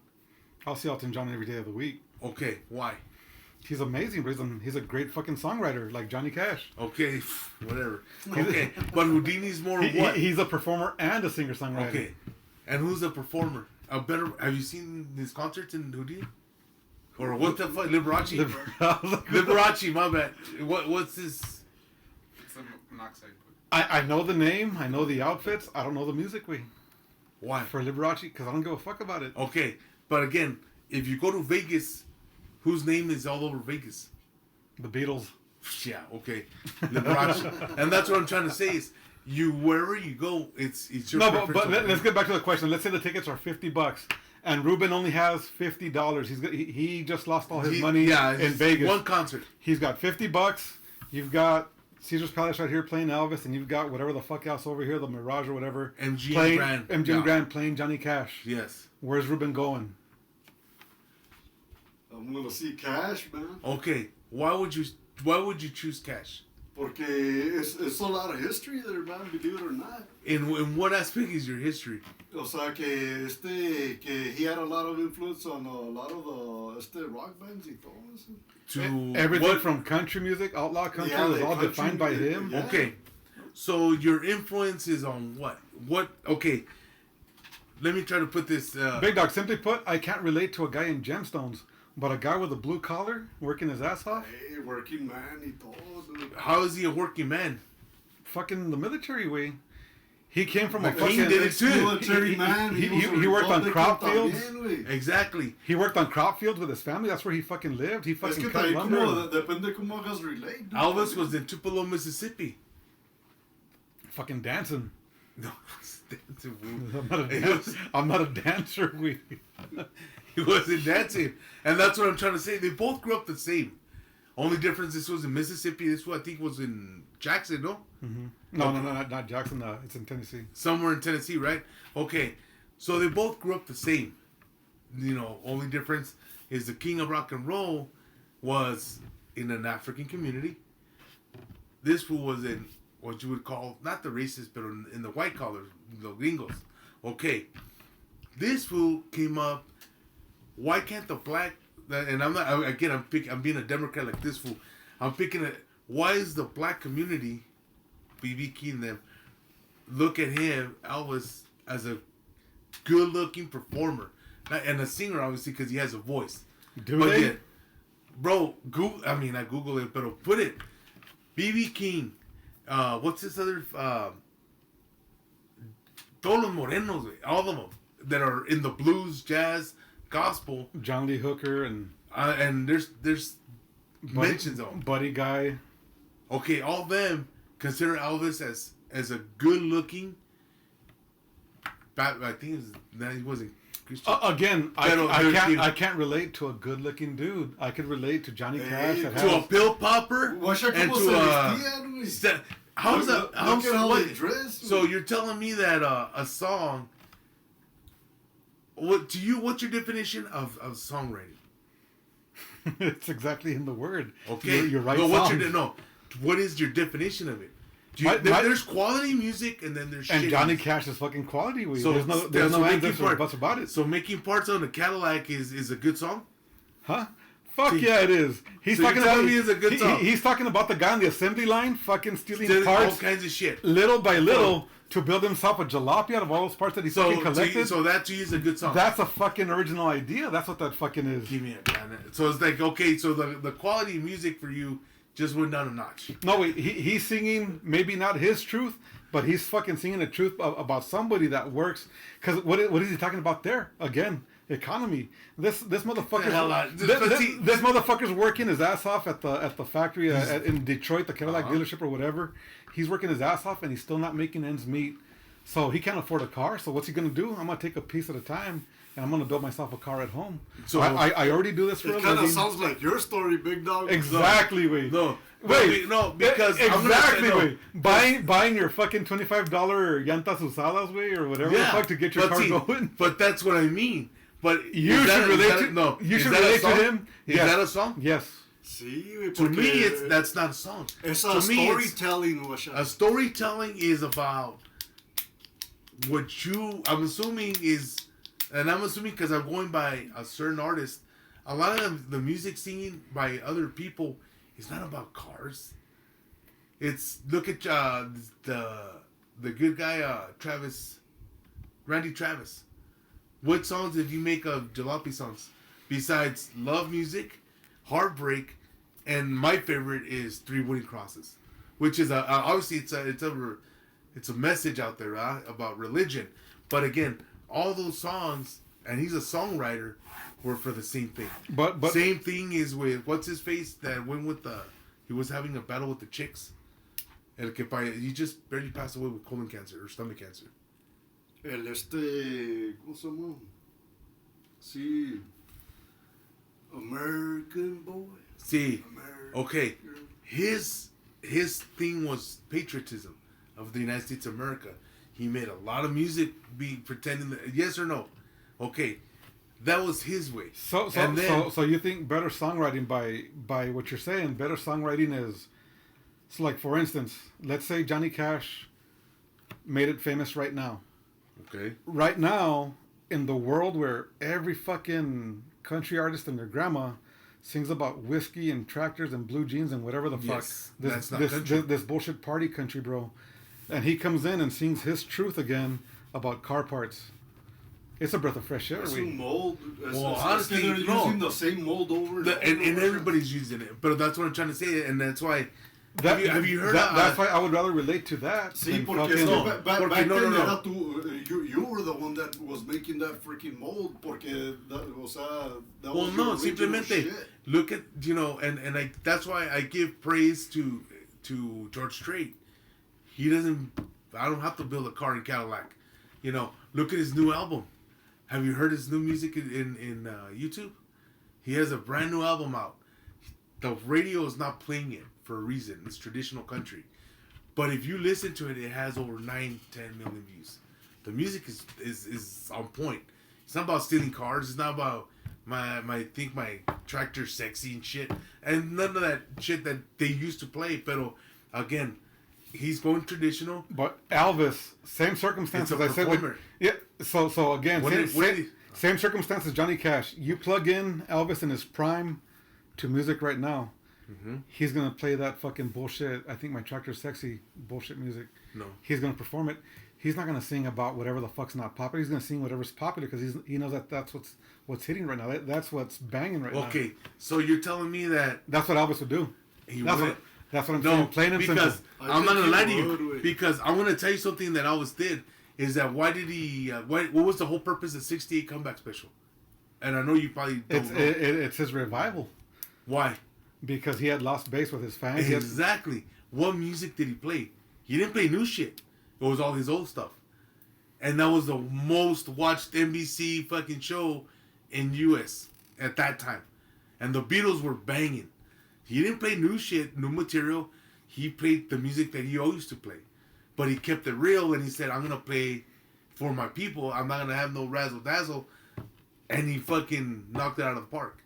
I'll see Elton John every day of the week. Okay, why? He's amazing, but he's a great fucking songwriter, like Johnny Cash. Okay, whatever. Okay, but Houdini's more what? He's a performer and a singer-songwriter. Okay, and who's a performer? Have you seen his concerts in Houdini? Or what the fuck? Liberace? Liberace, my bad. What's his... It's a monoxide. I know the name, I know the outfits, I don't know the music. Why? For Liberace, because I don't give a fuck about it. Okay, but again, if you go to Vegas, whose name is all over Vegas? The Beatles. Yeah, okay. Liberace. And that's what I'm trying to say is, you wherever you go, it's your No, preference. but let's get back to the question. Let's say the tickets are $50, and Ruben only has $50. He just lost all his money in Vegas. One concert. He's got $50. You've got Caesar's Palace right here playing Elvis, and you've got whatever the fuck else over here, the Mirage or whatever. MGM Grand playing Johnny Cash. Yes. Where's Ruben going? I'm gonna see Cash, man. Okay. Why would you choose Cash? Porque it's a lot of history there, man, believe it or not. In what aspect is your history? O sea, que he had a lot of influence on a lot of the rock bands y todo eso. Everything from country music, outlaw country, was all defined by him. Yeah. Okay. So your influence is on what? Okay. Let me try to put this... Big Dog, simply put, I can't relate to a guy in gemstones, but a guy with a blue collar, working his ass off. Hey, working man y todo. How is he a working man? Fucking the military way. He came from a King fucking... did it too. Military man. He worked on crop fields. Exactly. He worked on crop fields with his family. That's where he fucking lived. He fucking cut lumber. Depende cómo hagas relate. Elvis was in Tupelo, Mississippi. Fucking dancing. No, I'm not a dancer. He wasn't dancing. And that's what I'm trying to say. They both grew up the same. Only difference, this was in Mississippi. This one I think was in Jackson, no? Mm-hmm. No, not Jackson. It's in Tennessee. Somewhere in Tennessee, right? Okay. So they both grew up the same. You know, only difference is the king of rock and roll was in an African community. This fool was in what you would call, not the racist, but in the white collars, the gringos. Okay. This fool came up, why can't the black, and I'm not, again, I'm being a Democrat like this fool. I'm picking it, why is the black community, B.B. King and them, look at him, Elvis, as a good-looking performer. And a singer, obviously, because he has a voice. Do they? Yeah, bro, I Google it, but put it, B.B. King, what's this other, todos los morenos, all of them that are in the blues, jazz, gospel. John Lee Hooker and there's mentions of them. Buddy Guy. Okay, all of them consider Elvis as a good looking. I think he wasn't Christian. Again, I can't relate to a good looking dude. I could relate to Johnny Cash. To a pill popper and to how's that? How dress? So you're telling me that a song. What's your definition of songwriting? It's exactly in the word. Okay, you're right. But what is your definition of it? There's quality music and then there's and shitty Johnny music. Cash is fucking quality. So there's no ands or buts about it. So making parts on a Cadillac is a good song? Huh? Fuck yeah, it is. He's talking about me it's a good song. He's talking about the guy on the assembly line, fucking stealing parts, all kinds of shit, little by little, to build himself a jalopy out of all those parts that he fucking collected. So that to you is a good song. That's a fucking original idea. That's what that fucking is. Give me a man. So it's like, okay, so the quality of music for you just went down a notch. No, wait, he's singing maybe not his truth, but he's fucking singing the truth about somebody that works. Because what is he talking about there? Again, economy. This motherfucker. This motherfucker's working his ass off at the factory in Detroit, the Cadillac dealership or whatever. He's working his ass off and he's still not making ends meet. So he can't afford a car. So what's he gonna do? I'm gonna take a piece at a time. And I'm gonna build myself a car at home. So I already do this for a living. It kind of sounds like your story, Big Dog. Exactly, wait. No, because exactly, buying your fucking $25 llantas usadas, way, or whatever the fuck to get your car going. But that's what I mean. But you should relate to you should relate to him. Is that a song? Yes. See, to me, that's not a song. It's a storytelling. A storytelling is about what I'm assuming is. And I'm assuming because I'm going by a certain artist, a lot of the music singing by other people is not about cars. It's look at the good guy Randy Travis. What songs did you make of jalopy songs besides love music, heartbreak, and my favorite is 3 Wooden Crosses, which is obviously it's a message out there about religion, but again. All those songs, and he's a songwriter, were for the same thing. But same thing is with what's his face that went with he was having a battle with the chicks, He just barely passed away with colon cancer or stomach cancer. ¿Cómo se llama? Sí. American boy. See, American. okay, his thing was patriotism of the United States of America. He made a lot of music, pretending that, yes or no. Okay, that was his way. So you think better songwriting by what you're saying? Better songwriting is, so like for instance, let's say Johnny Cash made it famous right now. Okay. Right now, in the world where every fucking country artist and their grandma sings about whiskey and tractors and blue jeans and whatever the fuck. Yes, that's not country. This bullshit party country, bro. And he comes in and sings his truth again about car parts. It's a breath of fresh air. It's a mold. Well, honestly, they're no. using the same mold over And everybody's using it. But that's what I'm trying to say. And that's why... That, have you heard that's why I would rather relate to that. See, than porque fucking, no, back then no. era you were the one that was making that freaking mold, porque that was Well, your no, original simplemente shit. look at, and I, that's why I give praise to George Strait. He doesn't. I don't have to build a car in Cadillac. Look at his new album. Have you heard his new music in YouTube? He has a brand new album out. The radio is not playing it for a reason. It's traditional country. But if you listen to it, it has over 9-10 million views. The music is on point. It's not about stealing cars. It's not about my tractor's sexy and shit. And none of that shit that they used to play. But again, he's going traditional. But Elvis, same circumstances. It's a performer. So again, same circumstances. Johnny Cash. You plug in Elvis in his prime to music right now. Mm-hmm. He's gonna play that fucking bullshit. I think my tractor's sexy bullshit music. No. He's gonna perform it. He's not gonna sing about whatever the fuck's not popular. He's gonna sing whatever's popular because he knows that's what's hitting right now. That's what's banging right now. Okay, so you're telling me that That's what Elvis would do. That's what I'm saying. Plain and because simple. I'm not gonna lie to you. Because I want to tell you something that Elvis did is that why did he? What was the whole purpose of '68 comeback special? And I know you probably don't know. It's his revival. Why? Because he had lost base with his fans. Exactly. What music did he play? He didn't play new shit. It was all his old stuff. And that was the most watched NBC fucking show in US at that time. And the Beatles were banging. He didn't play new shit, new material. He played the music that he always used to play. But he kept it real and he said, I'm going to play for my people. I'm not going to have no razzle dazzle. And he fucking knocked it out of the park.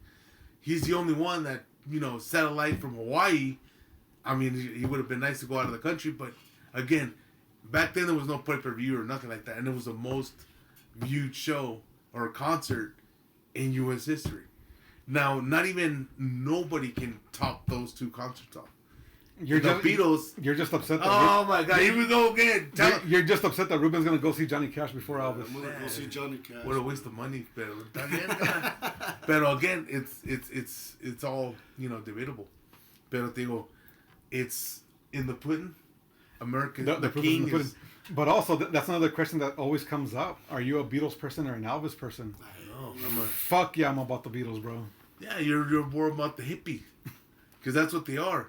He's the only one that, satellite from Hawaii. I mean, he would have been nice to go out of the country, but again, back then there was no pay-per-view or nothing like that, and it was the most viewed show or concert in U.S. history. Now, not even nobody can top those two concerts off. Beatles. You're just upset. Oh my God! Here we go again. You're just upset that Ruben's gonna go see Johnny Cash before Elvis. I'm gonna go see Johnny Cash. What a waste of money, pero again, it's all debatable. Pero te digo, it's in the pudding. America, the king is. But also, that's another question that always comes up. Are you a Beatles person or an Elvis person? I know. Fuck yeah, I'm about the Beatles, bro. Yeah, you're more about the hippie, because that's what they are.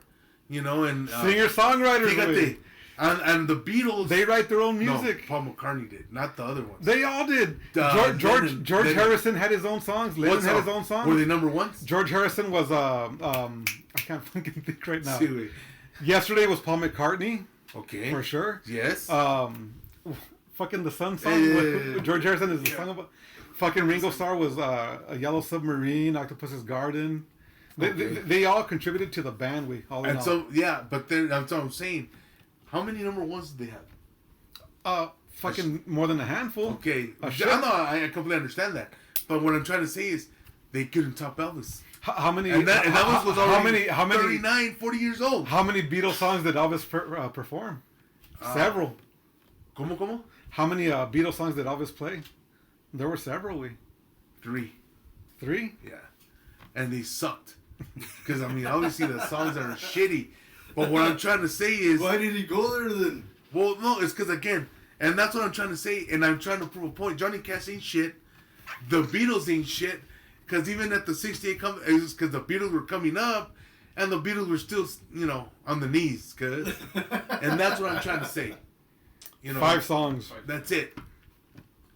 And singer-songwriters. And the Beatles, they write their own music. No, Paul McCartney did, not the other ones. They all did. George Harrison had his own songs. Lennon had his own songs. Were they number ones? George Harrison was I can't fucking think right now. Yesterday was Paul McCartney. Okay, for sure. Yes. Fucking the Sun song. George Harrison is the song about. Fucking Ringo Starr was A Yellow Submarine, Octopus's Garden. They all contributed to the band. But then that's what I'm saying. How many number ones did they have? Fucking more than a handful. Okay, I completely understand that. But what I'm trying to say is, they couldn't top Elvis. How many? And Elvis was already how many 39, 40 years old. How many Beatles songs did Elvis perform? Several. ¿Cómo? How many Beatles songs did Elvis play? There were several. 3. 3? Yeah, and they sucked. Because obviously the songs are shitty. But what I'm trying to say is, why did he go there then? Well, no, it's because again, and that's what I'm trying to say, and I'm trying to prove a point. Johnny Cash ain't shit. The Beatles ain't shit. Because even at the '68 it's because the Beatles were coming up, and the Beatles were still, on the knees, cuz. And that's what I'm trying to say. 5 songs. That's it.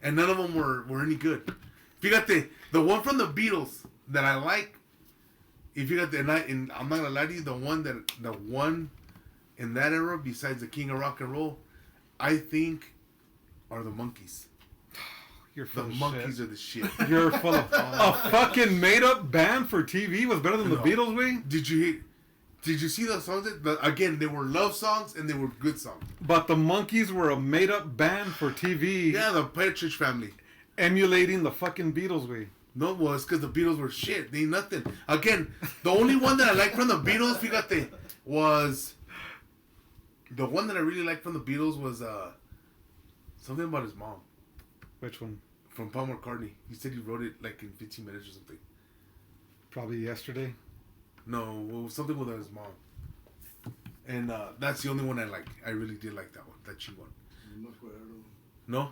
And none of them were any good. If you got the one from the Beatles that I like, if you got and I'm not gonna lie to you, the one in that era, besides the King of Rock and Roll, I think, are the Monkees. You're full The of Monkees shit. are the shit. You're full of a fucking made up band for TV was better than the Beatles. Did you see those songs? Again, they were love songs and they were good songs. But the Monkees were a made up band for TV. Yeah, the Partridge Family. Emulating the fucking Beatles. No, well, it's because the Beatles were shit. They ain't nothing. Again, the only one that I like from the Beatles, fíjate, was... The one that I really liked from the Beatles was something about his mom. Which one? From Paul McCartney. He said he wrote it like in 15 minutes or something. Probably Yesterday. No, it was something with his mom. And that's the only one I like. I really did like that one. That she won. No?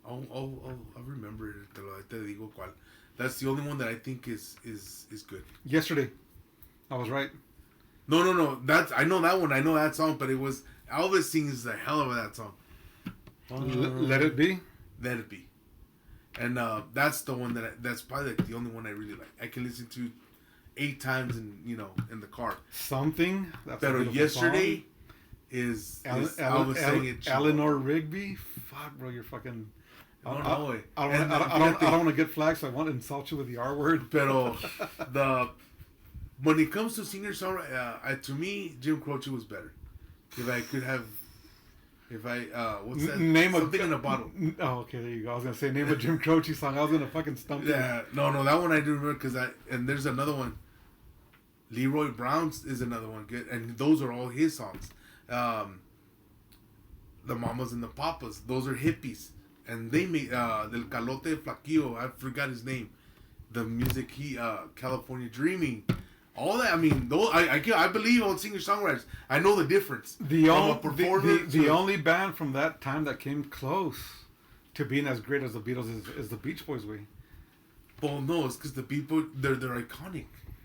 I'll remember it. Te digo cuál. That's the only one that I think is good. Yesterday. I was right. No. I know that one. I know that song, but it was Elvis sings the hell out of that song. Let It Be. Let It Be. And that's the one that's probably like the only one I really like. I can listen to 8 times in the car. Something. That's but Yesterday song. is Elvis saying it. Eleanor Rigby. Fuck, bro, you're fucking. I don't want to get flagged, so I want to insult you with the R word. Pero when it comes to singer-songwriter, to me, Jim Croce was better. If I could have, what's that? Name something in a bottle. Oh, okay, there you go. I was gonna say name a Jim Croce song. I was gonna fucking stump you. Yeah, no, that one I do remember and there's another one. Leroy Brown's is another one good, and those are all his songs. The Mamas and the Papas, those are hippies, and they made Del Calote Flaquillo. I forgot his name. The music California Dreaming. All that, I mean, those, I believe on singer-songwriters. I know the difference. The only band from that time that came close to being as great as the Beatles is the Beach Boys. Well, no, it's because the people they're iconic.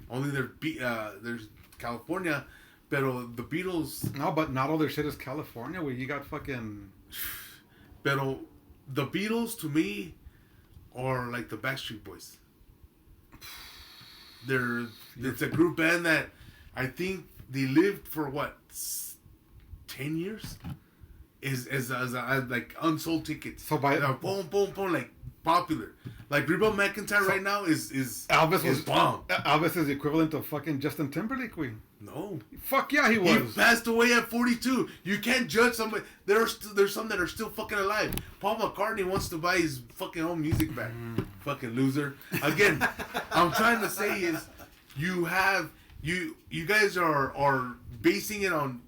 Only there's California, pero the Beatles. No, but not all their shit is California. Where you got fucking. Pero the Beatles to me are like the Backstreet Boys. It's a group band that I think they lived for 10 years is like unsold tickets. So by boom like popular. Like Reba McEntire right now is Elvis is bomb. Elvis is the equivalent of fucking Justin Timberlake. No. Fuck yeah, he was. He passed away at 42. You can't judge somebody. There's some that are still fucking alive. Paul McCartney wants to buy his fucking own music back. Fucking loser. Again, I'm trying to say is you guys are basing it on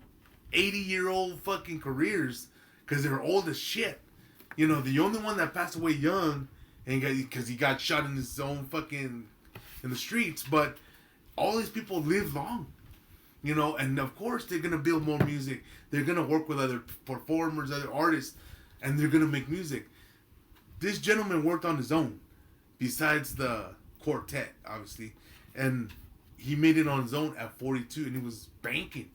80-year-old fucking careers because they're old as shit. The only one that passed away young and because he got shot in his own fucking in the streets, but all these people live long. And of course they're gonna build more music. They're gonna work with other performers, other artists, and they're gonna make music. This gentleman worked on his own, besides the quartet, obviously, and he made it on his own at 42, and he was banking.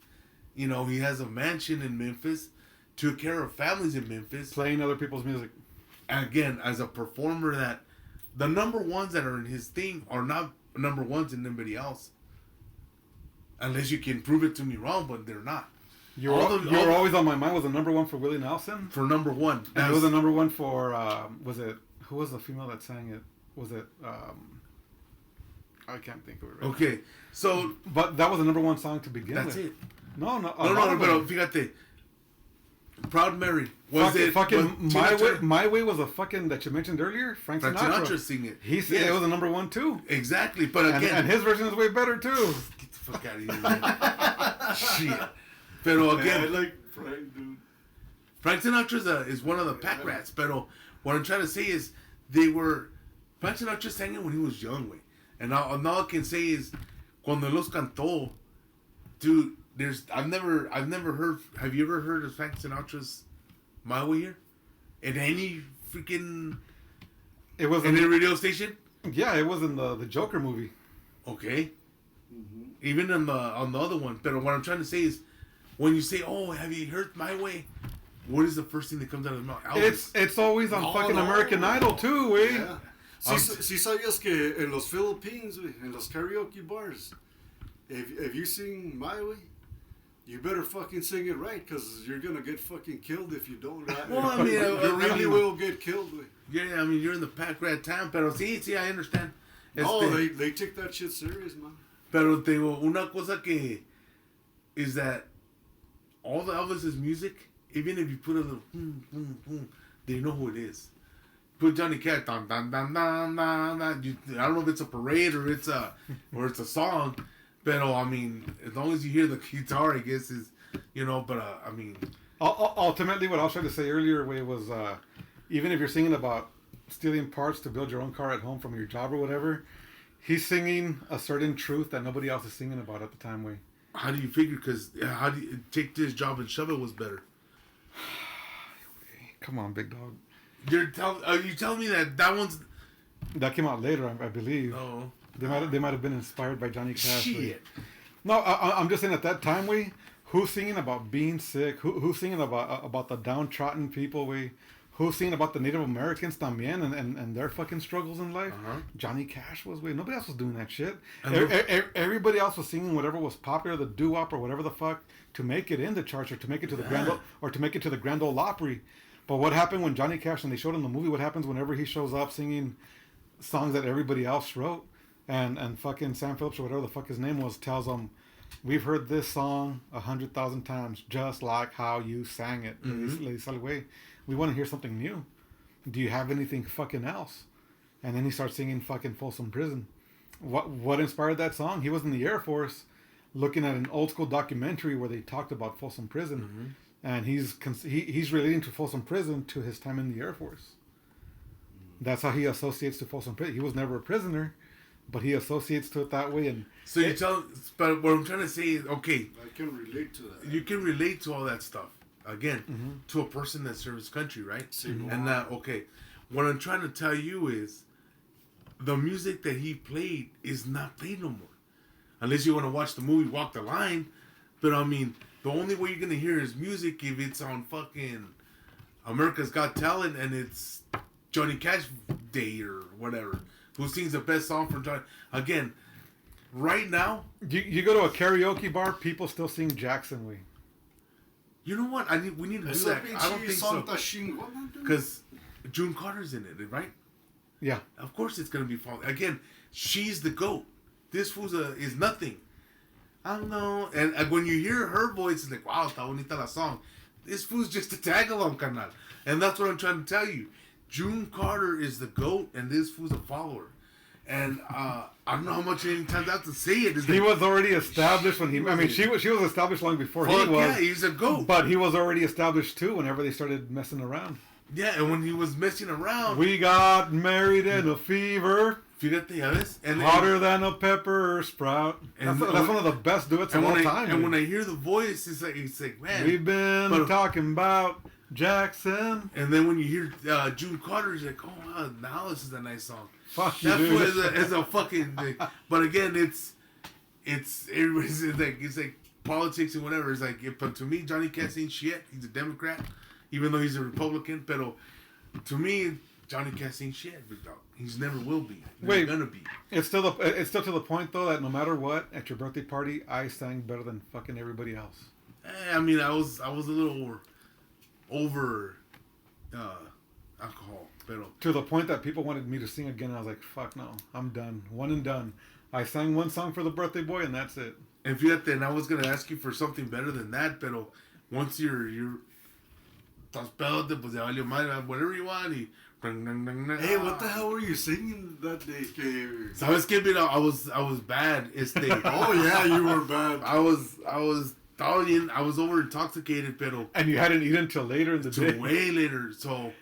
He has a mansion in Memphis, took care of families in Memphis, playing other people's music. Again, as a performer, that the number ones that are in his thing are not number ones in anybody else. Unless you can prove it to me wrong, but they're not. You're always on my mind. Was the number one for Willie Nelson? For number one. And it was the number one for, who was the female that sang it? Was it, I can't think of it right Okay, now. so... But that was the number one song to begin with. That's it. No, pero fíjate. Proud Mary. My Way was a fucking, that you mentioned earlier, Frank Sinatra sing it. He said it was the number one too. Exactly, but again... And his version is way better too. Get the fuck out of here, man. Shit. Pero again... I like Frank, dude. Frank Sinatra is one of the pack rats, pero what I'm trying to say is Frank Sinatra sang it when he was young, way. And all I can say is, cuando los cantó, dude, I've never heard. Have you ever heard of Frank Sinatra's "My Way" here? In any freaking. It was in a radio station. Yeah, it was in the Joker movie. Okay. Even on the other one. But what I'm trying to say is, when you say, "Oh, have you heard My Way?" What is the first thing that comes out of the mouth? It's always on fucking American Idol too, güey. Yeah. Si sabías que en los Philippines, güey, en los karaoke bars, if you sing My Way, you better fucking sing it right, because you're gonna get fucking killed if you don't. Right? Well, I mean, you really will get killed, güey. Yeah, I mean, you're in the pack rat town, pero sí, I understand. They take that shit serious, man. Pero tengo una cosa que is that all the Elvis's music, even if you put a little they know who it is. Put Johnny Cash, dun, dun, dun, dun, dun, dun. I don't know if it's a parade or it's a song, but I mean, as long as you hear the guitar, I guess is, But I mean, ultimately, what I was trying to say earlier, was even if you're singing about stealing parts to build your own car at home from your job or whatever, he's singing a certain truth that nobody else is singing about at the time, way. How do you figure? Because how do you take this job and shove it was better? Come on, Big Dogg. Are you telling me that one's... That came out later, I believe. Oh. They might have been inspired by Johnny Cash. Shit. No, I'm just saying at that time, who's singing about being sick? Who's singing about the downtrodden people, Who's singing about the Native Americans también and their fucking struggles in life? Uh-huh. Johnny Cash was, Nobody else was doing that shit. Everybody else was singing whatever was popular, the doo-wop or whatever the fuck, to make it in the charts or to make it to the Grand Ole Opry. But what happened when Johnny Cash, and they showed in the movie, what happens whenever he shows up singing songs that everybody else wrote, and fucking Sam Phillips or whatever the fuck his name was tells him, "We've heard this song 100,000 times, just like how you sang it. Mm-hmm. We want to hear something new. Do you have anything fucking else?" And then he starts singing fucking Folsom Prison. What inspired that song? He was in the Air Force looking at an old school documentary where they talked about Folsom Prison. Mm-hmm. And he's relating to Folsom Prison to his time in the Air Force. That's how he associates to Folsom Prison. He was never a prisoner, but he associates to it that way. And so but what I'm trying to say is, okay, I can relate to that. You can relate to all that stuff again to a person that serves country, right? Mm-hmm. And okay, what I'm trying to tell you is, the music that he played is not played no more, unless you want to watch the movie Walk the Line. But I mean, the only way you're gonna hear his music if it's on fucking America's Got Talent and it's Johnny Cash Day or whatever. Who sings the best song from Johnny? Again, right now, you go to a karaoke bar, people still sing Jackson Way. You know what? We need to do that. I don't think so. Because June Carter's in it, right? Yeah. Of course it's gonna be fun. Again, she's the GOAT. This fool's is nothing. I don't know. And when you hear her voice, it's like, wow, está bonita la song. This fool's just a tag-along, carnal. And that's what I'm trying to tell you. June Carter is the GOAT, and this fool's a follower. And I don't know how much any times I have to say it. He was already established when she was established long before he was. Yeah, he's a GOAT. But he was already established too whenever they started messing around. Yeah, and when he was messing around. We got married in a fever. Fíjate, ya ves? Hotter than a pepper sprout. That's one of the best duets of all time. And when I hear the voice, it's like, man. We've been talking about Jackson. And then when you hear June Carter, it's like, oh, wow, now this is a nice song. Fuck that you, dude. Is a fucking thing. But again, it's everybody's it's like politics and whatever. It's like, but to me, Johnny Cash ain't shit. He's a Democrat, even though he's a Republican. But to me, Johnny Cash ain't shit, Big Dog. He's never will be. Never gonna be. It's still to the point though that no matter what, at your birthday party, I sang better than fucking everybody else. I mean, I was a little over alcohol, but to the point that people wanted me to sing again. And I was like, fuck no, I'm done, one and done. I sang one song for the birthday boy, and that's it. And fíjate, and I was gonna ask you for something better than that, but once you're estás pedote, pues ya valió madre, whatever you want. Hey, what the hell were you singing that day? ¿Sabes qué? Mira, I was bad. Oh yeah, you were bad. I was over intoxicated, pero. And you hadn't eaten till later in the day. Way later. So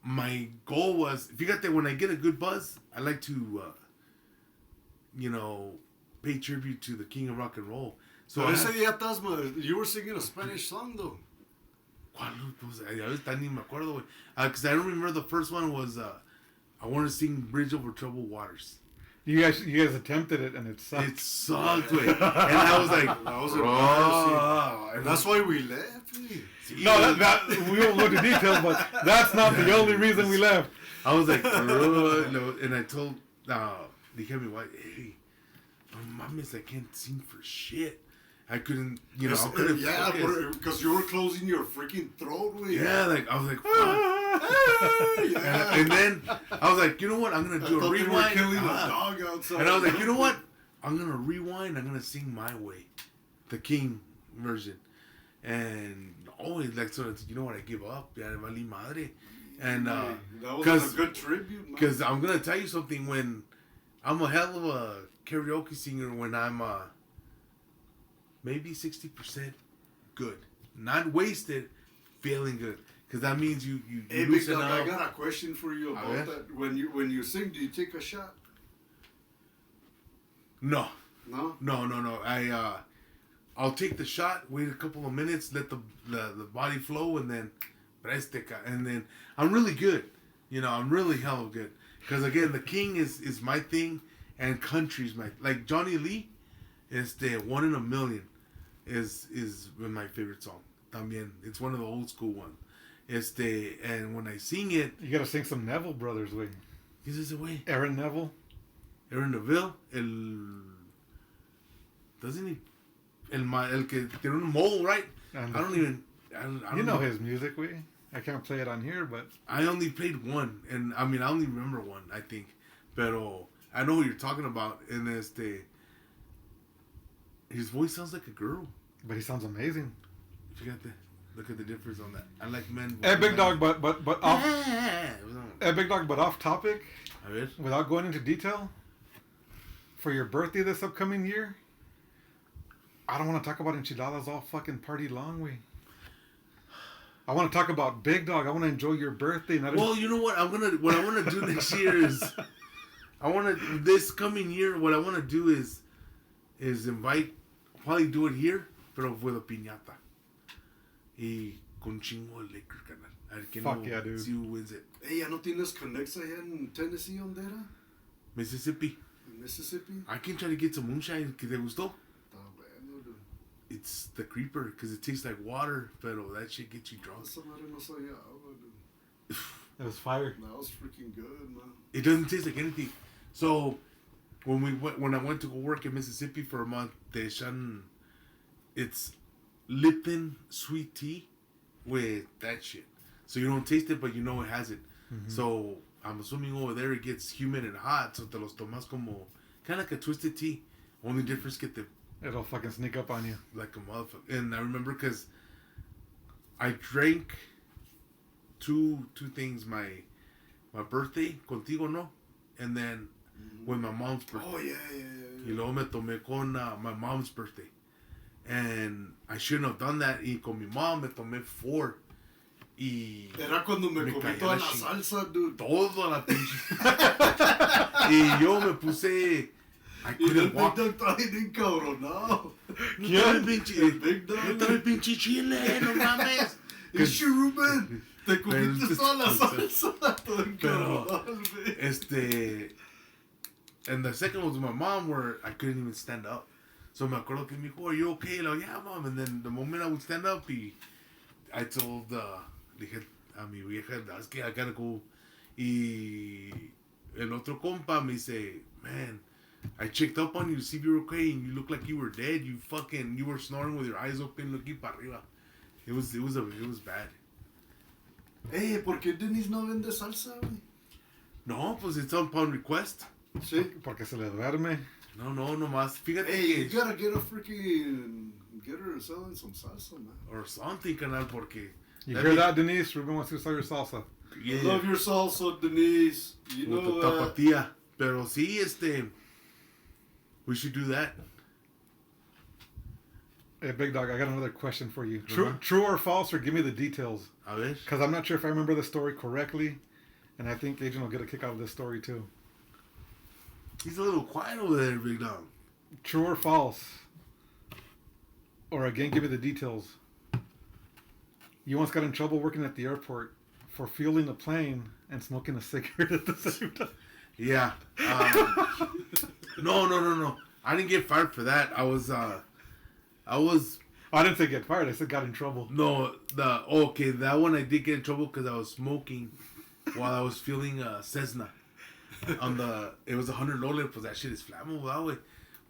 my goal was, fíjate, when I get a good buzz, I like to, pay tribute to the king of rock and roll. So you were singing a Spanish song though. ¿Cuál? Pues, ni me acuerdo, güey. Because I don't remember the first one was I want to sing Bridge Over Troubled Waters. You guys attempted it and it sucked. It sucked, wait. And I was like, That was oh. And that's why we left. No, that we won't go into details, but that's not the only reason we left. I was like, no. And I told, dije a mi wife, hey, no mames, I can't sing for shit. I couldn't, you know, I couldn't focus. Because you were closing your freaking throat. Yeah, like, I was like, fuck. Yeah. And then I was like, you know what? I'm going to do a rewind. They were killing a dog outside. And I was like, you know what? I'm going to rewind. I'm going to sing My Way, the King version. And always like, so you know what? I give up. Ya vali madre. And that was a good tribute, man. because I'm going to tell you something. When I'm a hell of a karaoke singer, when I'm maybe 60% good, not wasted, feeling good. Because that means you Hey, Big loosen Dogg, up. I got a question for you about that. When you sing, do you take a shot? No. No? No. I'll take the shot, wait a couple of minutes, let the body flow, and then and then I'm really good. You know, I'm really hella good. Because again, the King is my thing, and country's my, like Johnny Lee, is the One in a Million is my favorite song. También, it's one of the old school ones. And when I sing it, You gotta sing some Neville Brothers way. this is the way. Aaron Neville. Aaron Neville, doesn't he? El que tiene un mole, right? And I don't you know his music way. I can't play it on here, but I only played one, and I mean I only remember one, I think. Pero I know what you're talking about, and his voice sounds like a girl. he sounds amazing. If you got look at the difference on that. I like men. Hey, Big Dog, but off. Hey, Big Dog, but off topic. A ver. Without going into detail, for your birthday this upcoming year, I don't want to talk about enchiladas all fucking party long way. I want to talk about Big Dog. I want to enjoy your birthday. Well, you know what? What I want to do next year is, this coming year, what I want to do is invite, probably do it here, pero with a piñata. Y con chingo de liquor, carnal. A ver quién Fuck yeah, dude. See who wins it. Hey, ¿ya no tienes connects allá en Tennessee, donde era? Mississippi. En Mississippi? I can try to get some moonshine. ¿Que te gustó? Está bueno, dude. It's the creeper, because it tastes like water, pero that shit gets you drunk. Esa madre no sabía agua, dude. It was fire. That was freaking good, man. It doesn't taste like anything. So, when I went to go work in Mississippi for a month, it's Lipton sweet tea with that shit. So you don't taste it, but you know it has it. Mm-hmm. So I'm assuming over there it gets humid and hot, so te los tomas como kind of like a twisted tea. Only difference que te It'll fucking sneak up on you. like a motherfucker. And I remember because I drank two things, my birthday, contigo no, and then with my mom's birthday. Oh, yeah. Y luego me tomé con my mom's birthday. And I shouldn't have done that. Y con mi mom me tomé 4. Y Era cuando me comí caía toda la la salsa, dude. toda la pinche. Y yo me puse. I Y el couldn't Big walk. Dog estaba bien encabronado. No estaba el pinche. El Big Dog. No estaba el pinche chile, no mames. Es Ruben. Te comiste Pero- toda la salsa. Todo encabronado, güey. And the second was my mom, where I couldn't even stand up. So me acuerdo que me dijo, "Are you okay?" Like, yeah, mom. And then the moment I would stand up, I told, dije a mi vieja, es que I gotta go. Y el otro compa me dice, man, I checked up on you to see if you're okay, and you look like you were dead. You were snoring with your eyes open, looking para arriba. It was bad. ¿Por qué Denise no vende salsa, güey? No, pues it's upon request. Sí. Porque se le duerme. No, nomás. Fíjate Hey, you que... gotta get her selling some salsa, man. Or something, canal, porque... You hear that, Denise? Ruben wants to sell your salsa. Yeah. Love your salsa, Denise. You With know the that. tapatía. Pero sí, we should do that. Hey, Big Dog, I got another question for you. Uh-huh. True or false, or give me the details. A ver. Because I'm not sure if I remember the story correctly, and I think Agent will get a kick out of this story too. He's a little quiet over there, Big Dog. True or false? Or again, give me the details. You once got in trouble working at the airport for fueling a plane and smoking a cigarette at the same time. Yeah. No. I didn't get fired for that. I was. I didn't say get fired. I said got in trouble. No, that one I did get in trouble because I was smoking while I was fueling Cessna. It was 100 low but that shit is flammable that way.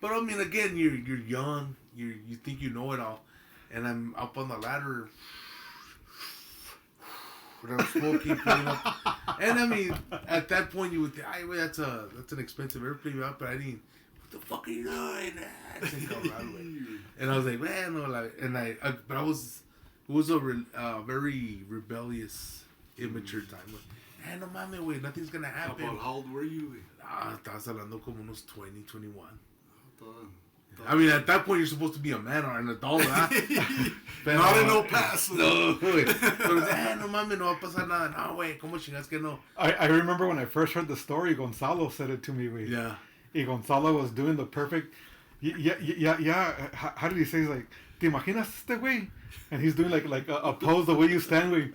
But I mean, again, you're young, you think you know it all, and I'm up on the ladder, and I'm smoking, pulling up, and I mean, at that point you would think, "Ay, that's an expensive airplane," but I didn't. What the fuck are you doing? And I was like, man, no, like, but it was a very rebellious, immature time. Like, no mames, güey, nothing's gonna happen. How old were you? Estabas hablando como unos 20, 21. I mean, at that point, you're supposed to be a man or an adult, ¿verdad? Not in El Paso. No, güey. Pero, no mames, no va a pasar nada. No, güey, ¿cómo chingas que no? I remember when I first heard the story, Gonzalo said it to me, güey. Yeah. Y Gonzalo was doing the perfect... Yeah. How did he say? He's like, ¿te imaginas este güey? And he's doing like a pose the way you stand, güey.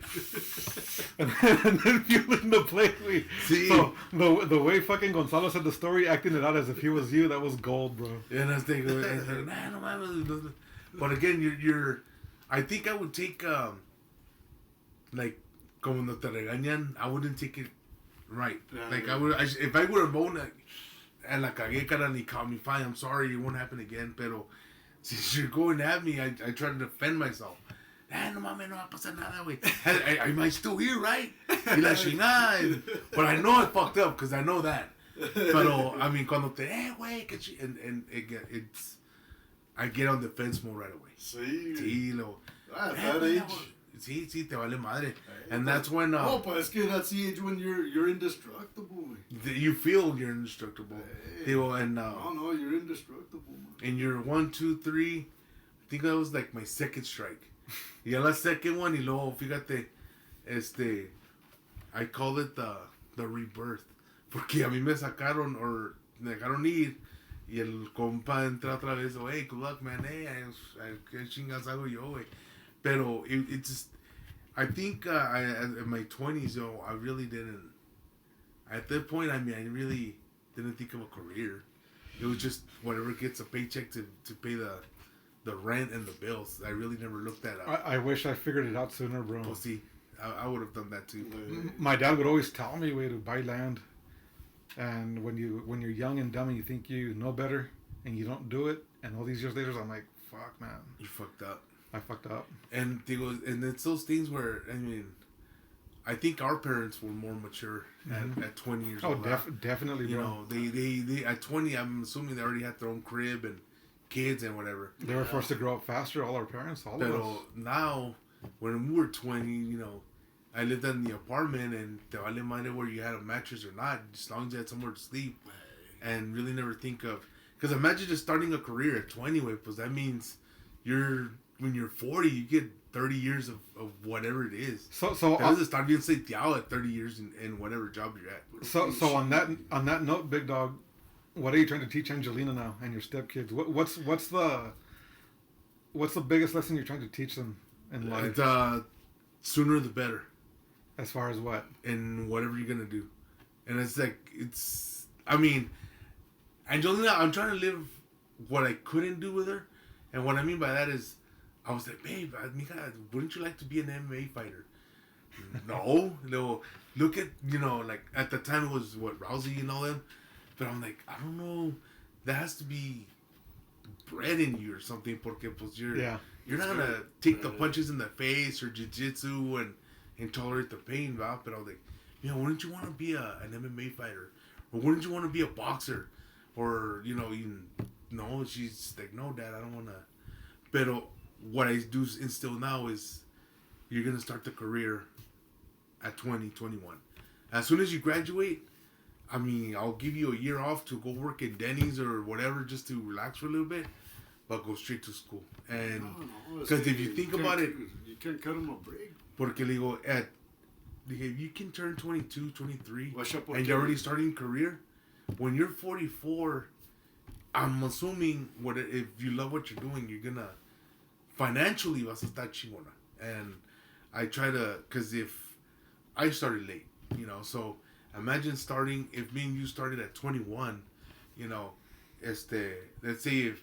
and then fueling the plate, güey. Sí. So the way fucking Gonzalo said the story, acting it out as if he was you, that was gold, bro. And I was thinking, man, no mames. But again, you're I think I would take, like, como no te regañan, I wouldn't take it right. Like, if I would have known that, and la cagué, cara, ni call me, fine, I'm sorry, it won't happen again, pero since you're going at me, I try to defend myself. No mames, no va a pasar nada, güey. Am I still here, right? Y la chingada. But I know I fucked up, because I know that. Pero, I mean, cuando te, güey, and I get on defense mode right away. Sí. Lo. At that age. Sí, te vale madre. And that's when... no, but es que that's the age when you're indestructible, güey. You feel you're indestructible. And, no, you're indestructible, man. And you're 1, 2, 3. I think that was like my second strike. Y la second one, y luego, fíjate, I call it the rebirth. Porque a mí me sacaron, me dejaron ir, y el compa entra otra vez, hey, good luck, man, ¿qué chingas hago yo, güey? Pero it's just, I think in my 20s, yo, I really didn't, at that point, I mean, I really didn't think of a career. It was just whatever gets a paycheck to pay the rent and the bills. I really never looked that up. I wish I figured it out sooner, bro. Well, see, I would have done that too. My dad would always tell me way to buy land, and when you're young and dumb and you think you know better and you don't do it, and all these years later, I'm like, fuck, man, You fucked up. I fucked up. And it's those things where, I mean, I think our parents were more mature at 20 years old. Definitely, You bro. know, they at 20, I'm assuming they already had their own crib and kids and whatever. They were forced to grow up faster, all our parents, all of us. Pero now, when we were 20, you know, I lived in the apartment, and te vale madre where you had a mattress or not, as long as you had somewhere to sleep. And really never think of, because imagine just starting a career at 20, because that means when you're 40, you get 30 years of whatever it is. So Doesn't start being seteado at 30 years in whatever job you're at. So on that note, Big Dog, what are you trying to teach Angelina now and your stepkids? What's the biggest lesson you're trying to teach them in life? Sooner the better. As far as what? In whatever you're gonna do. And I mean, Angelina, I'm trying to live what I couldn't do with her. And what I mean by that is, I was like, babe, mija, wouldn't you like to be an MMA fighter? No. Look at, like, at the time it was, Rousey and all them. But I'm like, I don't know. That has to be bred in you or something. Porque, pues, you're not going to take the punches in the face or jiu-jitsu and tolerate the pain, ¿va? But I was like, wouldn't you want to be an MMA fighter? Or wouldn't you want to be a boxer? Or, no, she's like, no, Dad, I don't want to. But what I do instill now is you're going to start the career at 20, 21. As soon as you graduate, I mean, I'll give you a year off to go work at Denny's or whatever just to relax for a little bit, but go straight to school. And because if you think about it, you can't cut them a break. Porque le digo, you can turn 22, 23, and you're okay. already starting career. When you're 44, I'm assuming if you love what you're doing, you're gonna financially vas a estar chingona. And I try to, because if I started late, so imagine starting, if me and you started at 21, let's say if,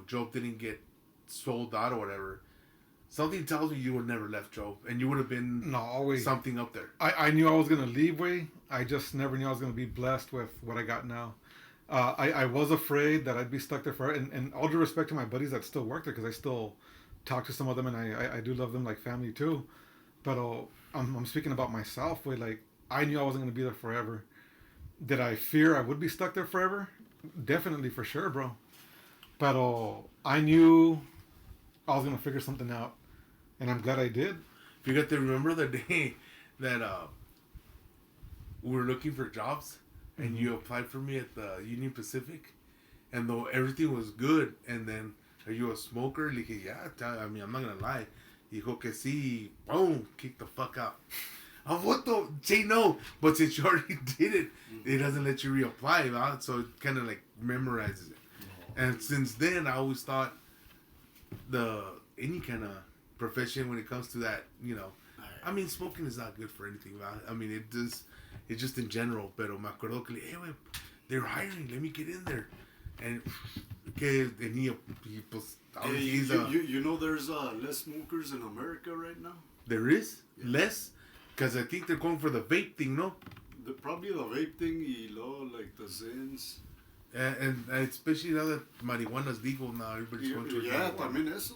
Joe didn't get sold out or whatever, something tells me you would never left Joe, and you would have been something up there. I knew I was going to leave way. I just never knew I was going to be blessed with what I got now. I was afraid that I'd be stuck there forever. And all due respect to my buddies that still work there, because I still talk to some of them, and I do love them like family too. But I'm speaking about myself. Way, like, I knew I wasn't going to be there forever. Did I fear I would be stuck there forever? Definitely, for sure, bro. But I knew I was going to figure something out. And I'm glad I did. If you got to remember the day that we were looking for jobs, and you applied for me at the Union Pacific, and though everything was good, and then, are you a smoker? Le dije, yeah, I'm not going to lie. Dijo que sí, boom, kick the fuck out. What the? Say no. But since you already did it, it doesn't let you reapply, right? So it kind of like memorizes it. And since then, I always thought any kind of profession when it comes to that, I mean, smoking is not good for anything, right? I mean, it's just in general, pero me acuerdo que, hey, wey, they're hiring, let me get in there. And he pues, there's less smokers in America right now? There is? Yeah. Less? Because I think they're going for the vape thing, no? Probably the vape thing, like the Zins. And especially now that marijuana's legal now, everybody's going to it. Yeah, también eso.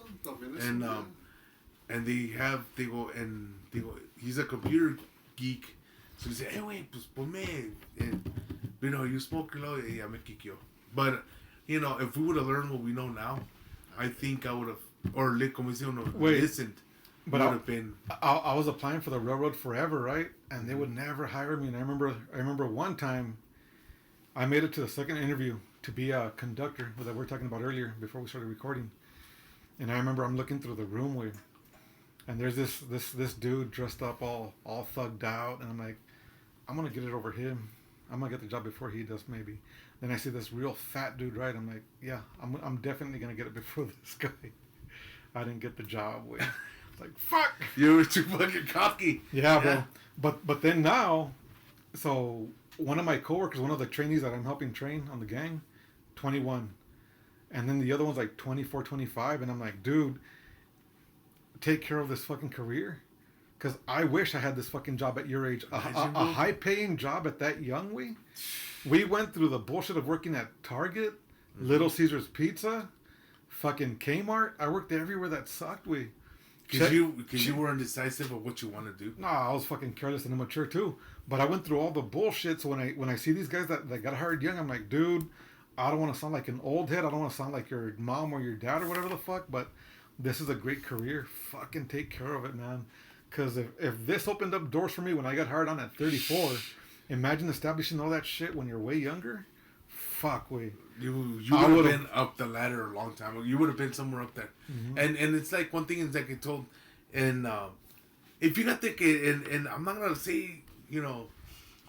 And they go, he's a computer geek. So they say, hey, wait, pues ponme. And, you smoke, ya me quiqueó. But, if we would have learned what we know now, I think I would have, or como dice uno, listened. But I was applying for the railroad forever, right? And they would never hire me. And I remember one time, I made it to the second interview to be a conductor that we were talking about earlier before we started recording. And I remember I'm looking through the room and there's this dude dressed up all thugged out, and I'm like, I'm gonna get it over him. I'm gonna get the job before he does, maybe. Then I see this real fat dude, right? I'm like, yeah, I'm definitely gonna get it before this guy. I didn't get the job. It's like, fuck. You were too fucking cocky. Yeah, bro. But then now, so one of my coworkers, one of the trainees that I'm helping train on the gang, 21. And then the other one's like 24, 25. And I'm like, dude, take care of this fucking career. Because I wish I had this fucking job at your age. A high-paying job at that young, we went through the bullshit of working at Target, Little Caesars Pizza, fucking Kmart. I worked everywhere that sucked, Because you were indecisive of what you want to do? No, I was fucking careless and immature too. But I went through all the bullshit. So when I see these guys that got hired young, I'm like, dude, I don't want to sound like an old head. I don't want to sound like your mom or your dad or whatever the fuck. But this is a great career. Fucking take care of it, man. Because if this opened up doors for me when I got hired on at 34, imagine establishing all that shit when you're way younger. Fuck, You would have been up the ladder a long time ago. You would have been somewhere up there. Mm-hmm. And it's like one thing is like I told, and if you got the and I'm not gonna say,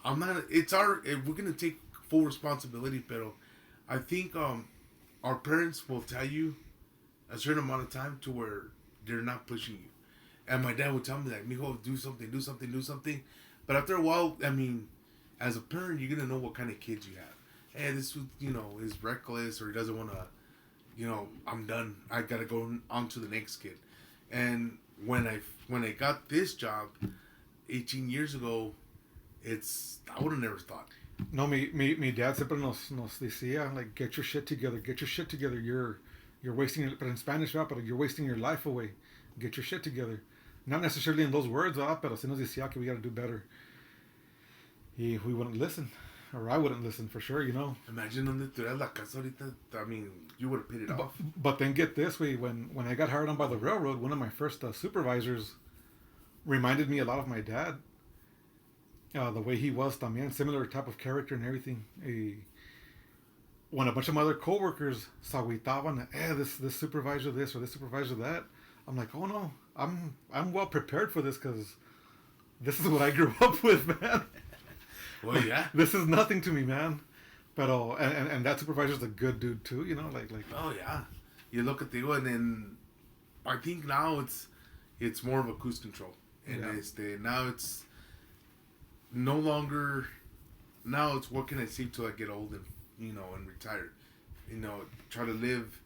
I'm not. We're gonna take full responsibility, but I think our parents will tell you a certain amount of time to where they're not pushing you. And my dad would tell me like, mijo, do something. But after a while, I mean, as a parent, you're gonna know what kind of kids you have. Hey, this is reckless, or he doesn't want to, I'm done. I gotta go on to the next kid. And when I got this job 18 years ago, I would have never thought. No, mi dad siempre nos decía, like, get your shit together. You're wasting but in Spanish, but you're wasting your life away. Get your shit together. Not necessarily in those words, pero sí nos decía que we gotta do better. We wouldn't listen. Or I wouldn't listen for sure, Imagine donde tuvieras la casa ahorita. I mean, you would have paid it off. But then get this, when I got hired on by the railroad, one of my first supervisors reminded me a lot of my dad. The way he was también, similar type of character and everything. When a bunch of my other coworkers se agüitaban, this supervisor this or this supervisor that, I'm like, oh no, I'm well prepared for this because this is what I grew up with, man. Well, yeah. This is nothing to me, man. But and that supervisor's a good dude too, like. Oh yeah, you look at the one, and I think now it's more of a cruise control, and now it's no longer. Now it's what can I save till I get old and and retire. Try to live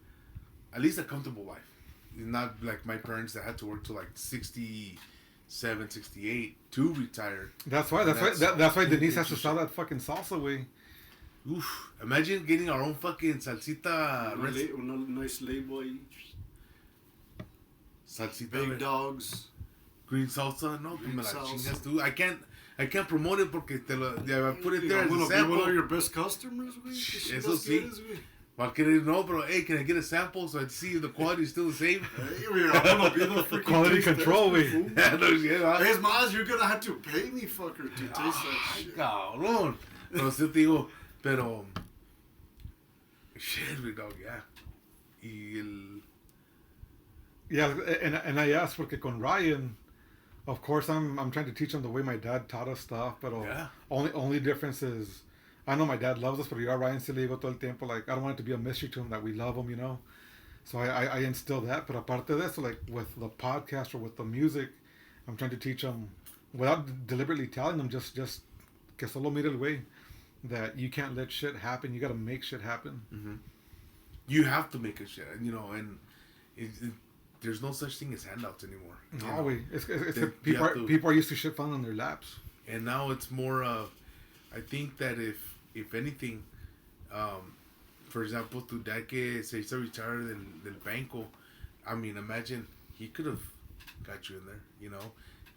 at least a comfortable life. Not like my parents that had to work till like 67, 68 to retire. That's why Denise has to sell that fucking salsa way. Oof! Imagine getting our own fucking salsita. Una nice label ahí. Salsita. Big Dogs. Green salsa. No, Green me la salsa. chingas tú. I can't promote it porque I put it there as a Be one sample. of your best customers, güey. Eso sí. No, bro. Hey, can I get a sample so I see if the quality is still the same? Hey, I'm gonna be the freaking Quality taste control, tester, güey. fool. Yeah, no shit, huh? Es más, you're gonna have to pay me, fucker, to taste that Ay, shit. cabrón. Pero sí te digo, pero... Shit, Big Dogg, yeah. Y el... Yeah, and I asked porque con Ryan, of course I'm trying to teach him the way my dad taught us stuff, but Yeah. only difference is I know my dad loves us, but yo a Ryan se le digo todo el tiempo, like I don't want it to be a mystery to him that we love him, So I instill that, but aparte de eso, like with the podcast or with the music, I'm trying to teach him without deliberately telling them, just que solo mire el way that you can't let shit happen. You got to make shit happen. Mm-hmm. You have to make a shit, and there's no such thing as handouts anymore. No, it's That people are used to shit falling on their laps. And now it's more of, I think that if anything, for example, tu dad que se hizo retired del banco, I mean, imagine he could have got you in there,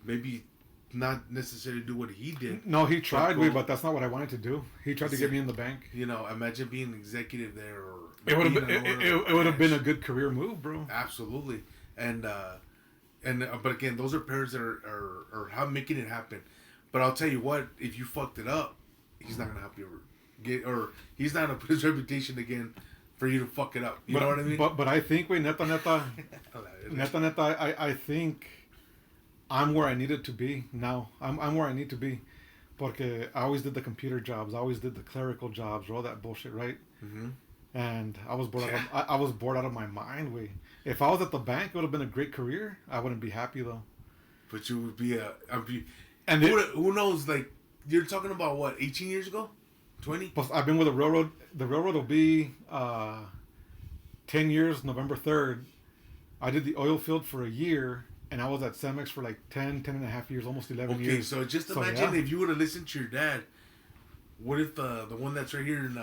maybe not necessarily do what he did. No, he tried, but that's not what I wanted to do. He tried to get me in the bank. Imagine being an executive there, or It would have being been an owner it would have been a good career move, bro. Absolutely, and but again, those are parents that are how making it happen. But I'll tell you what, if you fucked it up, he's not gonna help you or he's not gonna put his reputation again for you to fuck it up. You know what I mean? But I think, neta, I think I'm where I needed to be now. I'm where I need to be. Porque I always did the computer jobs. I always did the clerical jobs, all that bullshit, right? Mm-hmm. And I was bored. I was bored out of my mind. If I was at the bank, it would have been a great career. I wouldn't be happy though. But you would be and who knows? Like you're talking about what? 18 years ago, 20? Plus, I've been with the railroad. The railroad will be 10 years. November 3rd. I did the oil field for a year. And I was at Cemex for like 10 and a half years, almost 11 years. Okay, so just imagine if you would have listened to your dad, what if the one that's right here in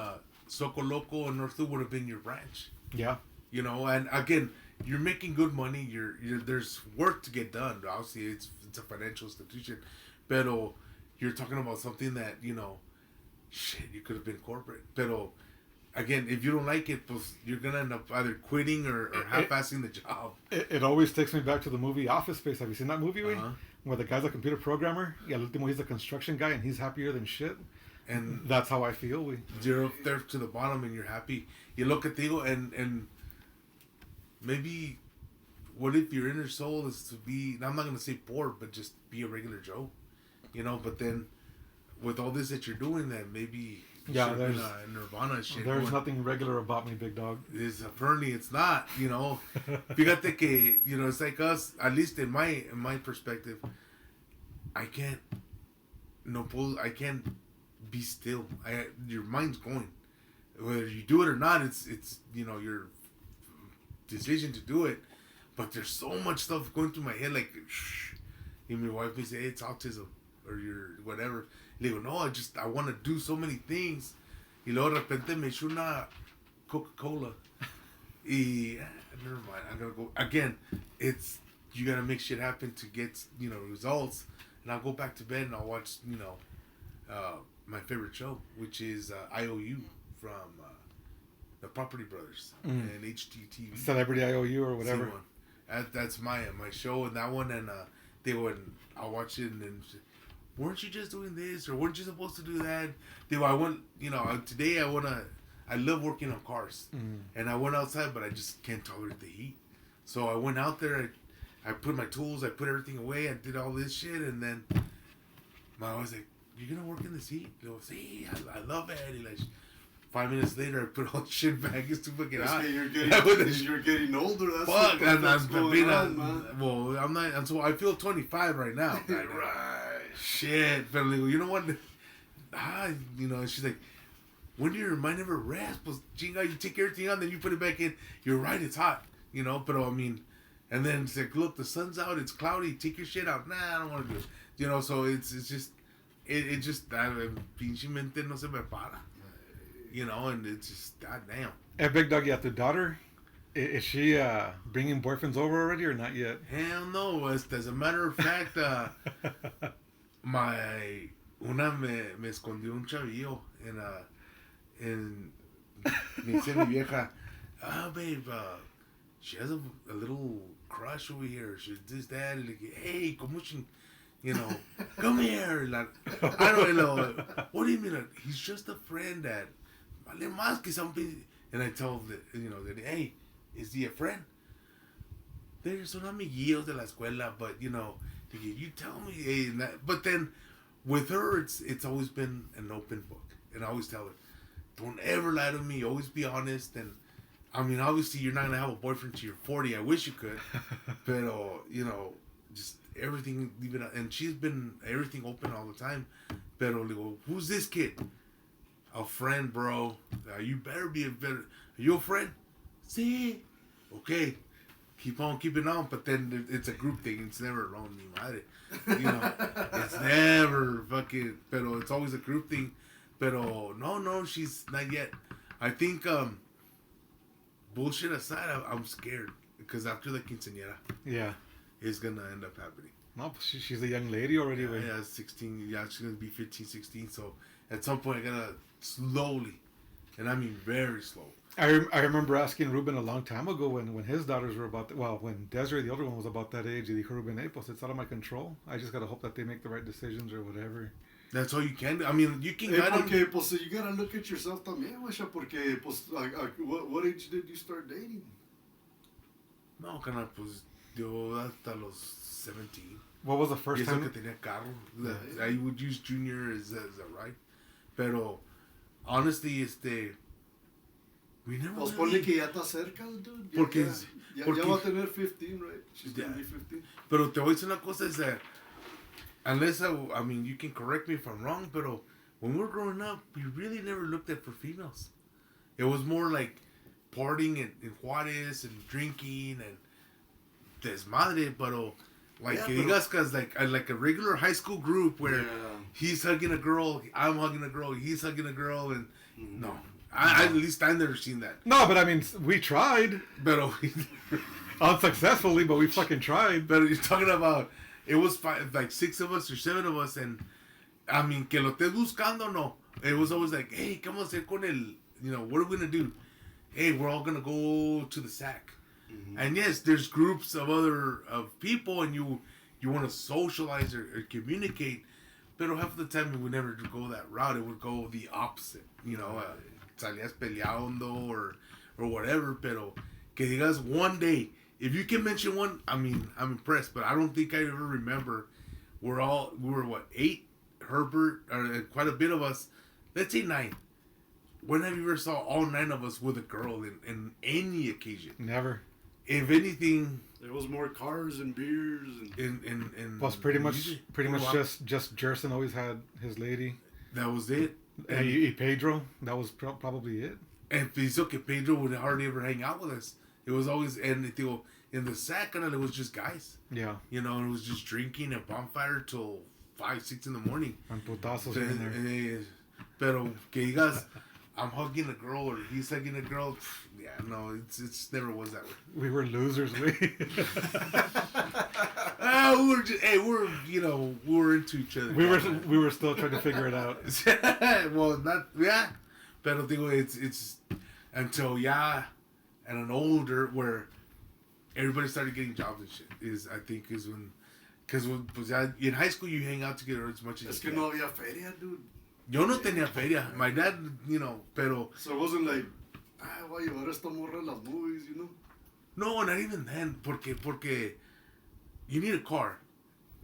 Soco Loco and North Loop would have been your branch? Yeah. And again, you're making good money. You're there's work to get done. Obviously, it's a financial institution. Pero you're talking about something that, shit, you could have been corporate. Pero again, if you don't like it, pues you're going to end up either quitting or half-assing the job. It always takes me back to the movie Office Space. Have you seen that movie, Uh-huh. where the guy's a computer programmer? Yeah, último he's a construction guy and he's happier than shit. And that's how I feel. You're up there to the bottom and you're happy. You look at Tigo and maybe what if your inner soul is to be, I'm not going to say poor, but just be a regular Joe. But then with all this that you're doing, then maybe... Yeah, there's Nirvana shit. There's nothing regular about me, Big Dog. Apparently it's not, Fíjate que, it's like us, at least in my perspective, I can't be still. Your mind's going. Whether you do it or not, it's your decision to do it. But there's so much stuff going through my head, like, shh. And my wife may say, hey, it's autism, or you're whatever. Le digo, no, I want to do so many things. Y luego de repente me echo una Coca-Cola. Y, never mind, I'm going to go. Again, you got to make shit happen to get, results. And I'll go back to bed and I'll watch, my favorite show, which is IOU from the Property Brothers and HGTV. Celebrity IOU or whatever. That's my show, and that one, and I'll watch it and then... Weren't you just doing this, or weren't you supposed to do that? I went, today I love working on cars. And I went outside, but I just can't tolerate the heat. So I went out there, I put my tools, I put everything away, I did all this shit, and then my wife was like, you're going to work in this heat? I go, see, I love it. And like, 5 minutes later, I put all the shit back. It's too fucking hot. You're getting older. That's fuck. what's going on, man. Well, I'm not, and so I feel 25 right now. Right. shit. But le digo, you know what? You know, she's like, when your mind never rests, pues chinga, you take everything out, then you put it back in. You're right, it's hot, you know. But I mean, and then it's like, look, the sun's out, it's cloudy. Take your shit out. Nah, I don't want to do it. You know, so it's just, it just, pinche mente no se me para. You know, and it's just, goddamn. Hey, Big Dogg, you have the daughter. Is she bringing boyfriends over already or not yet? Hell no. As a matter of fact, una me escondió un chavillo en me dice mi vieja, babe, she has a little crush over here. She's this, that, and like, hey, como you know, come here. Like, I don't know. What do you mean? He's just a friend that vale más que something. And I told that, hey, is he a friend? They're son amiguillos de la escuela, but you tell me. Hey, but then with her, it's always been an open book, and I always tell her, don't ever lie to me. Always be honest. And I mean, obviously, you're not gonna have a boyfriend till you're 40. I wish you could, but just everything. Leave it out. And she's been everything open all the time. Pero le go, who's this kid? A friend, bro. You better be are you a friend? See? Okay. Keep on keeping on, but then it's a group thing. It's never wrong, ni madre. It's never fucking. Pero it's always a group thing. Pero no, she's not yet. I think bullshit aside, I'm scared because after the quinceañera, yeah, it's gonna end up happening. No, she's a young lady already. Yeah, 16. Yeah, she's gonna be 15, 16. So at some point, I gotta slowly, and I mean very slow. I remember asking Ruben a long time ago when his daughters were when Desiree, the older one, was about that age. He dijo, Ruben, hey, pues it's out of my control. I just gotta hope that they make the right decisions or whatever. That's all you can do. I mean, you can guide them. Okay, pues you gotta look at yourself también, güey, porque pues what age did you start dating? No, carnal, pues yo hasta los 17. What was the first time? Que tenía carro. I would use junior as a right. Pero honestly, we never. Pues ponle que ya está cerca, dude. Porque ya va a tener 15, right? She's gonna be 15. Pero te voy a decir una cosa, is that unless I mean, you can correct me if I'm wrong, pero when we were growing up, we really never looked at for females. It was more like partying in Juarez and drinking and desmadre, pero like que digas, cause like a regular high school group where he's hugging a girl, I'm hugging a girl, he's hugging a girl, and no. At least I've never seen that. No, but I mean, we tried. But unsuccessfully, but we fucking tried. But you're talking about, it was like 6 of us or 7 of us, and I mean, que lo estés buscando, no. It was always like, hey, ¿qué vamos a hacer con el, what are we going to do? Hey, we're all going to go to the SAC. Mm-hmm. And yes, there's groups of people, and you want to socialize or communicate, but half of the time it would never go that route. It would go the opposite, salías peleando or whatever, pero que digas one day, if you can mention one, I mean, I'm impressed, but I don't think I ever remember. We were what, 8? Herbert, or quite a bit of us, let's say 9. When have you ever saw all 9 of us with a girl in any occasion? Never. If anything, there was more cars and beers and plus pretty much just Jerson always had his lady. That was it. And Pedro, that was probably it. And pienso que Pedro would hardly ever hang out with us. It was always, and in the SAC, it was just guys. Yeah. And it was just drinking and bonfire till 5, 6 in the morning. And putazos in there. Pero que digas, I'm hugging a girl or he's hugging a girl. Yeah, no, it's never was that way. We were losers, we. We were into each other. We were still trying to figure it out. Well, pero digo, it's until at an older where everybody started getting jobs and shit is when, because in high school you hang out together as much as you can. No había feria, dude. Yo no tenía feria. My dad, pero... So it wasn't like, voy a llevar esta morra a las movies, No, not even then. Porque you need a car.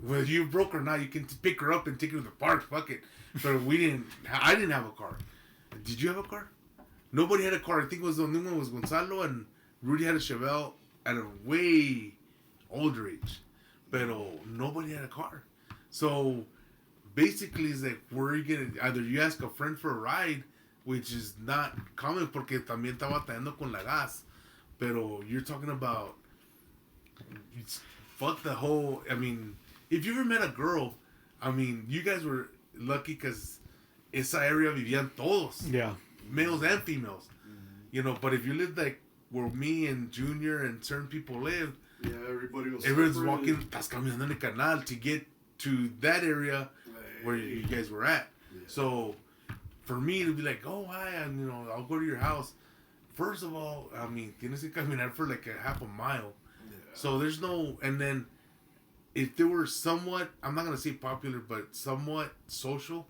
Whether you broke or not, you can pick her up and take her to the park. Fuck it. But I didn't have a car. Did you have a car? Nobody had a car. I think the only one was Gonzalo, and Rudy had a Chevelle at a way older age. Pero nobody had a car. So basically is like, where are you gonna, either you ask a friend for a ride, which is not common porque también está batallando con la gas, pero you're talking about, fuck the whole, I mean, if you ever met a girl, I mean, you guys were lucky because esa area vivían todos. Yeah. Males and females. You know, but if you lived like where me and Junior and certain people lived, Yeah, everyone's everyone's walking, estás caminando en el canal to get to that area where you guys were at. Yeah. So, for me to be like, oh, hi, and, you know, I'll go to your house. First of all, I mean, tienes que caminar for like a half a mile. Yeah. So there's no, and then if they were somewhat, I'm not going to say popular, but somewhat social,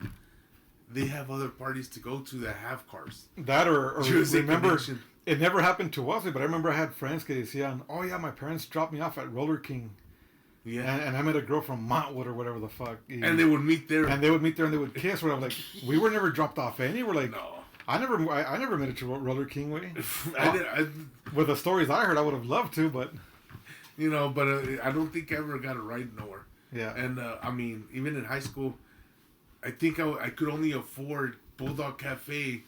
they have other parties to go to that have cars. That or Just a remember, connection. it never happened to us, but I remember I had friends que decían, oh yeah, my parents dropped me off at Roller King. Yeah. And I met a girl from Montwood or whatever the fuck. And they would meet there. And they would meet there and they would kiss. Where I'm like, we were never dropped off anywhere. Like, No. I never made it to Roller King way. I, With the stories I heard, I would have loved to, but you know, but I don't think I ever got a ride nowhere. yeah. And I mean, even in high school, I think I could only afford Bulldog Cafe,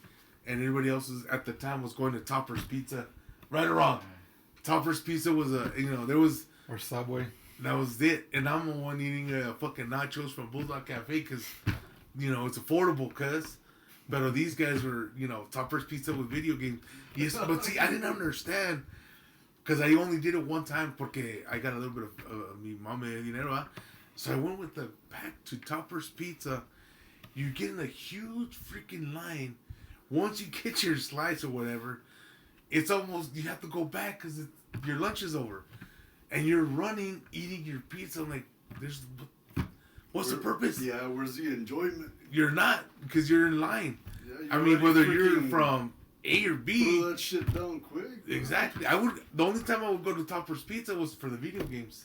and everybody else was, at the time was going to Topper's Pizza. Right or wrong, Topper's Pizza was there was, Or Subway. that was it. And I'm the one eating fucking nachos from Bulldog Cafe because, you know, it's affordable. But these guys were, you know, Topper's Pizza with video games. Yes, but see, I didn't understand because I only did it one time porque I got a little bit of mi mama de dinero. So I went with the pack to Topper's Pizza. You get in a huge freaking line. Once you get your slice or whatever, it's almost, you have to go back because your lunch is over. And you're running, eating your pizza. I'm like, what's the purpose? Yeah, where's the enjoyment? You're not, because you're in line. Yeah, I mean, whether you're freaking from A or B. Pull that shit down quick. Exactly. The only time I would go to Topper's Pizza was for the video games.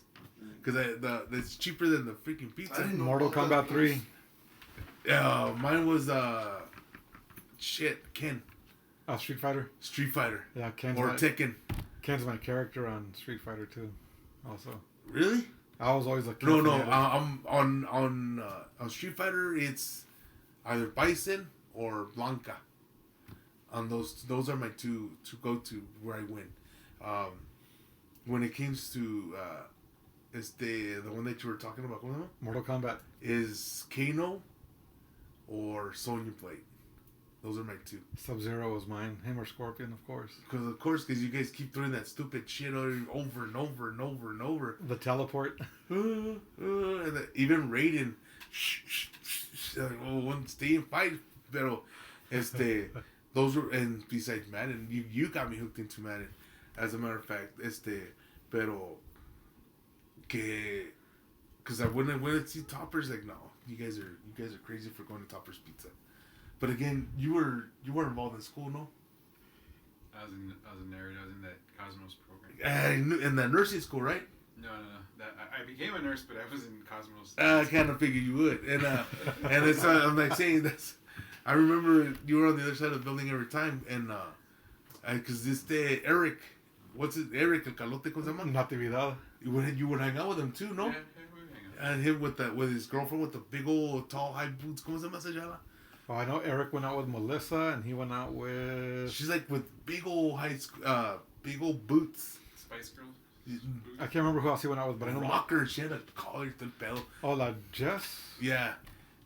Because it's cheaper than the freaking I pizza. didn't know Mortal about that Kombat 3. Mine was, Ken. Street Fighter. Street Fighter. Yeah, Or Tekken. Ken's my character on Street Fighter 2. Also, Really? I was always like, No. I'm on Street Fighter. It's either Bison or Blanca. On those are my two to go to where I win. When it comes to the one that you were talking about, ¿cómo se llama? Mortal Kombat. Is Kano or Sonya Blade. Those are my two. Sub-Zero was mine. Him or Scorpion, of course. Because you guys keep throwing that stupid shit over and over and over and over. The teleport. And even Raiden, stay and fight. Pero, those were, and besides Madden, you got me hooked into Madden. As a matter of fact, pero, because I wouldn't see Toppers, like, no, you guys are crazy for going to Toppers Pizza. But again, you were involved in school, no? I was a nerd. I was in that Cosmos program. In the nursing school, right? No. I became a nurse, but I was in Cosmos. I kind of figured you would, and it's I'm like saying that's. I remember you were on the other side of the building every time, and because Eric, what's it? Eric El Calote, ¿cómo se llama? Natividad. You would hang out with him too, no? Yeah, we were hanging out. And him with his girlfriend with the big old tall high boots, ¿cómo se llama esa chava? Oh, I know Eric went out with Melissa, and he went out with... She's like with big old big old boots. Spice Girls. I can't remember who else he went out with, but I know... Rocker, she had a collar to the belt. Oh, La Jess? Yeah.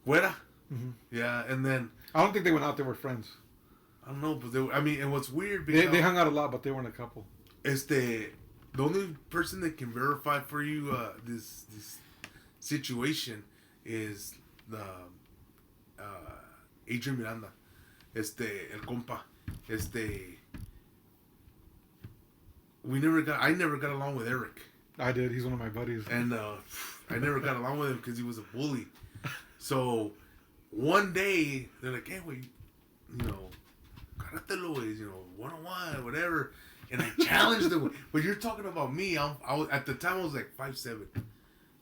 Güera? Mm-hmm. Yeah, and then... I don't think they went out. They were friends. I don't know, but and what's weird... Because They hung out a lot, but they weren't a couple. The only person that can verify for you this situation is the Adrian Miranda, el compa, I never got along with Eric, I did. He's one of my buddies. and I never got along with him because he was a bully. So one day they're like, hey, wait, you know, karatelo is, you know, 101, whatever. And I challenged them. But you're talking about me. I was, at the time I was like 5'7".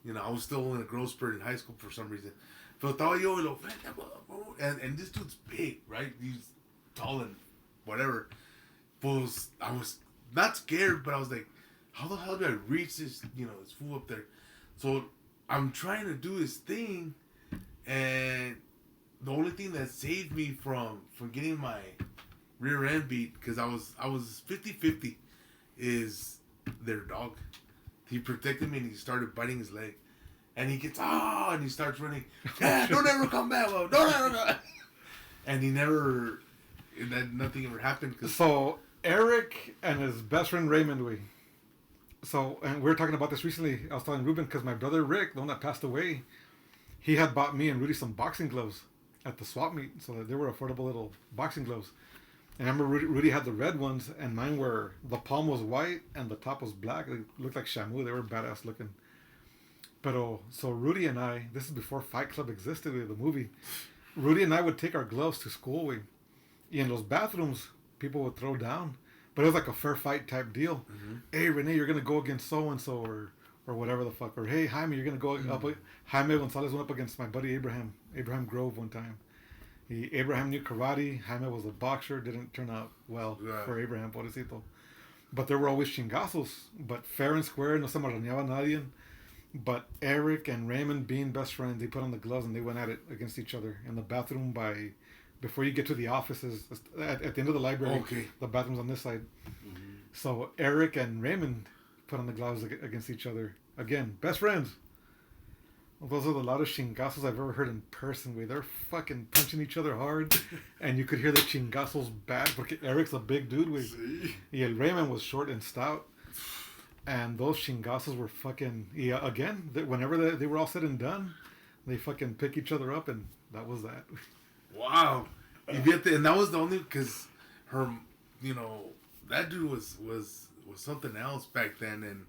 You know, I was still in a growth spurt in high school for some reason. Pero estaba yo and this dude's big, right? He's tall and whatever. Pues I was not scared, but I was like, how the hell do I reach this, you know, this fool up there? So I'm trying to do his thing, And the only thing that saved me from getting my rear end beat, because I was 50-50, is their dog. He protected me and he started biting his leg. And he gets, and he starts running. Yeah, don't ever come back, bro. Don't ever come. And he never, nothing ever happened. So, Eric and his best friend Raymond, and we were talking about this recently. I was telling Ruben, because my brother Rick, the one that passed away, he had bought me and Rudy some boxing gloves at the swap meet. So that they were affordable little boxing gloves. And I remember Rudy had the red ones, and mine were, the palm was white and the top was black. They looked like Shamu. They were badass looking. But so Rudy and I, this is before Fight Club existed, the movie. Rudy and I would take our gloves to school. In those bathrooms, people would throw down. But it was like a fair fight type deal. Mm-hmm. Hey, Rene, you're going to go against so-and-so or whatever the fuck. Or, hey, Jaime, you're going to go up. Jaime Gonzalez went up against my buddy Abraham Grove one time. Abraham knew karate. Jaime was a boxer. Didn't turn out well for Abraham, pobrecito. But there were always chingazos. But fair and square, no se marrañaba nadie. But Eric and Raymond, being best friends, they put on the gloves and they went at it against each other in the bathroom before you get to the offices, at the end of the library. Okay. The bathroom's on this side. Mm-hmm. So Eric and Raymond put on the gloves against each other. Again, best friends. Those are the loudest chingazos I've ever heard in person. They're fucking punching each other hard. And you could hear the chingazos bad. Because Eric's a big dude. El Raymond was short and stout. And those chingazos were fucking... Yeah, again, whenever they were all said and done, they fucking pick each other up, and that was that. Wow. You get and that was the only... Because her... that dude was something else back then. And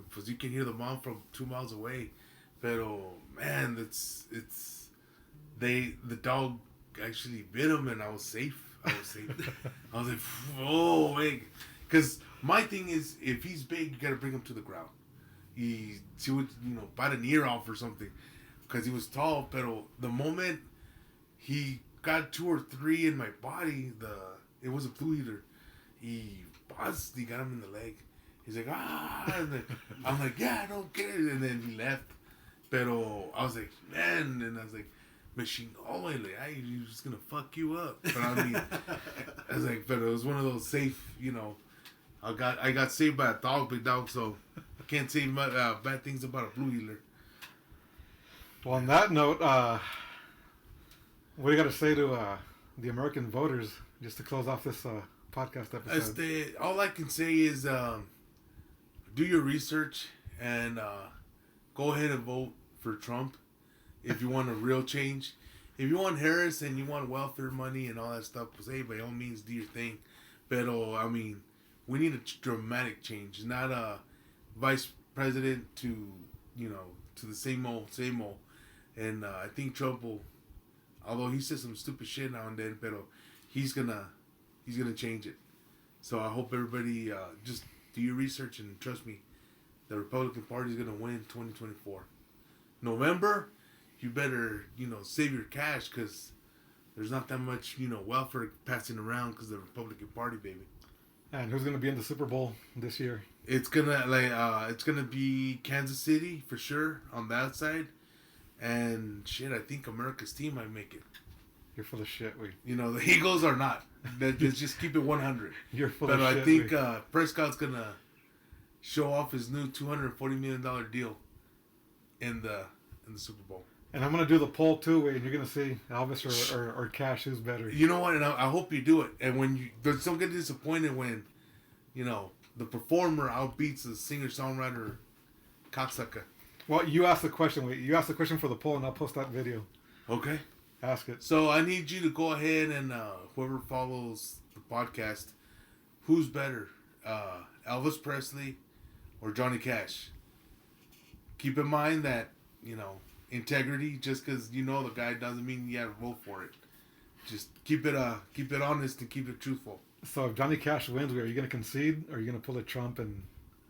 because you can hear the mom from 2 miles away. But, man, the dog actually bit him, and I was safe. I was like, oh, wait. Because... my thing is, if he's big, you gotta bring him to the ground. He would, bite an ear off or something, because he was tall. But the moment he got 2 or 3 in my body, it was a blue eater. He got him in the leg. He's like, and then I'm like, yeah, I don't get it. And then he left. But I was like, man, and I was like, machine, he's just gonna fuck you up. But I mean, I was like, but it was one of those safe, I got saved by a dog, Big Dogg, so I can't say bad things about a blue healer. Well, on that note, what do you got to say to the American voters, just to close off this podcast episode? All I can say is do your research and go ahead and vote for Trump if you want a real change. If you want Harris and you want welfare money and all that stuff, hey, by all means, do your thing. But, I mean... we need a dramatic change, not a vice president to the same old. And I think Trump will, although he says some stupid shit now and then, but he's gonna change it. So I hope everybody just do your research and trust me, the Republican Party is gonna win 2024. November, you better save your cash, because there's not that much welfare passing around because of the Republican Party, baby. And who's going to be in the Super Bowl this year? It's gonna be Kansas City for sure on that side, and shit, I think America's team might make it. You're full of shit, the Eagles are not. Let's just keep it 100. You're full of shit. But I think Prescott's gonna show off his new $240 million deal in the Super Bowl. And I'm gonna do the poll too, and you're gonna see Elvis or Cash, who's better. You know what? And I hope you do it. And when don't get disappointed when, the performer outbeats the singer-songwriter cocksucker. Well, you asked the question. You asked the question for the poll, and I'll post that video. Okay. Ask it. So I need you to go ahead and whoever follows the podcast, who's better, Elvis Presley or Johnny Cash? Keep in mind that integrity. Just because the guy doesn't mean you have to vote for it. Just keep it honest and keep it truthful. So if Johnny Cash wins, are you going to concede, or are you going to pull a Trump and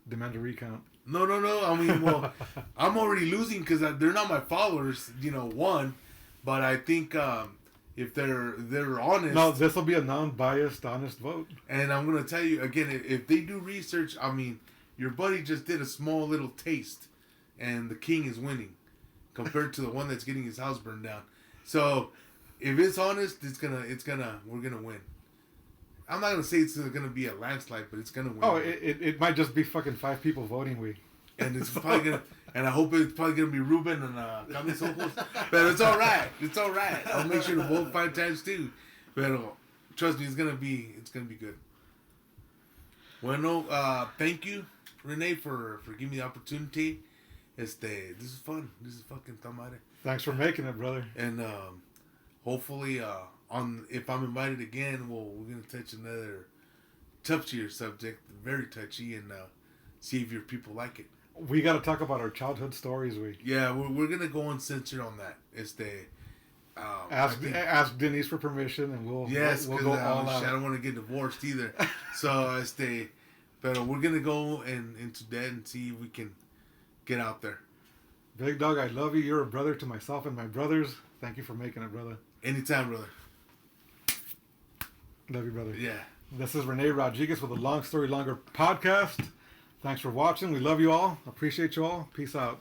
demand a recount? No. I mean, well, I'm already losing because they're not my followers. One, but I think if they're honest. No, this will be a non-biased, honest vote. And I'm going to tell you again, if they do research, I mean, your buddy just did a small little taste, and the king is winning. compared to the one that's getting his house burned down. So if it's honest, we're gonna win. I'm not gonna say it's gonna be a landslide, but it's gonna win. Oh, it might just be fucking 5 people voting. And it's probably gonna, and I hope it's probably gonna be Ruben and Carlos Ojos. But it's all right. It's all right. I'll make sure to vote 5 times too. But trust me, it's gonna be good. Bueno, thank you, Rene, for giving me the opportunity. This is fun. This is fucking tamare. Thanks for making it, brother. And hopefully, if I'm invited again, we're gonna touch another touchier subject, very touchy, and see if your people like it. We got to talk about our childhood stories. Yeah, we're gonna go uncensored on that. Ask Denise for permission, and we'll go all out. I don't want to get divorced either. So but we're gonna go into that and see if we can get out there. Big Dog, I love you. You're a brother to myself and my brothers. Thank you for making it, brother. Anytime, brother. Love you, brother. Yeah. This is Rene Rodriguez with the Long Story Longer podcast. Thanks for watching. We love you all. Appreciate you all. Peace out.